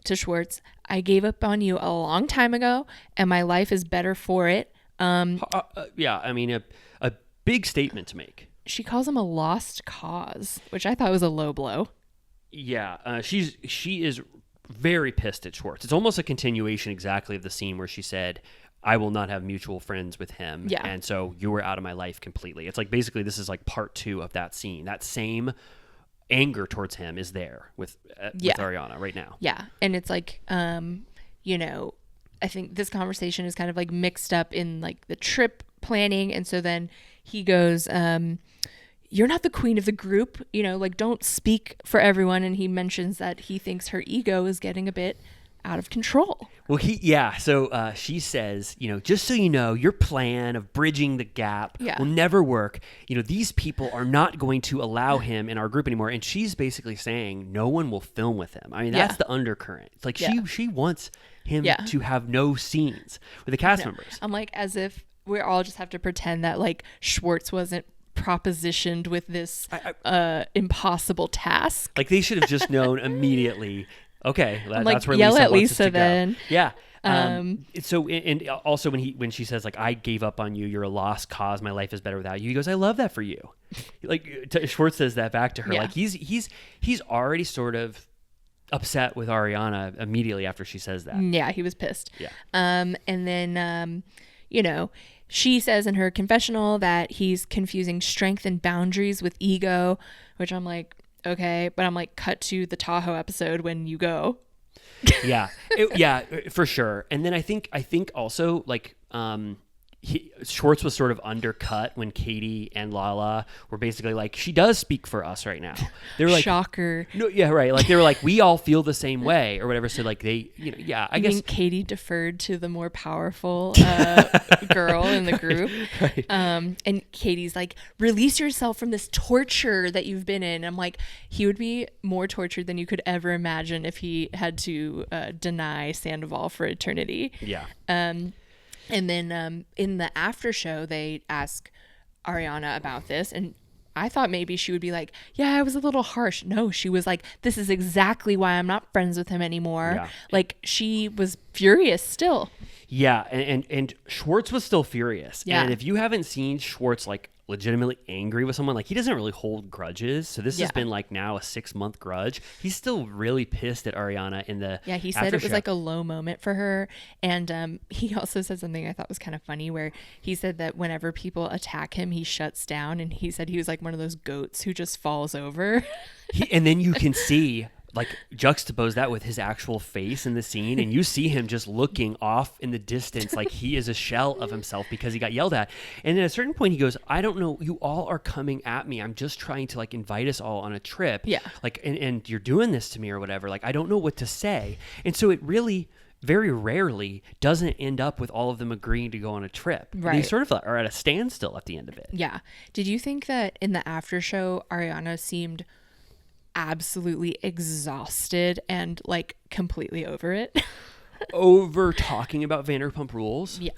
to Schwartz, I gave up on you a long time ago and my life is better for it. I mean, a big statement to make. she calls him a lost cause, which I thought was a low blow. Yeah, she is very pissed at Schwartz. It's almost a continuation exactly of the scene where she said, I will not have mutual friends with him. Yeah. And so you were out of my life completely. It's like basically this is like part 2 of that scene. That same anger towards him is there with Ariana right now. Yeah. And it's like, you know, I think this conversation is kind of like mixed up in like the trip planning. And so then he goes, you're not the queen of the group, you know, like don't speak for everyone. And he mentions that he thinks her ego is getting a bit out of control. Well, so she says, you know, just so you know, your plan of bridging the gap will never work. You know, these people are not going to allow him in our group anymore. And she's basically saying no one will film with him. I mean, that's the undercurrent. It's like she wants him to have no scenes with the cast members. I'm like, as if we all just have to pretend that like Schwartz wasn't propositioned with this impossible task. Like they should have just known immediately. Okay, that's where yell Lisa at wants us Lisa to then. go. Yeah. So and also when she says like I gave up on you, you're a lost cause. My life is better without you. He goes, I love that for you. Like Schwartz says that back to her. Yeah. Like he's already sort of upset with Ariana immediately after she says that. Yeah, he was pissed. Yeah. And then you know, she says in her confessional that he's confusing strength and boundaries with ego, which I'm like, okay, but I'm like, cut to the Tahoe episode when you go. Yeah, for sure. And then I think also like Schwartz was sort of undercut when Katie and Lala were basically like, she does speak for us right now. They were like, shocker. No, yeah, right. Like they were like, we all feel the same way or whatever. So like they, you know, yeah, I guess Katie deferred to the more powerful girl in the group. Right. And Katie's like, release yourself from this torture that you've been in. I'm like, he would be more tortured than you could ever imagine if he had to deny Sandoval for eternity. Yeah. And then in the after show, they ask Ariana about this. And I thought maybe she would be like, yeah, I was a little harsh. No, she was like, this is exactly why I'm not friends with him anymore. Yeah. Like she was furious still. Yeah. And Schwartz was still furious. Yeah. And if you haven't seen Schwartz like legitimately angry with someone, like he doesn't really hold grudges. So this has been like now a 6-month grudge. He's still really pissed at Ariana in the he said it was like a low moment for her. And he also said something I thought was kind of funny where he said that whenever people attack him, he shuts down. And he said he was like one of those goats who just falls over. And then you can see like juxtapose that with his actual face in the scene, and you see him just looking off in the distance like he is a shell of himself because he got yelled at. And at a certain point he goes, I don't know, you all are coming at me, I'm just trying to like invite us all on a trip, like and you're doing this to me or whatever, like I don't know what to say. And so it really very rarely doesn't end up with all of them agreeing to go on a trip. Right. They sort of are at a standstill at the end of it. Yeah. Did you think that in the after show Ariana seemed absolutely exhausted and like completely over it? Over talking about Vanderpump Rules? Yeah.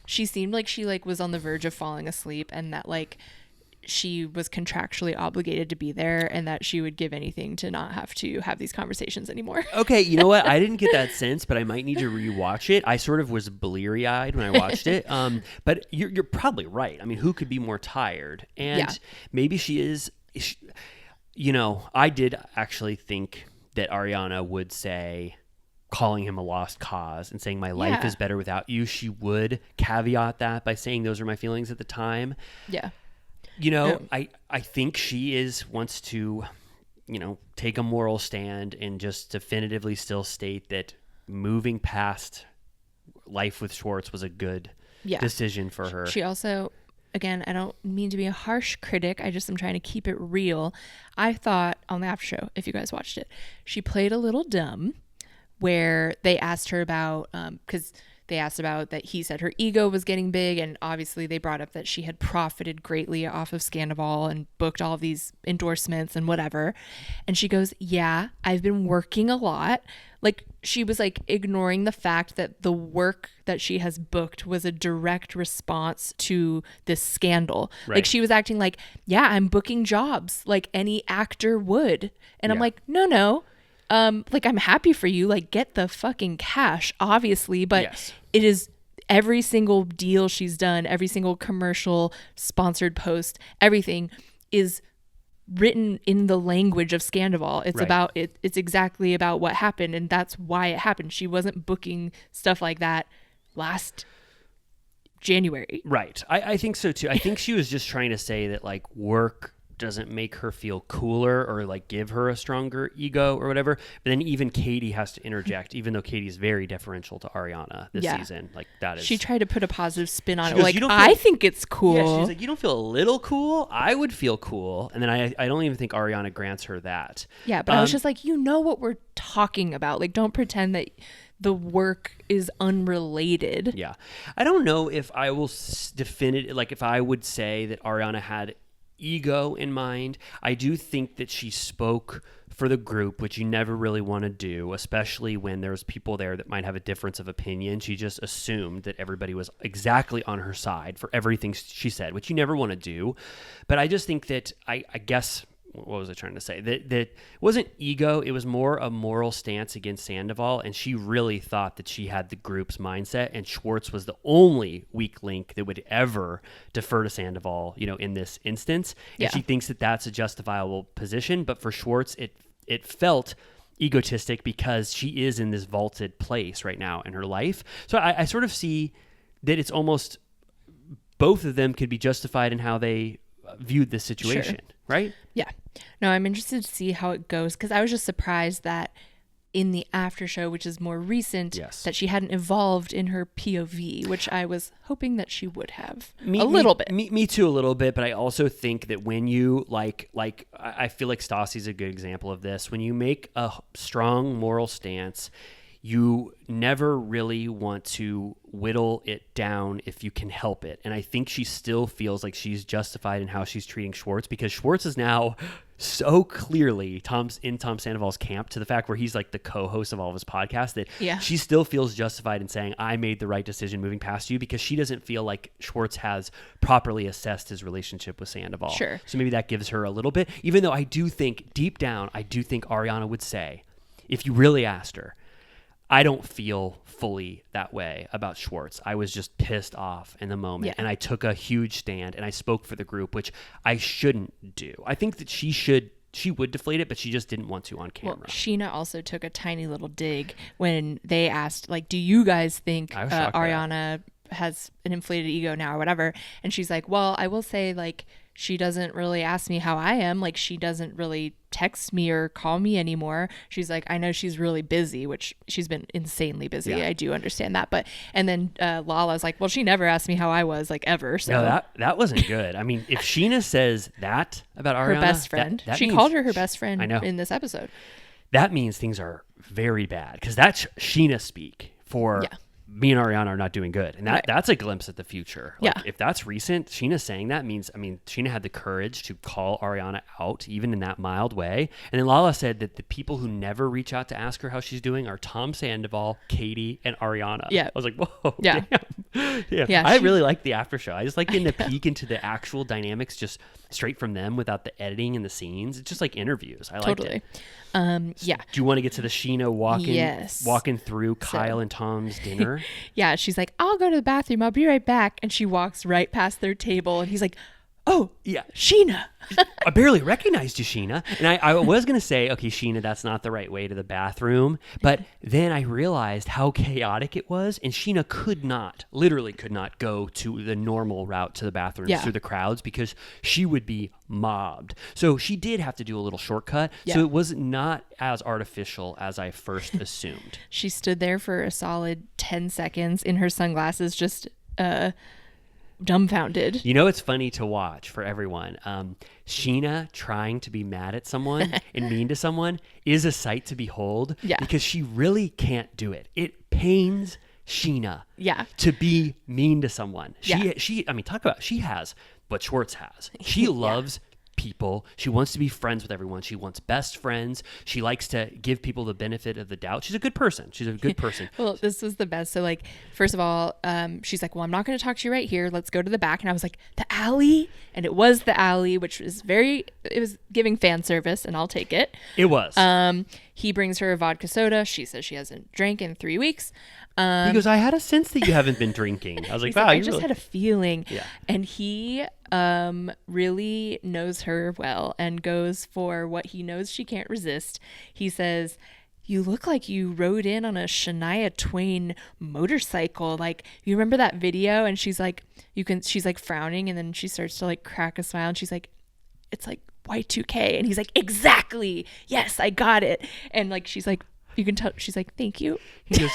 She seemed like she like was on the verge of falling asleep, and that like she was contractually obligated to be there, and that she would give anything to not have to have these conversations anymore. Okay, you know what? I didn't get that sense, but I might need to rewatch it. I sort of was bleary-eyed when I watched it. But you're probably right. I mean, who could be more tired? And maybe she is... You know, I did actually think that Ariana would say, calling him a lost cause and saying my life is better without you. She would caveat that by saying those are my feelings at the time. Yeah. You know, I think she wants to, you know, take a moral stand and just definitively still state that moving past life with Schwartz was a good decision for her. She also... Again, I don't mean to be a harsh critic. I just am trying to keep it real. I thought on the after show, if you guys watched it, she played a little dumb where they asked her about, because they asked about that he said her ego was getting big. And obviously they brought up that she had profited greatly off of Sandoval and booked all of these endorsements and whatever. And she goes, yeah, I've been working a lot. Like she was like ignoring the fact that the work that she has booked was a direct response to this scandal. Right. Like she was acting like, yeah, I'm booking jobs like any actor would. And I'm like, no. Like I'm happy for you. Like get the fucking cash, obviously. But it is every single deal she's done, every single commercial, sponsored post, everything is written in the language of Scandival. It's Right. about it. It's exactly about what happened, and that's why it happened. She wasn't booking stuff like that last January. Right. I think so too. I think she was just trying to say that like work doesn't make her feel cooler or like give her a stronger ego or whatever. But then even Katie has to interject, even though Katie's very deferential to Ariana this season. Like that is. She tried to put a positive spin on She it. goes, Like, "You don't I feel-" think it's cool. Yeah, she's like, you don't feel a little cool? I would feel cool. And then I don't even think Ariana grants her that. Yeah, but I was just like, you know what we're talking about. Like, don't pretend that the work is unrelated. Yeah. I don't know if I will define it, like if I would say that Ariana had ego in mind. I do think that she spoke for the group, which you never really want to do, especially when there's people there that might have a difference of opinion. She just assumed that everybody was exactly on her side for everything she said, which you never want to do. But I just think that I guess, what was I trying to say? That it wasn't ego. It was more a moral stance against Sandoval. And she really thought that she had the group's mindset. And Schwartz was the only weak link that would ever defer to Sandoval, in this instance. And Yeah. she thinks that that's a justifiable position. But for Schwartz, it felt egotistic because she is in this vaulted place right now in her life. So I sort of see that it's almost both of them could be justified in how they viewed this situation, right? Yeah. No, I'm interested to see how it goes because I was just surprised that in the after show, which is more recent, Yes. that she hadn't evolved in her POV, which I was hoping that she would have Me bit. Me too, a little bit. But I also think that when you I feel like Stassi's a good example of this. When you make a strong moral stance, you never really want to whittle it down if you can help it. And I think she still feels like she's justified in how she's treating Schwartz because Schwartz is now so clearly in Tom Sandoval's camp to the fact where he's like the co-host of all of his podcasts that she still feels justified in saying, I made the right decision moving past you because she doesn't feel like Schwartz has properly assessed his relationship with Sandoval. Sure. So maybe that gives her a little bit, even though I do think deep down, Ariana would say, if you really asked her, I don't feel fully that way about Schwartz. I was just pissed off in the moment, and I took a huge stand, and I spoke for the group, which I shouldn't do. I think that she would deflate it, but she just didn't want to on camera. Well, Scheana also took a tiny little dig when they asked, like, do you guys think I was shocked by that. Ariana has an inflated ego now or whatever? And she's like, well, I will say, like, she doesn't really ask me how I am. Like, she doesn't really text me or call me anymore. She's like, I know she's really busy, which she's been insanely busy. Yeah. I do understand that. But, and then Lala's like, well, she never asked me how I was, like, ever. So No, that wasn't good. I mean, if Scheana says that about Ariana, her best friend, that she means- called her best friend I know. in this episode. that means things are very bad because that's Scheana speak for me and Ariana are not doing good. And that's a glimpse at the future. Like, Yeah. if that's recent, Scheana saying that means, Scheana had the courage to call Ariana out, even in that mild way. And then Lala said that the people who never reach out to ask her how she's doing are Tom Sandoval, Katie, and Ariana. Yeah. I was like, whoa. Yeah. Damn. Yeah. Yeah, I she- really like the after show. I just like getting a peek into the actual dynamics just straight from them without the editing and the scenes. It's just like interviews. I liked Totally. it. Yeah. Do you want to get to the Scheana walking through Kyle and Tom's dinner? Yeah, she's like, I'll go to the bathroom. I'll be right back. And she walks right past their table. And he's like, oh, Yeah. Scheana. I barely recognized you, Scheana. And I was going to say, okay, Scheana, that's not the right way to the bathroom. But then I realized how chaotic it was. And Scheana literally could not go to the normal route to the bathroom through the crowds because she would be mobbed. So she did have to do a little shortcut. Yeah. So it was not as artificial as I first assumed. She stood there for a solid 10 seconds in her sunglasses, just dumbfounded. You know, it's funny to watch for everyone. Scheana trying to be mad at someone and mean to someone is a sight to behold because she really can't do it. It pains Scheana to be mean to someone. She has what Schwartz has. She loves people. She wants to be friends with everyone. She wants best friends. She likes to give people the benefit of the doubt. She's a good person. Well, this was the best. So, like, first of all, she's like, well, I'm not going to talk to you right here. Let's go to the back. And I was like, the alley? And it was the alley, which was it was giving fan service, and I'll take it. It was. He brings her a vodka soda. She says she hasn't drank in 3 weeks. He goes, I had a sense that you haven't been drinking. I was like, He's wow, like, I you just really... had a feeling. Yeah. And he really knows her well and goes for what he knows she can't resist. He says, you look like you rode in on a Shania Twain motorcycle. Like, you remember that video? And she's like, she's like frowning, and then she starts to like crack a smile, and she's like, it's like Y2K. And he's like, exactly. Yes, I got it. And like, she's like, you can tell, she's like, thank you. He goes,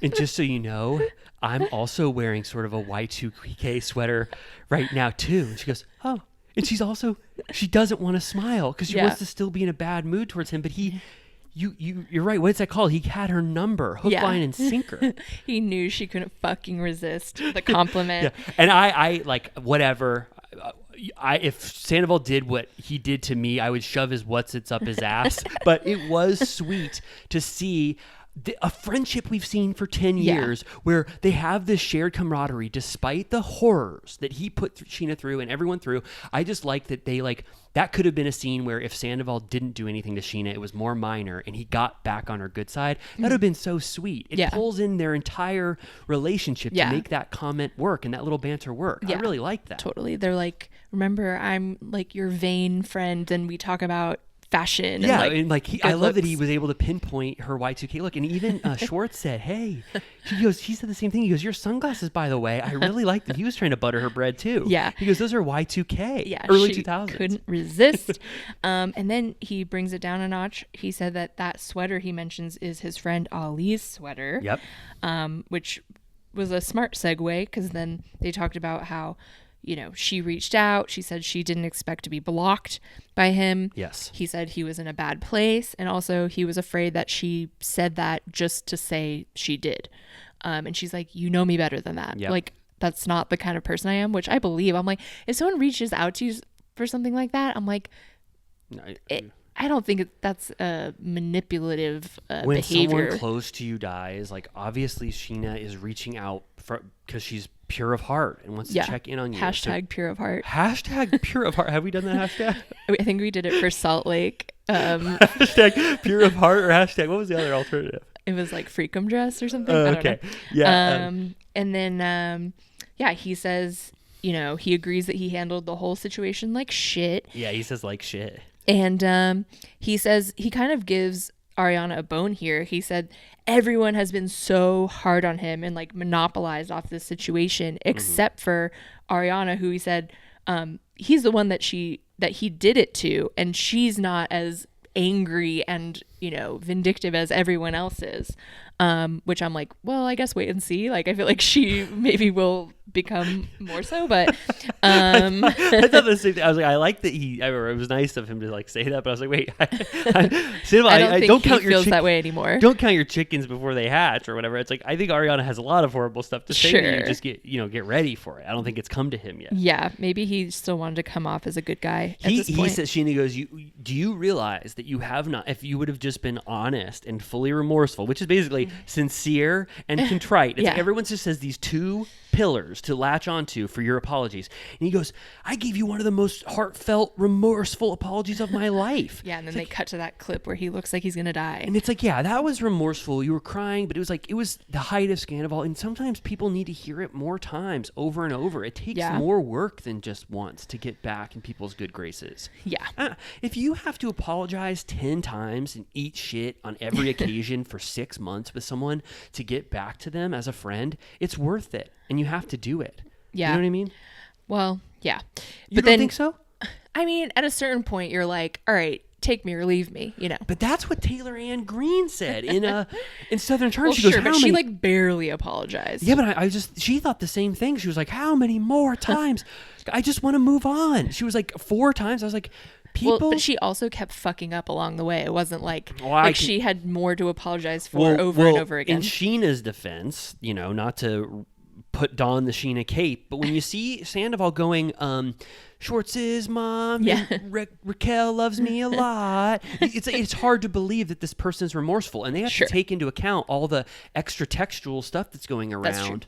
and just so you know, I'm also wearing sort of a Y2K sweater right now too. And she goes, oh. And she doesn't want to smile because she wants to still be in a bad mood towards him. But you're right. What's that called? He had her number, hook, line, and sinker. He knew she couldn't fucking resist the compliment. Yeah. And I like, whatever. If Sandoval did what he did to me, I would shove his what's-its up his ass. But it was sweet to see a friendship we've seen for 10 years where they have this shared camaraderie despite the horrors that he put Scheana through and everyone through. I just like that they that could have been a scene where if Sandoval didn't do anything to Scheana, it was more minor and he got back on her good side. That would have been so sweet. It pulls in their entire relationship to make that comment work and that little banter work. I really like that. Totally. They're like, remember, I'm like your vain friend, and we talk about fashion. Yeah, and I love that he was able to pinpoint her Y2K look. And even Schwartz said, hey, he said the same thing. He goes, your sunglasses, by the way, I really like that. He was trying to butter her bread too. Yeah. He goes, those are Y2K. Yeah. Early she 2000s. couldn't resist. And then he brings it down a notch. He said that sweater he mentions is his friend Ali's sweater. Yep. Which was a smart segue, because then they talked about how, she reached out. She said she didn't expect to be blocked by him. Yes. He said he was in a bad place. And also he was afraid that she said that just to say she did. And she's like, you know me better than that. Yep. Like, that's not the kind of person I am, which I believe. I'm like, if someone reaches out to you for something like that, I'm like, I don't think that's a manipulative when behavior. someone close to you dies, like obviously Scheana is reaching out because she's pure of heart and wants to check in on you. Hashtag pure of heart. Hashtag pure of heart. Have we done that hashtag? I think we did it for Salt Lake. Hashtag pure of heart, or hashtag, what was the other alternative? It was like freakum dress or something. I don't know. Yeah. And then, he says, he agrees that he handled the whole situation like shit. Yeah, he says like shit. And he says he kind of gives Ariana a bone here. He said everyone has been so hard on him and like monopolized off this situation, except for Ariana, who he said he's the one that he did it to, and she's not as angry and vindictive as everyone else is. Which I'm like, well, I guess wait and see. Like, I feel like she maybe will become more so, but I thought the same thing. I was like, I like that it was nice of him to like say that, but I was like, wait, I don't think he feels that way anymore. Don't count your chickens before they hatch or whatever. It's like, I think Ariana has a lot of horrible stuff to say to you. Just get ready for it. I don't think it's come to him yet. Yeah, maybe he still wanted to come off as a good guy at He this point. says, Scheana goes, do you realize that you have not, if you would have just been honest and fully remorseful, which is basically sincere and contrite. It's like everyone just says these two pillars to latch onto for your apologies. And he goes, I gave you one of the most heartfelt, remorseful apologies of my life. Yeah, and then they cut to that clip where he looks like he's going to die. And it's like, yeah, that was remorseful. You were crying, but it was the height of Sandoval. And sometimes people need to hear it more times over and over. It takes more work than just once to get back in people's good graces. Yeah. If you have to apologize 10 times and eat shit on every occasion for 6 months with someone to get back to them as a friend, it's worth it. And you have to do it. Yeah. You know what I mean? Well, yeah. You don't think so? I mean, at a certain point, you're like, all right, take me or leave me, But that's what Taylor Ann Green said in Southern Charm. Well, she goes, but she like barely apologized. Yeah, but she thought the same thing. She was like, how many more times? I just want to move on. She was like 4 times. I was like, people. Well, but she also kept fucking up along the way. It wasn't like she had more to apologize for and over again. In Sheena's defense, not to put Dawn the Scheana cape, but when you see Sandoval going, Schwartz's mom. Yeah. And Raquel loves me a lot. It's hard to believe that this person's remorseful, and they have Sure. to take into account all the extra textual stuff that's going around. That's true.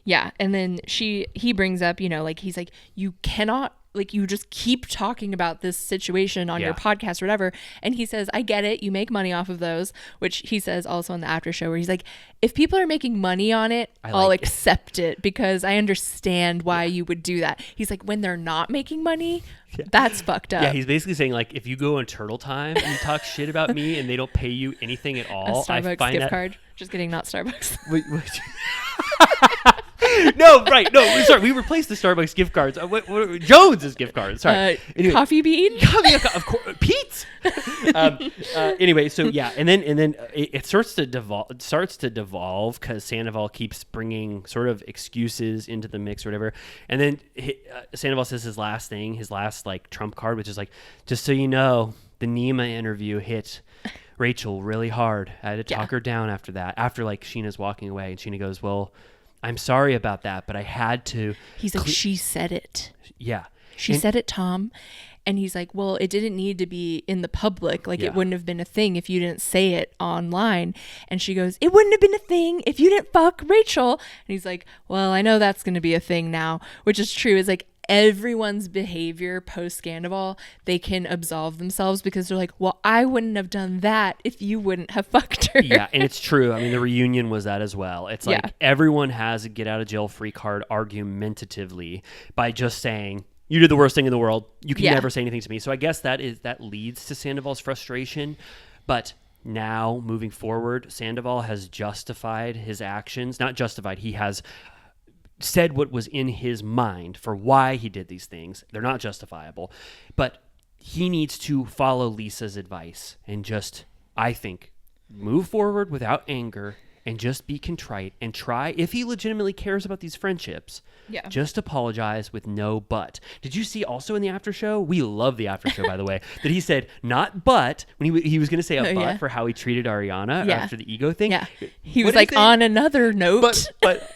Yeah. And then he brings up, like, he's like, you cannot, like, you just keep talking about this situation on your Yeah. podcast or whatever. And he says, I get it. You make money off of those, which he says also in the after show where he's like, if people are making money on it, I'll like it. accept it because I understand why you would do that. He's like, when they're not making money, that's fucked up. Yeah, he's basically saying, like, if you go on Turtle Time and you talk shit about me and they don't pay you anything at A all, I Starbucks find gift that... card. Just kidding, not Starbucks. Wait. No, right. No, sorry. We replaced the Starbucks gift cards. Jones's gift cards. Sorry. Anyway, Coffee bean? of course, Pete's. Anyway, so yeah, and then it starts to devolve because Sandoval keeps bringing sort of excuses into the mix or whatever, and then Sandoval says his last like trump card, which is like, just so you know, the Nema interview hit Rachel really hard. I had to talk her down after that. After like Scheana's walking away, and Scheana goes, "Well, I'm sorry about that, but I had to." He's like, she said it. Yeah. She said it, Tom. And he's like, well, it didn't need to be in the public. Like, it wouldn't have been a thing if you didn't say it online. And she goes, it wouldn't have been a thing if you didn't fuck Rachel. And he's like, well, I know that's going to be a thing now, which is true. It's like everyone's behavior post-Scandal, they can absolve themselves because they're like, well, I wouldn't have done that if you wouldn't have fucked her. Yeah, and it's true. I mean, the reunion was that as well. It's like everyone has a get out of jail free card argumentatively by just saying, you did the worst thing in the world. You can never say anything to me. So I guess that leads to Sandoval's frustration. But now, moving forward, Sandoval has justified his actions. Not justified. He has said what was in his mind for why he did these things. They're not justifiable. But he needs to follow Lisa's advice and just, I think, move forward without anger and just be contrite and try, if he legitimately cares about these friendships, just apologize with no but. Did you see also in the after show? We love the after show, by the way, that he said not but when he was going to say a but for how he treated Ariana after the ego thing. Yeah. He was like, on another note. But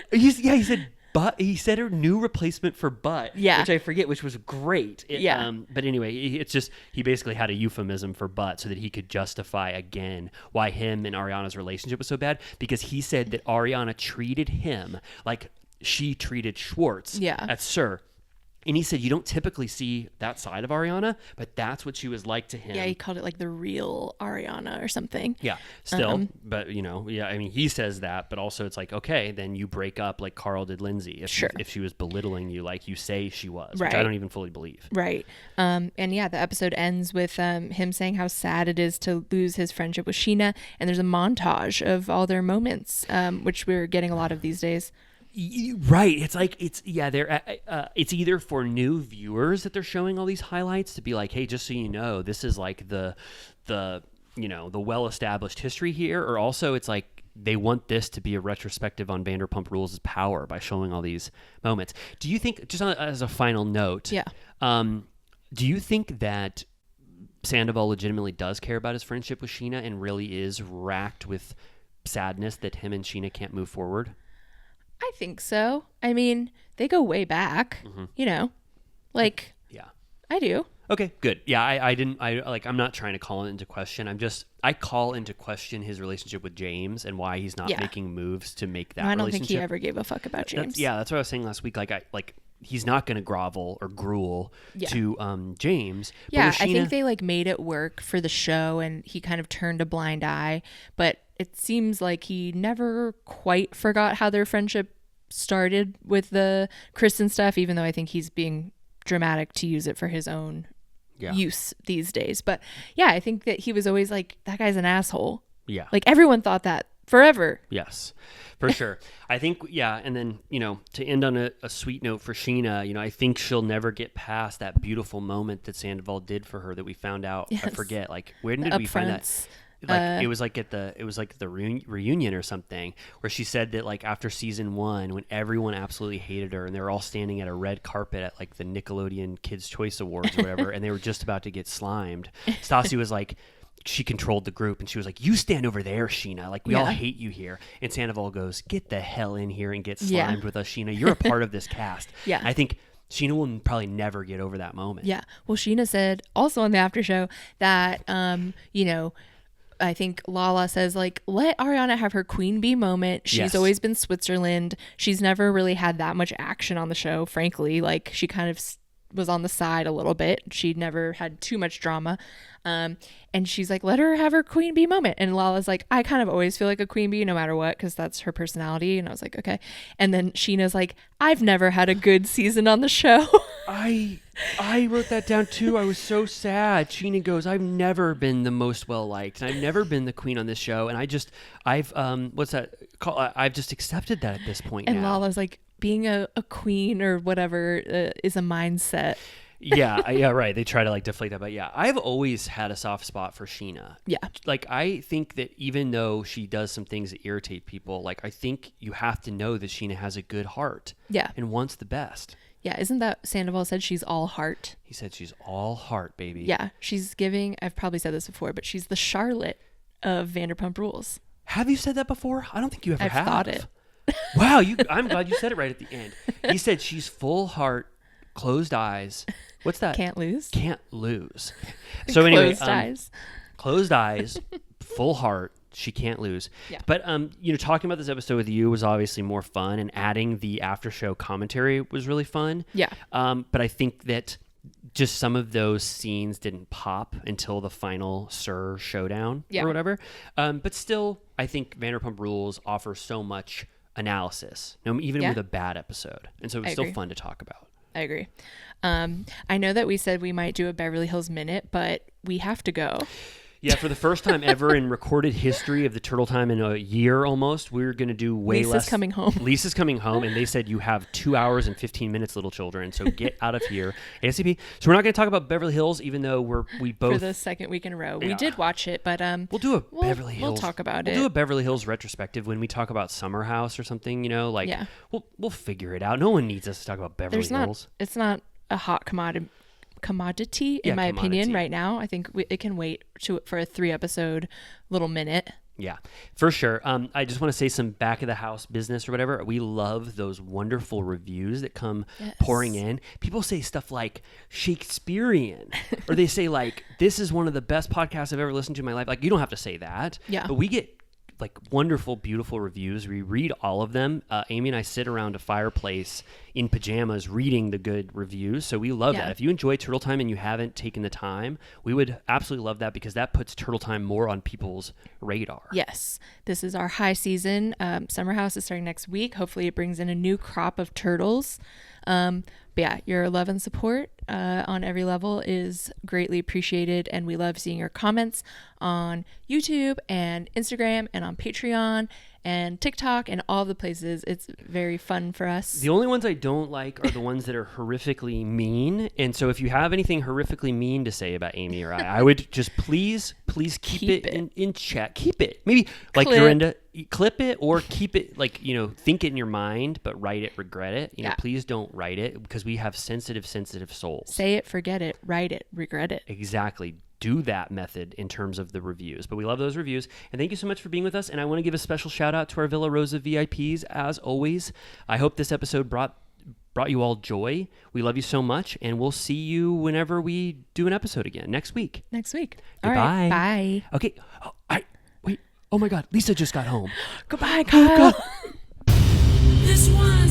he said but. He said her new replacement for but, which I forget, which was great. But anyway, it's just, he basically had a euphemism for but so that he could justify again why him and Ariana's relationship was so bad, because he said that Ariana treated him like she treated Schwartz at SUR. And he said, you don't typically see that side of Ariana, but that's what she was like to him. Yeah, he called it like the real Ariana or something. Yeah, still, but I mean, he says that, but also it's like, okay, then you break up like Carl did Lindsay if she was belittling you like you say she was, which I don't even fully believe. Right. And yeah, the episode ends with him saying how sad it is to lose his friendship with Scheana, and there's a montage of all their moments, which we're getting a lot of these days. Right. It's like, it's either for new viewers that they're showing all these highlights to be like, hey, just so you know, this is like the well-established history here. Or also it's like they want this to be a retrospective on Vanderpump Rules' power by showing all these moments. Do you think, just as a final note, do you think that Sandoval legitimately does care about his friendship with Scheana and really is racked with sadness that him and Scheana can't move forward? I think so. I mean, they go way back, like, I do. Okay, good. Yeah, I'm not trying to call it into question. I call into question his relationship with James and why he's not making moves to make that relationship. I don't think he ever gave a fuck about James. That's what I was saying last week. He's not going to grovel or gruel to James. Yeah, I think they made it work for the show, and he kind of turned a blind eye, but it seems like he never quite forgot how their friendship started with the Kristen stuff, even though I think he's being dramatic to use it for his own use these days. But yeah, I think that he was always like, that guy's an asshole. Yeah. Like everyone thought that forever. Yes, for sure. I think, and then, to end on a sweet note for Scheana, I think she'll never get past that beautiful moment that Sandoval did for her that we found out. I forget, when did we find that? It was like at the reunion or something, where she said that after season 1, when everyone absolutely hated her and they were all standing at a red carpet at the Nickelodeon Kids Choice Awards or whatever, and they were just about to get slimed, Stassi was like, she controlled the group and she was like, you stand over there, Scheana, we all hate you here. And Sandoval goes, get the hell in here and get slimed with us, Scheana, you're a part of this cast. I think Scheana will probably never get over that moment. Yeah. Well, Scheana said also on the after show that, I think Lala says, like, let Ariana have her queen bee moment. She's Yes. always been Switzerland. She's never really had that much action on the show, frankly. Like, she kind of was on the side a little bit. She never had too much drama. And she's like, let her have her queen bee moment. And Lala's like, I kind of always feel like a queen bee no matter what, because that's her personality. And I was like, okay. And then Sheena's like, I've never had a good season on the show. I wrote that down too. I was so sad. Scheana goes, I've never been the most well liked, and I've never been the queen on this show, and I've just accepted that at this point. And now. Lala's like, being a queen or whatever is a mindset. yeah, right. They try to like deflate that, but yeah, I've always had a soft spot for Scheana. Yeah. Like, I think that even though she does some things that irritate people, like, I think you have to know that Scheana has a good heart. Yeah. And wants the best. Yeah, isn't that Sandoval said she's all heart? He said she's all heart, baby. Yeah, she's giving, I've probably said this before, but she's the Charlotte of Vanderpump Rules. Have you said that before? I don't think you ever I've have. thought it. Wow, I'm glad you said it right at the end. He said she's full heart, closed eyes. What's that? Can't lose. Can't lose. So anyway, Closed eyes. closed eyes, full heart. She can't lose. Yeah. But talking about this episode with you was obviously more fun, and adding the after show commentary was really fun. Yeah. But I think that just some of those scenes didn't pop until the final Sir showdown or whatever. But still, I think Vanderpump Rules offers so much analysis, even with a bad episode, and so it's still fun to talk about. I agree. I know that we said we might do a Beverly Hills Minute, but we have to go. Yeah, for the first time ever in recorded history of the Turtle Time in a year almost, we're going to do way less. Lisa's coming home. Lisa's coming home, and they said you have 2 hours and 15 minutes, little children, so get out of here ASAP. So we're not going to talk about Beverly Hills, even though we both... For the second week in a row. We did watch it, but... We'll do a Beverly Hills... We'll talk about We'll it. do a Beverly Hills retrospective when we talk about Summer House or something, Yeah. We'll figure it out. No one needs us to talk about Beverly Hills. It's not a hot commodity in my opinion right now. I think it can wait for a 3-episode little minute. Yeah, for sure. I just want to say some back of the house business or whatever. We love those wonderful reviews that come pouring in. People say stuff like Shakespearean, or they say like, this is one of the best podcasts I've ever listened to in my life. Like, you don't have to say that. Yeah. But we get like wonderful, beautiful reviews. We read all of them. Amy and I sit around a fireplace in pajamas reading the good reviews. So we love that. If you enjoy Turtle Time and you haven't taken the time, we would absolutely love that, because that puts Turtle Time more on people's radar. Yes. This is our high season. Summer House is starting next week. Hopefully it brings in a new crop of turtles. But yeah, your love and support on every level is greatly appreciated, and we love seeing your comments on YouTube and Instagram and on Patreon and TikTok and all the places. It's very fun for us. The only ones I don't like are the ones that are horrifically mean. And so if you have anything horrifically mean to say about Amy or I would just please keep it in check. Keep it. Maybe like Dorinda, clip it, or keep it like, think it in your mind, but write it, regret it. Please don't write it, because we have sensitive souls. Say it, forget it, write it, regret it. Exactly. Do that method in terms of the reviews. But we love those reviews. And thank you so much for being with us. And I want to give a special shout out to our Villa Rosa VIPs, as always. I hope this episode brought you all joy. We love you so much. And we'll see you whenever we do an episode again next week. Goodbye. All right, bye. Okay. Wait. Oh my God. Lisa just got home. Goodbye, Kyle. This one